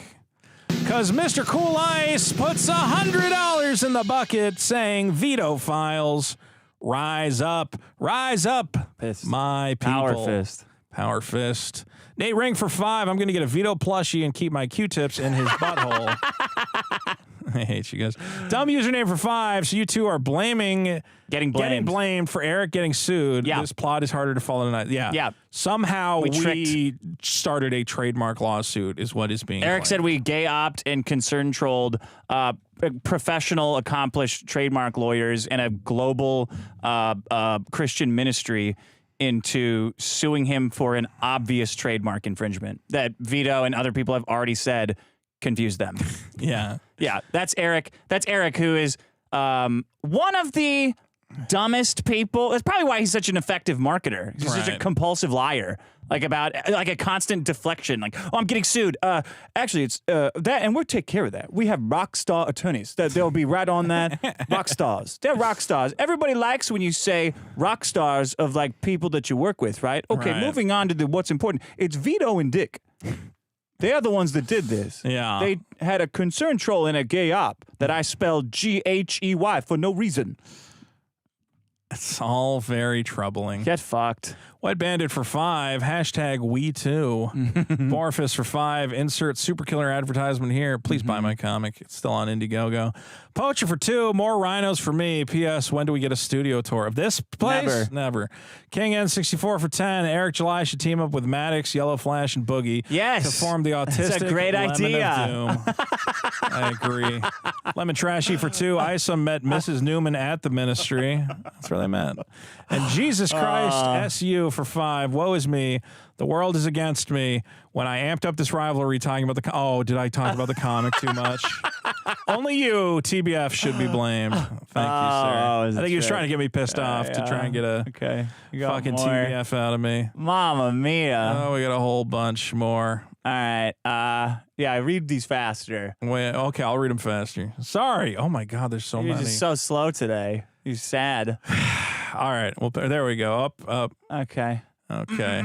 Because Mr. Cool Ice puts $100 in the bucket saying veto files. Rise up. Rise up. Fist. My people. Power fist. Power fist. Nate Ring for 5. I'm going to get a veto plushie and keep my Q-tips in his butthole. I hate you guys. Dumb username for 5. So you two are getting blamed for Eric getting sued. Yeah. This plot is harder to follow tonight. Yeah. Yeah. Somehow we started a trademark lawsuit is what is being Eric claimed. said we gay opt and concern trolled professional, accomplished trademark lawyers and a global Christian ministry into suing him for an obvious trademark infringement that Vito and other people have already said confused them. Yeah. Yeah, that's Eric. That's Eric, who is one of the dumbest people. That's probably why he's such an effective marketer. He's such a compulsive liar, like a constant deflection. Like, oh, I'm getting sued. Actually, it's that, and we'll take care of that. We have rock star attorneys that they'll be right on that. Rock stars. They're rock stars. Everybody likes when you say rock stars of like people that you work with, right? Okay, Right. moving on to what's important. It's Vito and Dick. They're the ones that did this. Yeah. They had a concern troll in a gay op that I spelled Ghey for no reason. It's all very troubling. Get fucked. White Bandit for 5. Hashtag we too. Barfus for 5. Insert super killer advertisement here. Please buy my comic. It's still on Indiegogo. Poacher for 2. More rhinos for me. P.S. When do we get a studio tour of this place? Never. King N64 for 10. Eric July should team up with Maddox, Yellow Flash, and Boogie. Yes. To form the autistic That's a great Lemon idea. of Doom. I agree. Lemon Trashy for 2. Isa met Mrs. Newman at the ministry. That's where they met. And Jesus Christ, SU for 5. Woe is me. The world is against me. When I amped up this rivalry talking about the... did I talk about the comic too much? Only you, TBF, should be blamed. Thank you, sir. I think he was trying to get me pissed off to try and get a fucking more. TBF out of me. Mamma mia. Oh, we got a whole bunch more. All right. Yeah, I read these faster. Wait, okay, I'll read them faster. Sorry. Oh, my God, there's so You're many. just so slow today. You're sad. All right. Well, there we go. Up. Okay. Okay.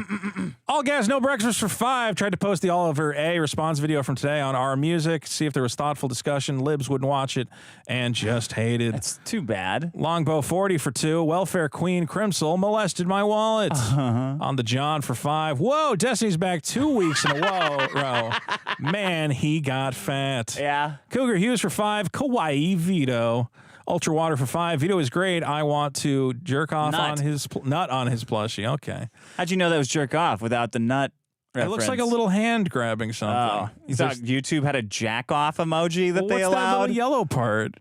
All gas, no breakfast for 5. Tried to post the Oliver A response video from today on our music. See if there was thoughtful discussion. Libs wouldn't watch it and just hated. That's too bad. Longbow 40 for 2. Welfare Queen Crimsel molested my wallet. On the John for 5. Whoa, Destiny's back 2 weeks in a row. Man, he got fat. Yeah. Cougar Hughes for 5. Kawaii Vito. Ultra Water for 5. Vito is great. I want to jerk off on his nut on his plushie. Okay. How'd you know that was jerk off without the nut reference? It looks like a little hand grabbing something. Oh. You thought YouTube had a jack off emoji that they what's allowed? that little yellow part?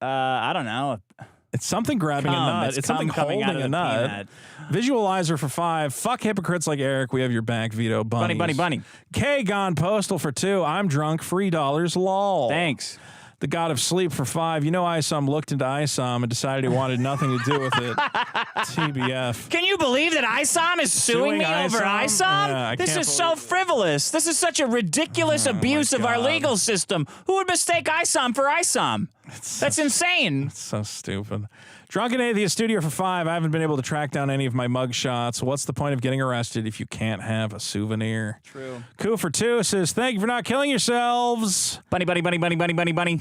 I don't know. It's something grabbing a nut. It's something coming holding out of a the nut. peanut. Visualizer for 5. Fuck hypocrites like Eric. We have your back, Vito. Bunnies. Bunny. K gone postal for 2. I'm drunk. $3. Lol. Thanks. The God of Sleep for 5. You know ISOM looked into ISOM and decided he wanted nothing to do with it. TBF. Can you believe that ISOM is suing me over ISOM? Yeah, This is so frivolous. This is such a ridiculous abuse of our legal system. Who would mistake ISOM for ISOM? That's insane. So stupid. Drunken Atheist Studio for 5. I haven't been able to track down any of my mug shots. What's the point of getting arrested if you can't have a souvenir? True. Koo for 2 says, thank you for not killing yourselves. Bunny.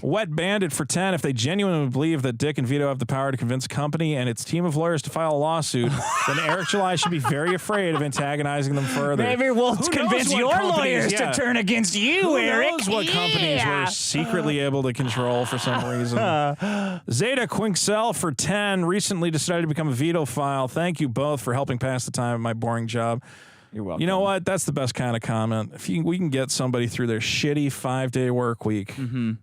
Wet Bandit for 10. If they genuinely believe that Dick and Vito have the power to convince a company and its team of lawyers to file a lawsuit, then Eric July should be very afraid of antagonizing them further. Maybe we'll convince your lawyers to turn against you, Eric. Who knows what companies we're secretly able to control for some reason. Zeta Quinksel for 10. Recently decided to become a Vito file. Thank you both for helping pass the time at my boring job. You're welcome. You know what? That's the best kind of comment. If we can get somebody through their shitty 5-day work week,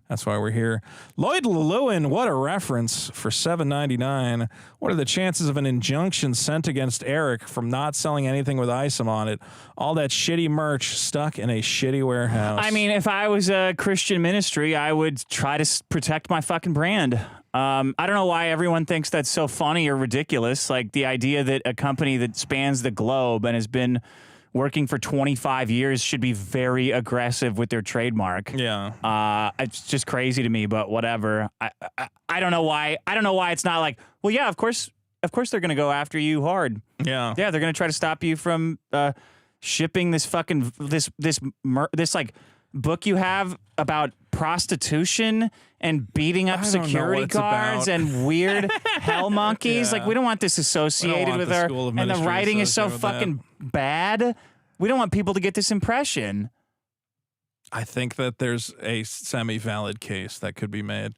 that's why we're here. Lloyd Lewin, what a reference for $7.99. What are the chances of an injunction sent against Eric from not selling anything with ISOM on it? All that shitty merch stuck in a shitty warehouse. I mean, if I was a Christian ministry, I would try to protect my fucking brand. I don't know why everyone thinks that's so funny or ridiculous. Like the idea that a company that spans the globe and has been working for 25 years should be very aggressive with their trademark. Yeah. It's just crazy to me, but whatever. I don't know why. I don't know why it's not like, well, yeah, of course they're going to go after you hard. Yeah. Yeah, they're going to try to stop you from shipping this fucking this like book you have about prostitution and beating up security guards and weird hell monkeys. Like, we don't want this associated with our, and the writing is so fucking bad. We don't want people to get this impression. I think that there's a semi-valid case that could be made.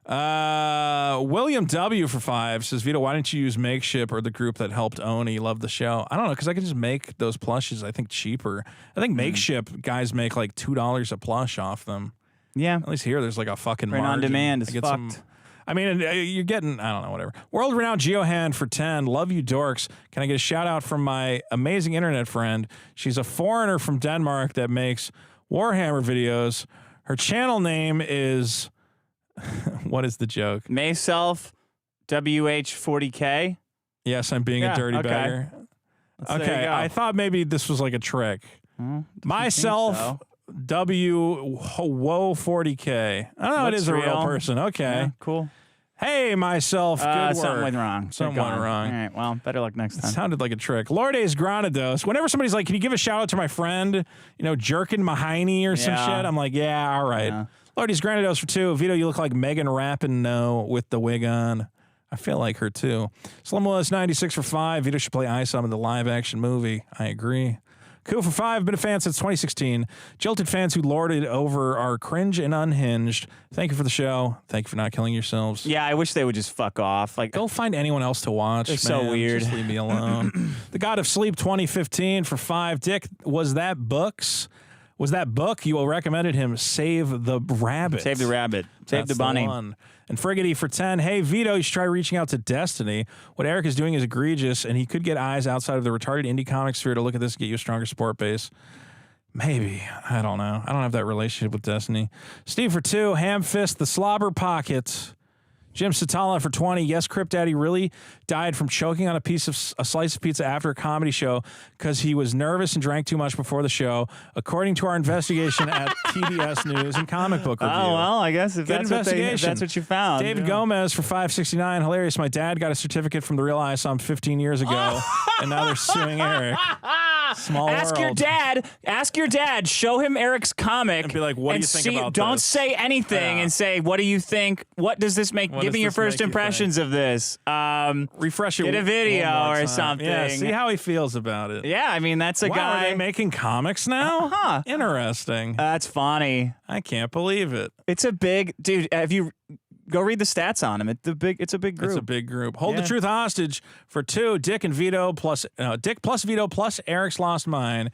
William W for 5 says, Vito, why didn't you use Makeship or the group that helped Oni? Love the show. I don't know, because I could just make those plushes, I think, cheaper. I think Makeship guys make like $2 a plush off them. Yeah. At least here, there's like a fucking Print margin. on demand is I get fucked. I mean, you're getting, I don't know, whatever. World Renowned Geohand for 10. Love you, dorks. Can I get a shout out from my amazing internet friend? She's a foreigner from Denmark that makes Warhammer videos. Her channel name is, what is the joke? Mayself WH40K. Yes, I'm being a dirty bagger. Okay, I thought maybe this was like a trick. Myself W40K. I don't know. It is a real person. Okay. Yeah, cool. Hey, myself. Good work. Something went wrong. Something went wrong. All right. Well, better luck next time. It sounded like a trick. Lourdes Granados. Whenever somebody's like, can you give a shout out to my friend, you know, Jerkin Mahiny or some shit? I'm like, yeah, all right. Yeah. Lourdes Granados for 2. Vito, you look like Megan Rapinoe with the wig on. I feel like her too. Slim Willis 96 for 5. Vito should play ISOM in the live action movie. I agree. Cool for 5. Been a fan since 2016. Jilted fans who lorded over are cringe and unhinged. Thank you for the show. Thank you for not killing yourselves. Yeah, I wish they would just fuck off. Like, go find anyone else to watch. They're so weird. Just leave me alone. The God of Sleep 2015 for 5. Dick, was that books? Was that book you recommended him? Save the Rabbit. Save the rabbit. Save the bunny. And Friggity for 10. Hey, Vito, you should try reaching out to Destiny. What Eric is doing is egregious, and he could get eyes outside of the retarded indie comic sphere to look at this and get you a stronger support base. Maybe. I don't know. I don't have that relationship with Destiny. Steve for 2. Ham Fist, the Slobber Pocket. Jim Satala for 20. Yes, Crip Daddy really died from choking on a slice of pizza after a comedy show because he was nervous and drank too much before the show, according to our investigation at TBS News and Comic Book Review. Oh, well, I guess if that's what you found. David Gomez for $5.69. Hilarious. My dad got a certificate from the Real ISOM 15 years ago, and now they're suing Eric. Small Ask world. your dad. Show him Eric's comic and be like, "What do you think about Don't this?" say anything and say, "What do you think? What does this make? Give me your first impressions of this." Refresh it. Get a video or something. Yeah, see how he feels about it. Yeah, I mean that's a guy. Are they making comics now? Huh. Interesting. That's funny. I can't believe it. It's a big dude. Have you? Go read the stats on him. It's a big group. It's a big group. Hold the Truth hostage for 2. Dick plus Vito plus Eric's Lost Mine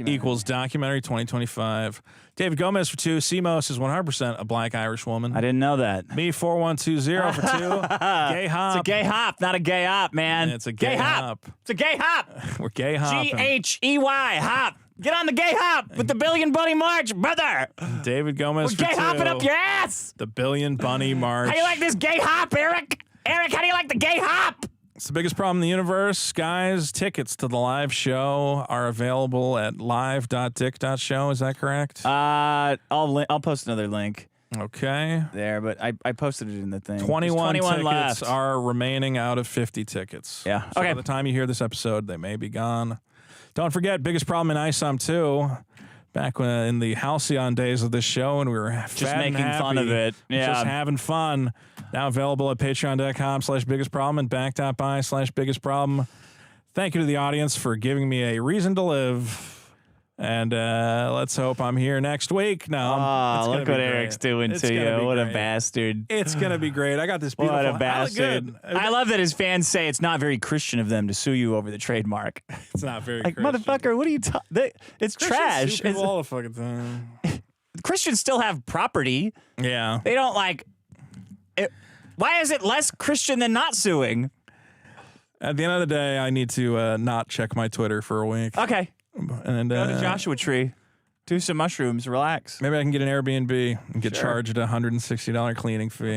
equals documentary 2025. David Gomez for 2. CMOS is 100% a black Irish woman. I didn't know that. Me 4120 for 2. Gay hop. It's a gay hop, not a gay op, man. It's a gay hop. It's a gay hop. We're gay hopping. GHEY hop. Get on the gay hop with the Billion Bunny March, brother. David Gomez We're for 2. gay hopping up your ass. The Billion Bunny March. How do you like this gay hop, Eric? Eric, how do you like the gay hop? It's the biggest problem in the universe. Guys, tickets to the live show are available at live.dick.show. Is that correct? I'll post another link. Okay. There, but I posted it in the thing. 21 tickets left. are remaining out of 50 tickets. Yeah. So okay. by the time you hear this episode, they may be gone. Don't forget, biggest problem in ISOM 2. Back when in the halcyon days of this show, and we were just making fun of it. Yeah. Just having fun. Now available at patreon.com/biggestproblem and back.by/biggestproblem. Thank you to the audience for giving me a reason to live. And let's hope I'm here next week. No, look what Eric's doing to you. What a bastard. It's going to be great. I got this beautiful. What a bastard. I love that his fans say it's not very Christian of them to sue you over the trademark. It's not very like, Christian. Motherfucker, what are you talking? It's trash. Sue people all the fucking time. Christians still have property. Yeah. They don't like it. Why is it less Christian than not suing? At the end of the day, I need to not check my Twitter for a week. Okay. And go to Joshua Tree, do some mushrooms, relax. Maybe I can get an Airbnb and get charged a $160 cleaning fee.